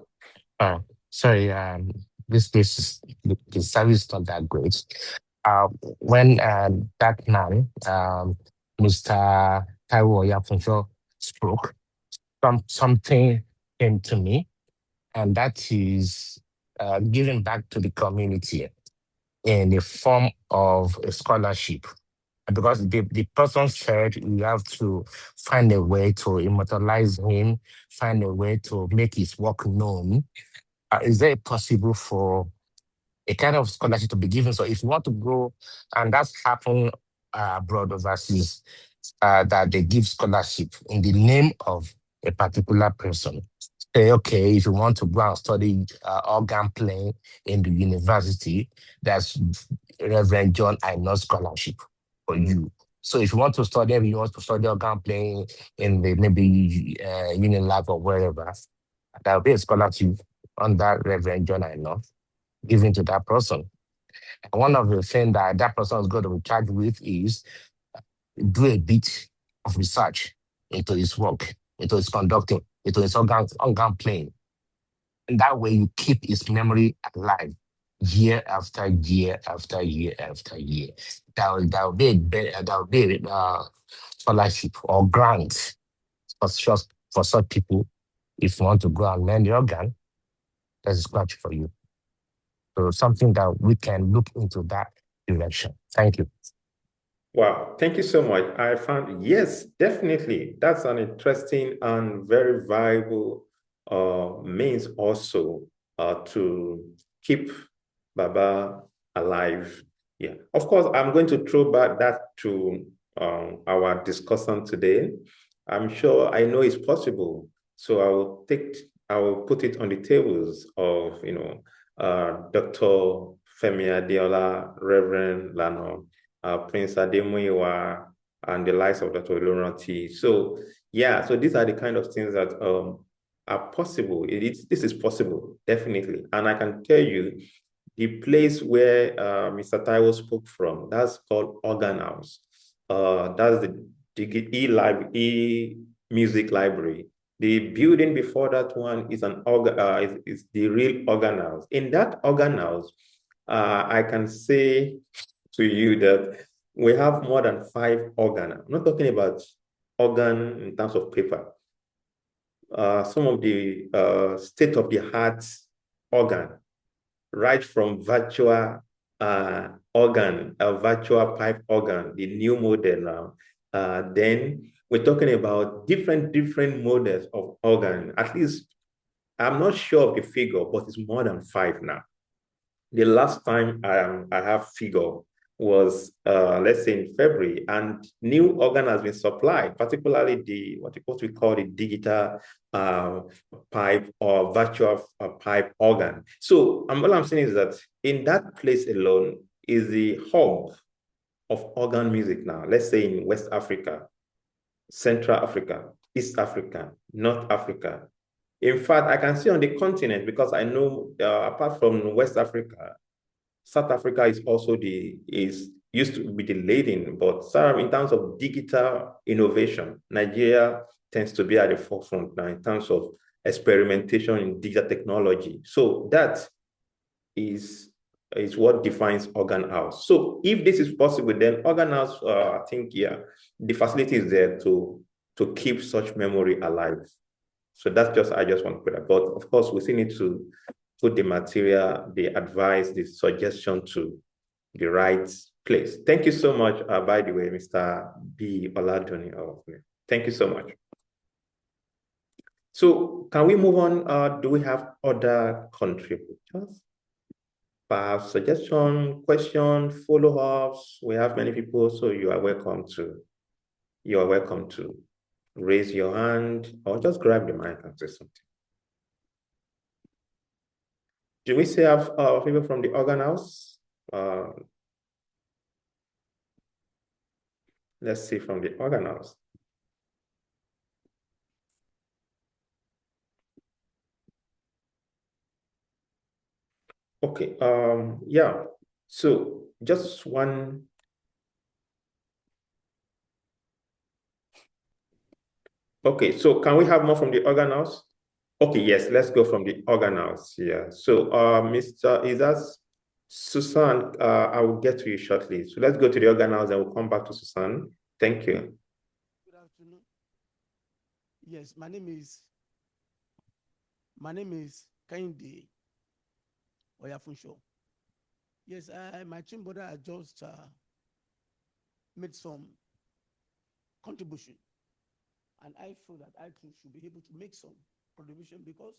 Oh, sorry. This place the service is not that great. When that man, Mr. Taiwo Yafunso, spoke, something came to me, and that is giving back to the community in the form of a scholarship. Because the person said you have to find a way to immortalize him, find a way to make his work known. Is there possible for a kind of scholarship to be given? So if you want to go, and that's happened abroad overseas, that they give scholarship in the name of a particular person. Say, okay, if you want to go and study organ playing in the university, that's Reverend John Aina scholarship for you. So if you want to study, maybe you want to study organ playing in the maybe Unilab or wherever, there will be a scholarship under Reverend John Aina given to that person. And one of the things that that person is going to be charged with is do a bit of research into his work, into his conducting, into his organ playing. And that way you keep his memory alive year after year after year after year. That will be a scholarship or grant for such people. If you want to go and learn the organ, there's a scholarship for you. So something that we can look into that direction. Thank you.
Wow, thank you so much. I found, yes, definitely. That's an interesting and very viable means also to keep Baba alive. Yeah, of course, I'm going to throw back that to our discussion today. I'm sure I know it's possible. So I will put it on the tables of, Dr. Femi Adeola, Reverend Lana, Prince Ademuyiwa, and the likes of Dr. Oluranti. So yeah, so these are the kind of things that are possible. This is possible, definitely. And I can tell you, the place where Mr. Taiwo spoke from, that's called Organ House. That's the e-music library. The building before that one is an organ, is the real organ house. In that organ house, I can say to you that we have more than 5 organs. I'm not talking about organ in terms of paper. Some of the state-of-the-art organ, right from virtual organ, a virtual pipe organ, the new model now. Then we're talking about different models of organ. At least, I'm not sure of the figure, but it's more than 5 now. The last time I have figure was, let's say in February, and new organ has been supplied, particularly the what we call the digital pipe or virtual pipe organ. So what I'm saying is that in that place alone is the hub of organ music now. Let's say in West Africa, Central Africa, East Africa, North Africa. In fact, I can see on the continent, because I know apart from West Africa, South Africa is also used to be the leading, but in terms of digital innovation, Nigeria tends to be at the forefront now in terms of experimentation in digital technology. So that is what defines organ house. So if this is possible, then organ house, I think, yeah, the facility is there to keep such memory alive. So that's I just want to put that. But of course, we still need to put the material, the advice, the suggestion to the right place. Thank you so much, by the way, Mr. B. Oladele. Thank you so much. So can we move on? Do we have other contributors? Perhaps suggestion, question, follow-ups? We have many people, so you are welcome to raise your hand or just grab the mic and say something. Do we still have people from the organ house? Let's see from the organ house. Okay, yeah, so just one. Okay, so can we have more from the organ house? Okay, yes, let's go from the organ house. Yeah, so is that Susan? I will get to you shortly. So let's go to the organ house and we'll come back to Susan. Thank you.
Good afternoon. Yes, my name is Kehinde Oyafunsho. Yes, my twin brother had just made some contribution, and I feel that I too should be able to make some contribution because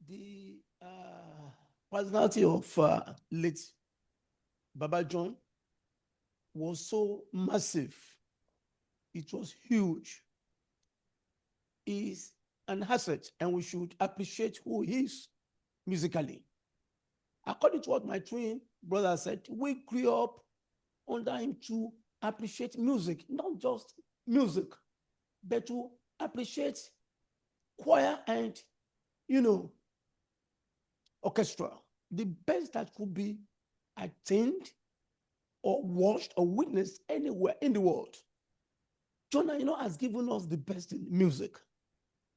the personality of late Baba John was so massive. It was huge. He's an asset, and we should appreciate who he is musically. According to what my twin brother said, we grew up under him to appreciate music, not just music, but to appreciate choir and, orchestra. The best that could be attained or watched or witnessed anywhere in the world. John, has given us the best in music.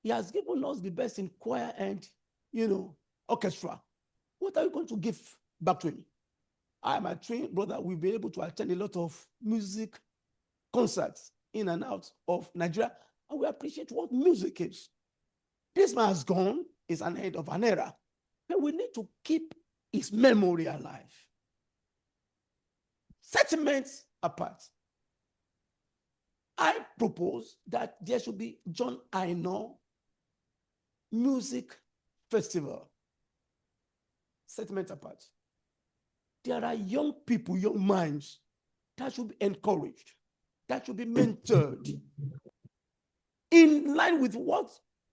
He has given us the best in choir and, orchestra. What are you going to give back to him? I, my twin brother, will be able to attend a lot of music concerts in and out of Nigeria, and we appreciate what music is. This man has gone, is an end of an era, but we need to keep his memory alive. Sentiments apart, I propose that there should be John Aina Music Festival. Sentiments apart. There are young people, young minds that should be encouraged, that should be mentored in line with what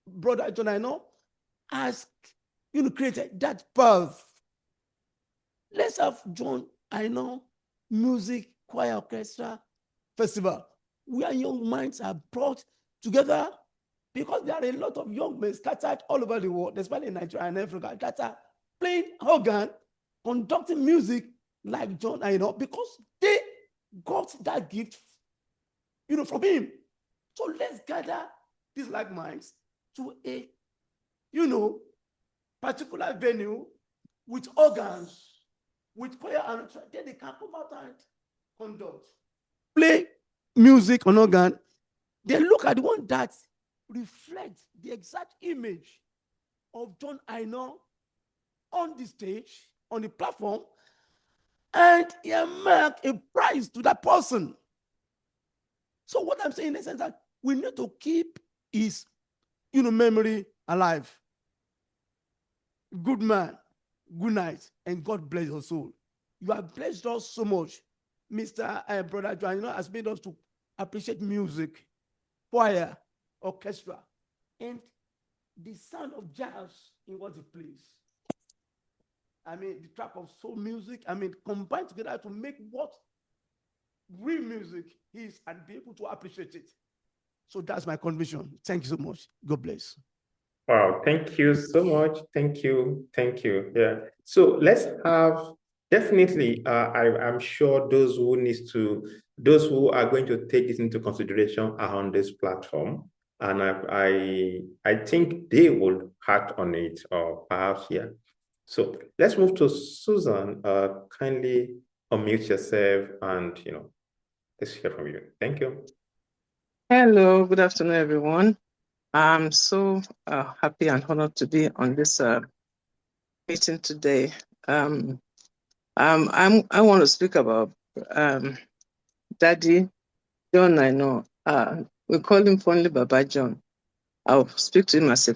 Brother John Aina has created, that path. Let's have John Aina Music Choir Orchestra Festival, where young minds are brought together, because there are a lot of young men scattered all over the world, especially in Nigeria and Africa, that are playing organ
conducting music like John Aina because they got that gift, from him. So let's gather these like minds to a, particular venue with organs, with choir, and then they can come out and conduct. Play music on organ, then look at the one that reflects the exact image of John Aina on the stage, on the platform, and mark a prize to that person. So what I'm saying is that we need to keep his, memory alive. Good man, good night, and God bless your soul. You have blessed us so much. Mr. Brother John has made us to appreciate music, choir, orchestra, and the sound of jazz in what he plays. The track of soul music, combined together to make what real music is and be able to appreciate it. So that's my conviction. Thank you so much. God bless.
Wow, thank you so much. Thank you. Yeah. So let's have definitely. I'm sure those who are going to take this into consideration are on this platform, and I think they will act on it, or perhaps So let's move to Susan. Kindly unmute yourself, and let's hear from you. Thank you.
Hello, good afternoon, everyone. I'm so happy and honored to be on this meeting today. I want to speak about Daddy John. I know we call him fondly Baba John. I'll speak to him as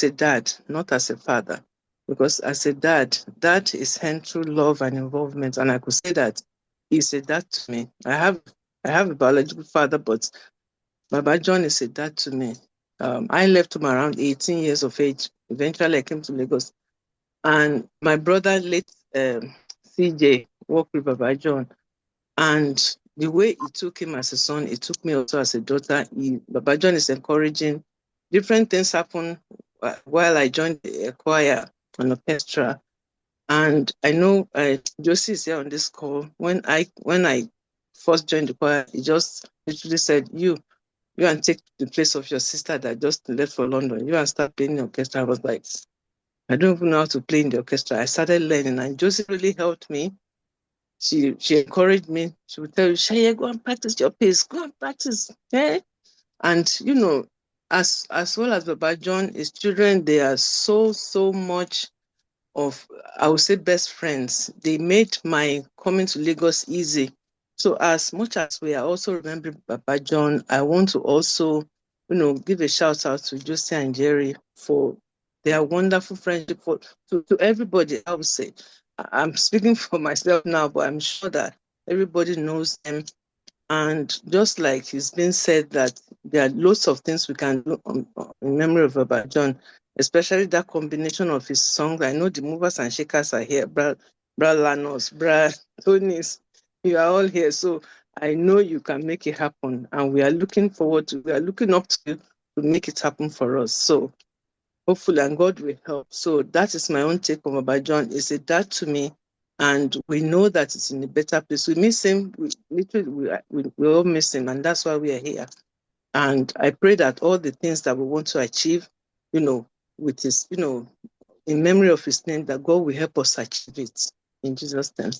a dad, not as a father, because as a dad, that is hand through love and involvement, and I could say that he's a dad to me. I have a biological father, but Baba John is a dad to me. I left him around 18 years of age. Eventually, I came to Lagos. And my brother, late CJ, worked with Baba John. And the way he took him as a son, he took me also as a daughter. Baba John is encouraging. Different things happen while I joined the choir and orchestra. And I know Josie is here on this call. When I first joined the choir, he just literally said, you and take the place of your sister that just left for London. You and start playing the orchestra. I was like, I don't even know how to play in the orchestra. I started learning, and Josie really helped me. She encouraged me. She would tell you, Shaya, go and practice your piece. Go and practice. Eh? And, as well as Baba John, his children, they are so much of, I would say, best friends. They made my coming to Lagos easy. So as much as we are also remembering Baba John, I want to also, give a shout out to Josie and Jerry for their wonderful friendship. To everybody, I would say. I'm speaking for myself now, but I'm sure that everybody knows them. And just like it's been said that there are lots of things we can do in memory of Baba John, especially that combination of his songs. I know the movers and shakers are here, Bra Lanos, Bra Tonis, you are all here. So I know you can make it happen. And we are looking up to you to make it happen for us. So hopefully, and God will help. So that is my own take on Baba John. It's a dad to me. And we know that it's in a better place. We miss him. We all miss him. And that's why we are here. And I pray that all the things that we want to achieve, with his, in memory of his name, that God will help us achieve it. In Jesus' name.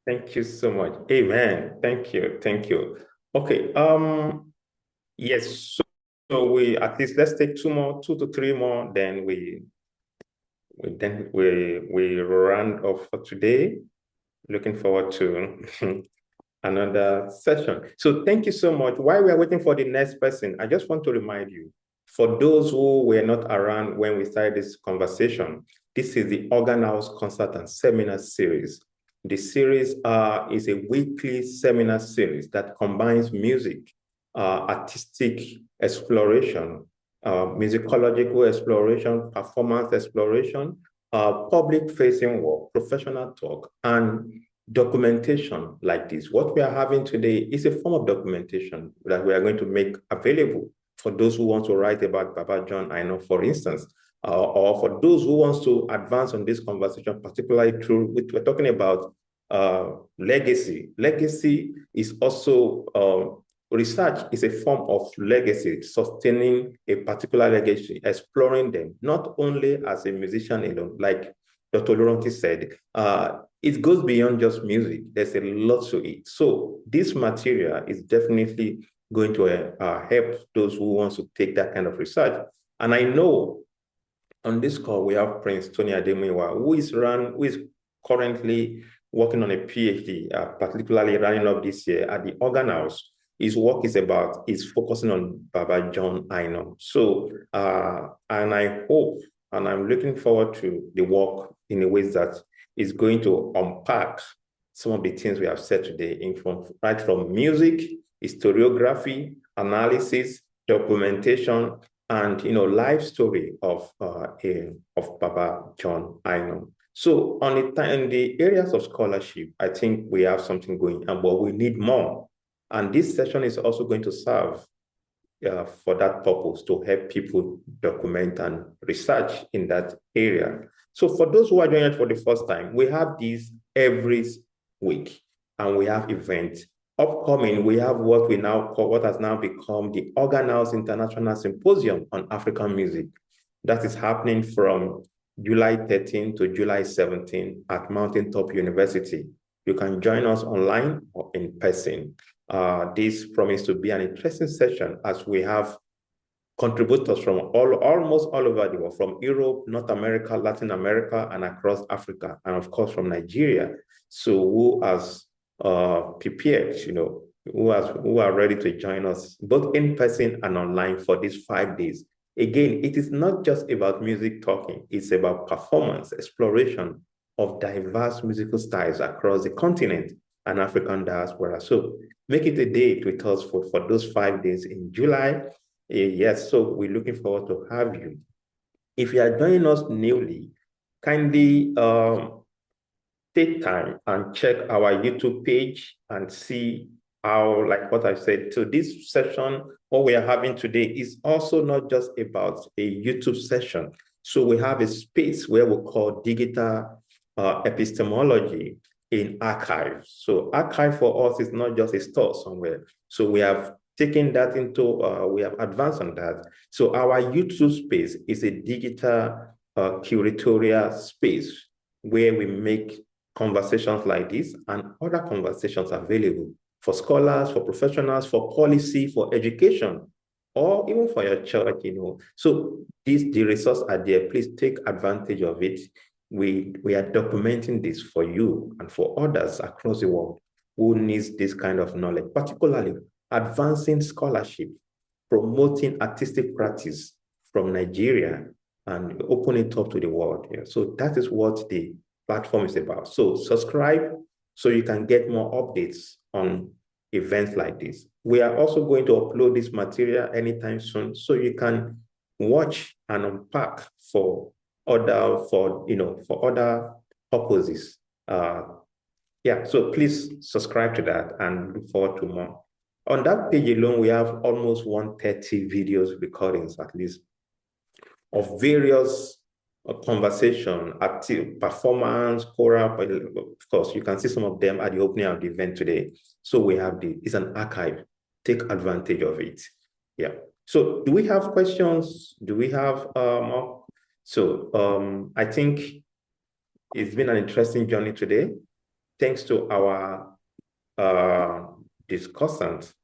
Thank you so much. Amen. Thank you. Okay. Yes. So we at least let's take two to three more. Then we round off for today. Looking forward to another session. So thank you so much. While we are waiting for the next person, I just want to remind you, for those who were not around when we started this conversation, this is the Organ House Concert and Seminar Series. The series is a weekly seminar series that combines music, artistic exploration, musicological exploration, performance exploration, public-facing work, professional talk, and documentation like this. What we are having today is a form of documentation that we are going to make available for those who want to write about Baba John Aina, for instance. or for those who wants to advance on this conversation, particularly through, we're talking about legacy. Legacy is also, research is a form of legacy, sustaining a particular legacy, exploring them, not only as a musician alone, like Dr. Oluranti said, it goes beyond just music. There's a lot to it. So this material is definitely going to help those who want to take that kind of research. And I know on this call, we have Prince Tony Ademuyiwa, who is currently working on a PhD, particularly running up this year at the Organ House. His work is focusing on Baba John Aina. So, and I hope, and I'm looking forward to the work in a way that is going to unpack some of the things we have said today, right from music, historiography, analysis, documentation, and life story of Baba John Aina. So in the areas of scholarship, I think we have something going on, but we need more. And this session is also going to serve for that purpose, to help people document and research in that area. So for those who are joining us for the first time, we have these every week, and we have events. Upcoming, we have what has now become the Organ House International Symposium on African Music. That is happening from July 13 to July 17 at Mountaintop University. You can join us online or in person. This promises to be an interesting session, as we have contributors from almost all over the world, from Europe, North America, Latin America, and across Africa, and of course from Nigeria. So who has prepared, who are ready to join us both in person and online for these 5 days. Again, it is not just about music talking, it's about performance, exploration of diverse musical styles across the continent and African diaspora. So make it a date with us for those 5 days in July. Yes, so we're looking forward to have you. If you are joining us newly, kindly take time and check our YouTube page and see how, like what I said, so this session, what we are having today is also not just about a YouTube session. So we have a space where we call digital epistemology in archive. So archive for us is not just a store somewhere. So we have taken that we have advanced on that. So our YouTube space is a digital curatorial space where we make conversations like this and other conversations available for scholars, for professionals, for policy, for education, or even for your church, So the resources are there. Please take advantage of it. We are documenting this for you and for others across the world who needs this kind of knowledge, particularly advancing scholarship, promoting artistic practice from Nigeria, and open it up to the world. So that is what the platform is about. So subscribe so you can get more updates on events like this. We are also going to upload this material anytime soon, so you can watch and unpack for other purposes. So please subscribe to that and look forward to more. On that page alone, we have almost 130 videos recordings, at least, of various conversation, active performance, choral. Of course, you can see some of them at the opening of the event today. So we have it's an archive. Take advantage of it. Yeah. So do we have questions? Do we have more? So I think it's been an interesting journey today. Thanks to our discussants.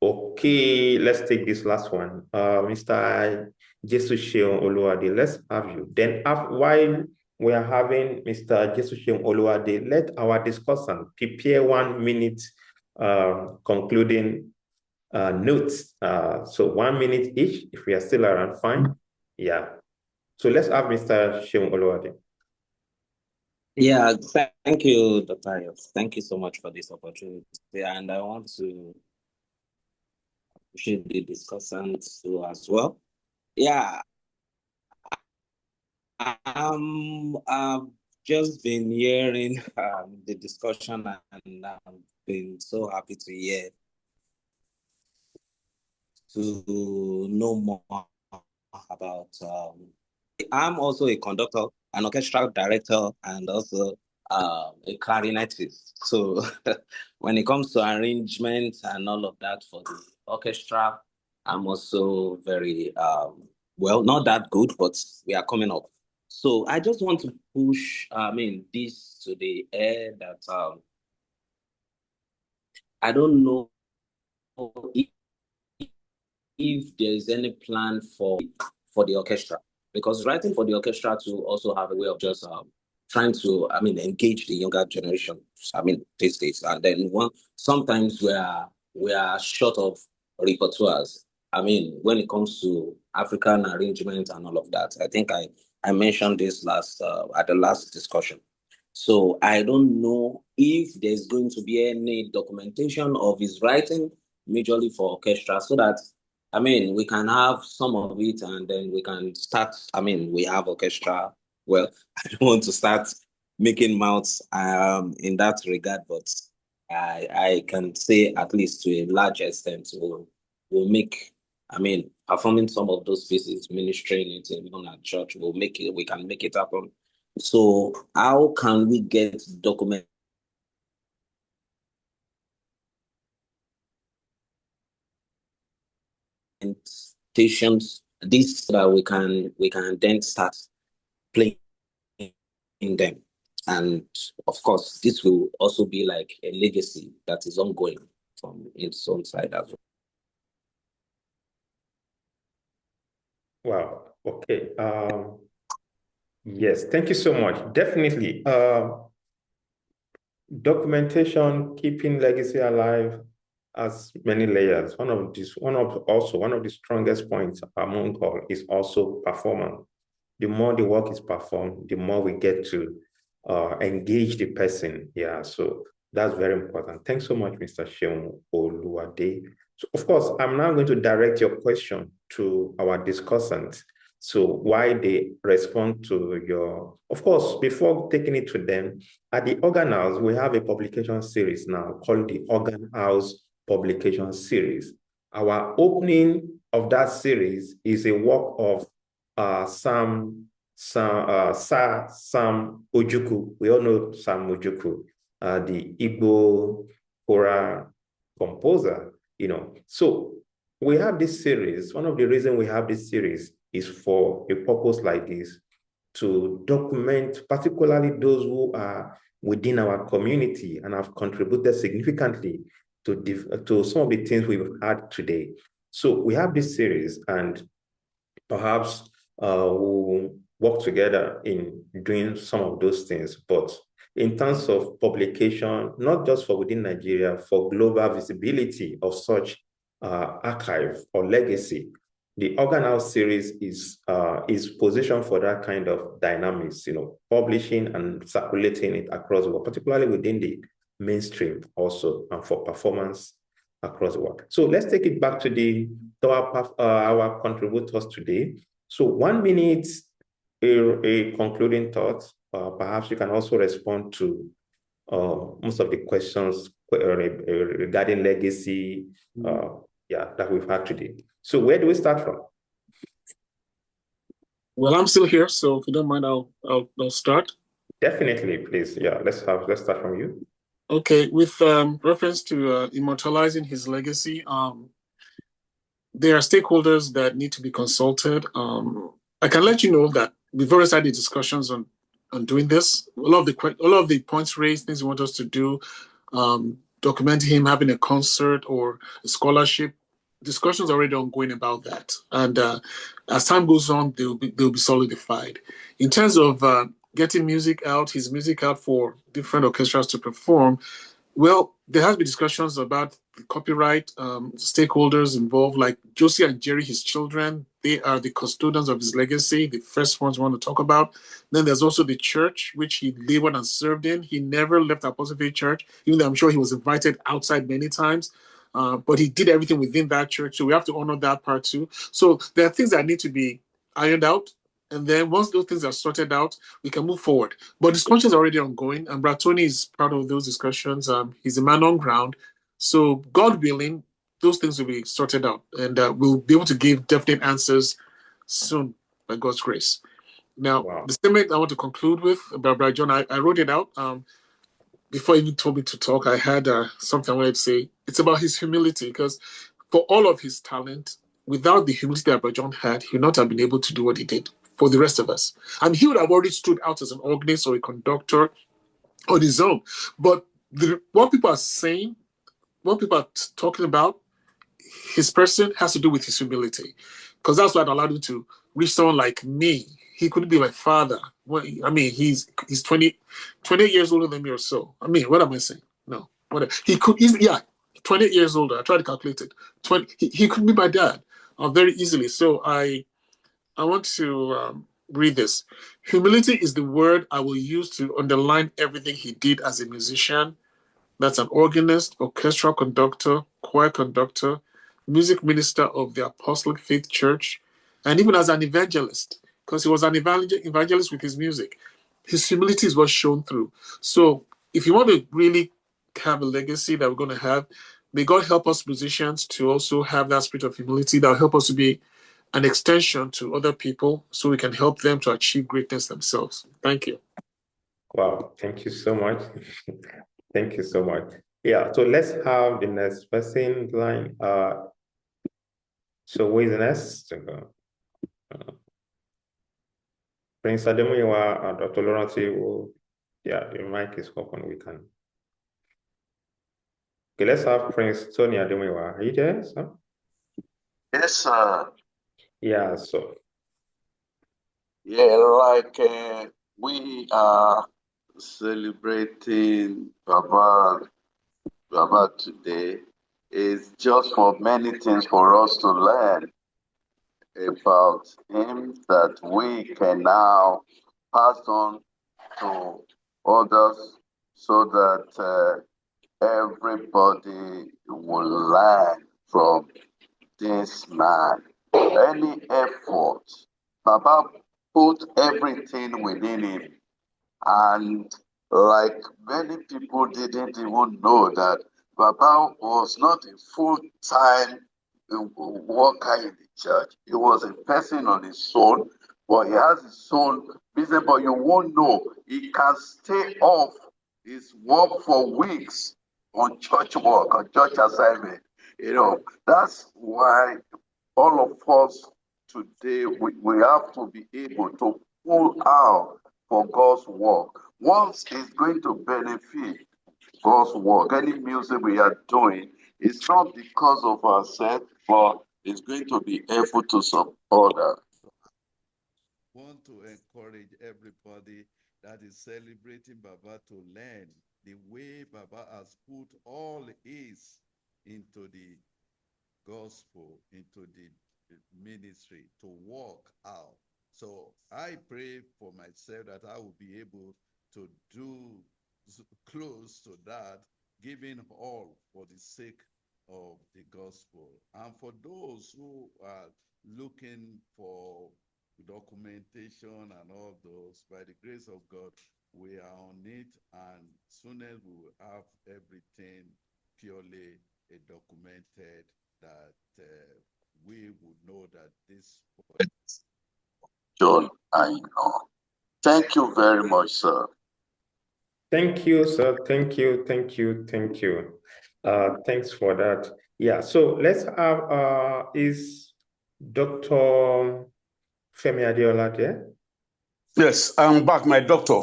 Okay, let's take this last one. Mr. Jesusheon Oluwade, let's have you. Then while we are having Mr. Jesusheon Oluwade, let our discussant prepare 1 minute concluding notes. So 1 minute each, if we are still around, fine. Yeah. So let's have Mr. Sheon Oluwade.
Yeah, thank you, Dr. Ayo. Thank you so much for this opportunity. And I want to appreciate the discussants too as well. Yeah. I've just been hearing the discussion, and I've been so happy to know more about I'm also a conductor, an orchestral director, and also a clarinetist. So when it comes to arrangement and all of that for the orchestra, I'm also very well, not that good, but we are coming up. So I just want to push, this to the air that I don't know if, there is any plan for the orchestra, because writing for the orchestra to also have a way of just trying to engage the younger generation. These days, and then sometimes we are short of repertoires. When it comes to African arrangement and all of that, I think I mentioned this at the last discussion. So I don't know if there's going to be any documentation of his writing, majorly for orchestra, so that we can have some of it, and then we can start. We have orchestra. Well, I don't want to start making mouths in that regard, but I can say at least to a large extent we'll make. Performing some of those pieces, ministering it even at church, we can make it happen. So how can we get documentation this, so that we can then start playing them? And of course, this will also be like a legacy that is ongoing from its own side as
well. Wow. Okay. Yes, thank you so much. Definitely. Documentation, keeping legacy alive, has many layers. One of the strongest points among all is also performance. The more the work is performed, the more we get to engage the person. Yeah, so that's very important. Thanks so much, Mr. Sheung Oluwade. So, of course, I'm now going to direct your question to our discussants. So why they respond to your, of course, before taking it to them, at the Organ House, we have a publication series now called the Organ House Publication Series. Our opening of that series is a work of Sam Ojukwu. We all know Sam Ojukwu, the Igbo choral composer, So we have this series. One of the reasons we have this series is for a purpose like this, to document particularly those who are within our community and have contributed significantly to some of the things we've had today. So we have this series, and perhaps we'll work together in doing some of those things. But in terms of publication, not just for within Nigeria, for global visibility of such archive or legacy, the Organ House series is positioned for that kind of dynamics, publishing and circulating it across the world, particularly within the mainstream also, and for performance across the world. So let's take it back to our contributors today. So 1 minute, a concluding thought. Perhaps you can also respond to most of the questions regarding legacy, that we've had today. So where do we start from?
Well, I'm still here, so if you don't mind, I'll start.
Definitely, please. Yeah, let's start from you.
Okay, with reference to immortalizing his legacy, there are stakeholders that need to be consulted. I can let you know that we've already started discussions on doing this. A lot of the points raised, things we want us to do, documenting him having a concert or a scholarship. Discussions are already ongoing about that, and as time goes on, they'll be solidified. In terms of getting his music out for different orchestras to perform, well, there has been discussions about the copyright stakeholders involved, like Josie and Jerry, his children. They are the custodians of his legacy, the first ones we want to talk about. Then there's also the church, which he labored and served in. He never left Apostolic Faith Church, even though I'm sure he was invited outside many times. But he did everything within that church. So we have to honor that part too. So there are things that need to be ironed out. And then once those things are sorted out, we can move forward. But discussions are already ongoing, and Brad Tony is part of those discussions. He's a man on ground. So God willing, those things will be sorted out, and we'll be able to give definite answers soon by God's grace. Now, the statement I want to conclude with about Brother John, I wrote it out. Before he even told me to talk, I had something I wanted to say. It's about his humility, because for all of his talent, without the humility that Brother John had, he would not have been able to do what he did for the rest of us. And he would have already stood out as an organist or a conductor on his own. But what people are saying, what people are talking about, his person has to do with his humility, because that's what allowed him to reach someone like me. He couldn't be my father. I mean, he's 28 years older than me or so. I mean, what am I saying? No, whatever. He could easily, 28 years older. I tried to calculate it. He could be my dad very easily. So I want to read this. Humility is the word I will use to underline everything he did as a musician. That's an organist, orchestral conductor, choir conductor, music minister of the Apostolic Faith Church, and even as an evangelist, because he was an evangelist with his music. His humility is what's shown through. So if you want to really have a legacy that we're going to have, may God help us musicians to also have that spirit of humility that will help us to be an extension to other people so we can help them to achieve greatness themselves. Thank you.
Wow, thank you so much. Thank you so much. Yeah, so let's have the next person line. So who is the next? Prince Ademuyiwa and Dr. Oluranti, the mic is open, we can. Okay, let's have Prince Tony Ademuyiwa. Are you there, sir?
Yes, sir.
Yeah, so.
Yeah, like we are celebrating Baba today. Is just for many things for us to learn about him that we can now pass on to others so that everybody will learn from this man. Any effort, Baba put everything within him, and like many people didn't even know that Baba was not a full-time worker in the church. He was a person on his own, but he has his own business, but you won't know. He can stay off his work for weeks on church work, on church assignment. That's why all of us today, we have to be able to pull out for God's work. Once it's going to benefit God's work, any music we are doing, it's not because of ourselves, but it's going to be helpful to some others. I want to encourage everybody that is celebrating Baba to learn the way Baba has put all his into the gospel, into the ministry to walk out. So I pray for myself that I will be able to do close to that, giving all for the sake of the gospel. And for those who are looking for documentation and all those, by the grace of God, we are on it, and soon as we will have everything purely documented, that we would know that this was John Aina. Thank you very much, sir.
Thank you, sir. Thank you. Thanks for that. Yeah, so let's have, is Dr. Femi Adeola there?
Yes, I'm back, my doctor.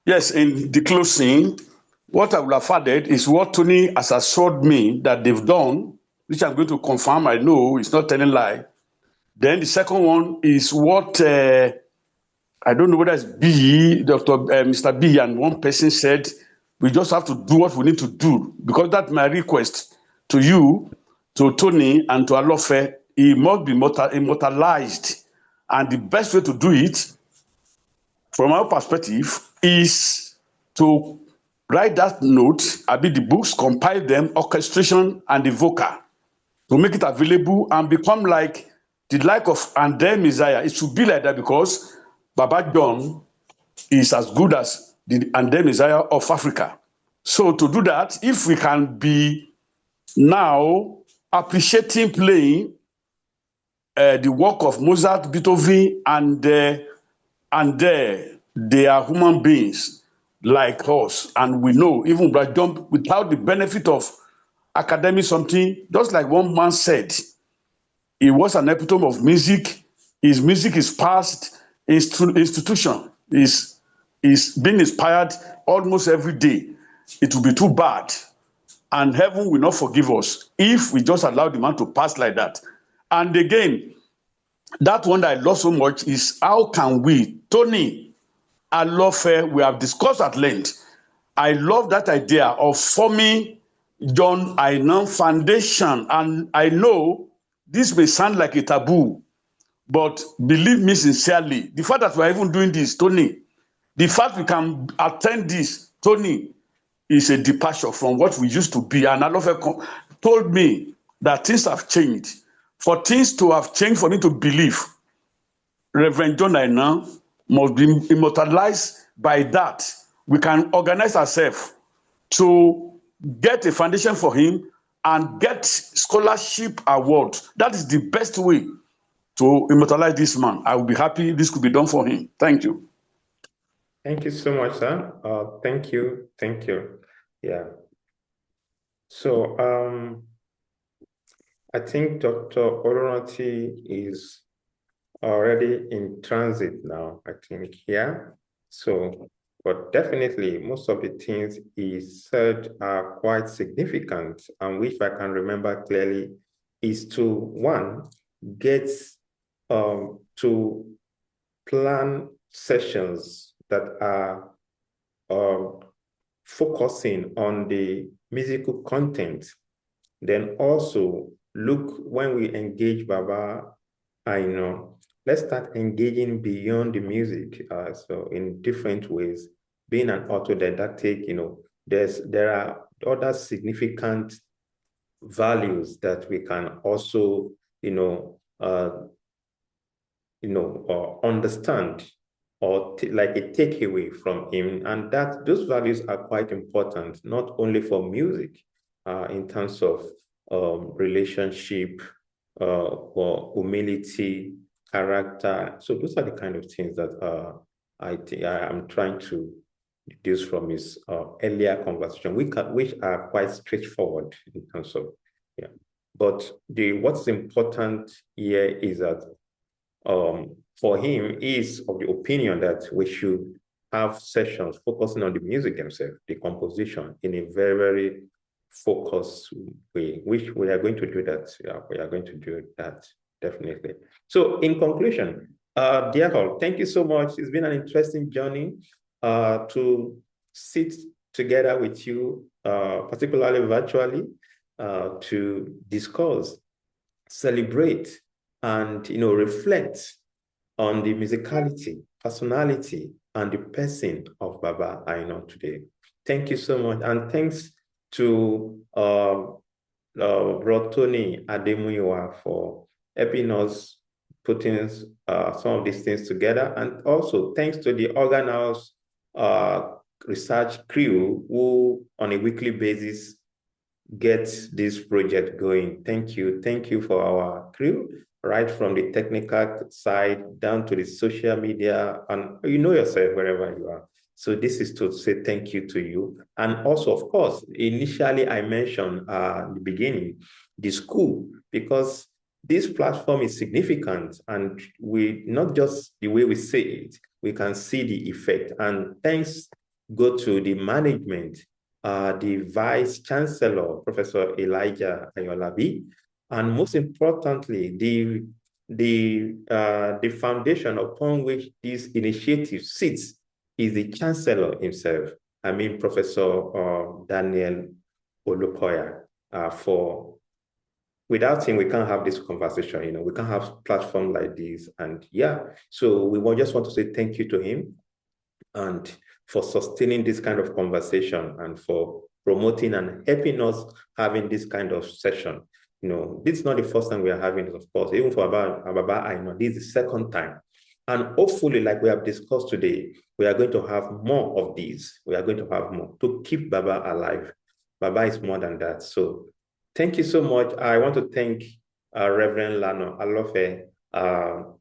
Yes, in the closing, what I would have added is what Tony has assured me that they've done, which I'm going to confirm. I know it's not telling lie. Then the second one is what I don't know whether it's Mr. B and one person said, we just have to do what we need to do, because that's my request to you, to Tony, and to Alofe. It must be immortalized. And the best way to do it, from our perspective, is to write that note, the books, compile them, orchestration, and the vocal, to make it available and become like the like of Ademuyiwa. It should be like that, because Baba John is as good as the Ademuyiwa of Africa. So to do that, if we can be now appreciating playing the work of Mozart, Beethoven, and And they are human beings like us. And we know, even without the benefit of academic something, just like one man said, he was an epitome of music. His music is past institution, is being inspired almost every day. It will be too bad. And heaven will not forgive us if we just allow the man to pass like that. And again, that one that I love so much is how can we, Tony, Alofe, we have discussed at length. I love that idea of forming John Aina Foundation. And I know this may sound like a taboo, but believe me sincerely, the fact that we are even doing this, Tony, the fact we can attend this, Tony, is a departure from what we used to be. And Alofe told me that things have changed. For things to have changed, for me to believe, Reverend John Aina must be immortalized by that. We can organize ourselves to get a foundation for him and get scholarship award. That is the best way to immortalize this man. I will be happy this could be done for him. Thank you.
Thank you so much, sir. Thank you. Thank you. Yeah. So I think Dr. Oluranti is already in transit now, I think, here. So, but definitely most of the things he said are quite significant, and which I can remember clearly is to, one, get to plan sessions that are focusing on the musical content. Then also look, when we engage Baba, I know, let's start engaging beyond the music. So in different ways, being an autodidactic, there are other significant values that we can also, understand, or like a takeaway from him. And that those values are quite important, not only for music, in terms of relationship, or humility, character. So those are the kind of things that I think I'm trying to deduce from his earlier conversation, which are quite straightforward in terms of, yeah. But what's important here is that for him, is of the opinion that we should have sessions focusing on the music themselves, the composition, in a very, very focused way, which we are going to do that. Yeah, we are going to do that, definitely. So in conclusion, dear all, thank you so much. It's been an interesting journey to sit together with you, particularly virtually, to discuss, celebrate, and reflect on the musicality, personality, and the person of Baba Aina today. Thank you so much, and thanks to Bro Tony Ademuyiwa for helping us putting some of these things together, and also thanks to the organhouse research crew who on a weekly basis get this project going. Thank you for our crew, right from the technical side down to the social media, and you know yourself wherever you are. So this is to say thank you to you. And also, of course, initially I mentioned in the beginning, the school, because this platform is significant, and we, not just the way we say it, we can see the effect. And thanks go to the management, the Vice Chancellor, Professor Elijah Ayolabi, and most importantly, the foundation upon which this initiative sits is the Chancellor himself. I mean, Professor Daniel Olukoya. Without him, we can't have this conversation. We can't have platform like this. And yeah, so we just want to say thank you to him, and for sustaining this kind of conversation, and for promoting and helping us having this kind of session. This is not the first time we are having it, of course. Even for Baba Aina, this is the second time. And hopefully, like we have discussed today, we are going to have more of these. We are going to have more to keep Baba alive. Baba is more than that. So thank you so much. I want to thank Reverend Lana, Alofe, Dr.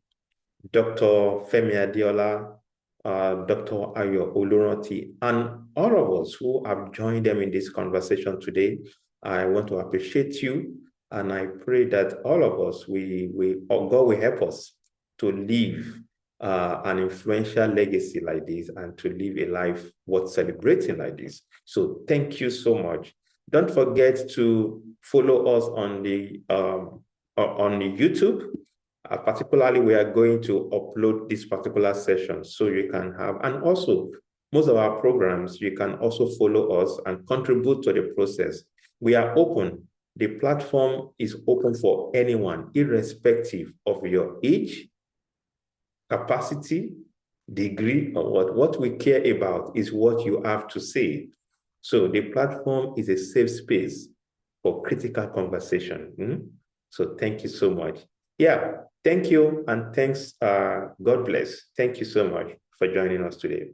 Femi Adeola, Dr. Oluranti, and all of us who have joined them in this conversation today. I want to appreciate you, and I pray that all of us, God will help us to live an influential legacy like this and to live a life worth celebrating like this. So thank you so much. Don't forget to follow us on the YouTube. Particularly, we are going to upload this particular session so you can have, and also most of our programs, you can also follow us and contribute to the process. We are open. The platform is open for anyone, irrespective of your age, capacity, degree, or what. What we care about is what you have to say. So the platform is a safe space for critical conversation. So thank you so much. Yeah, thank you, and thanks. God bless. Thank you so much for joining us today.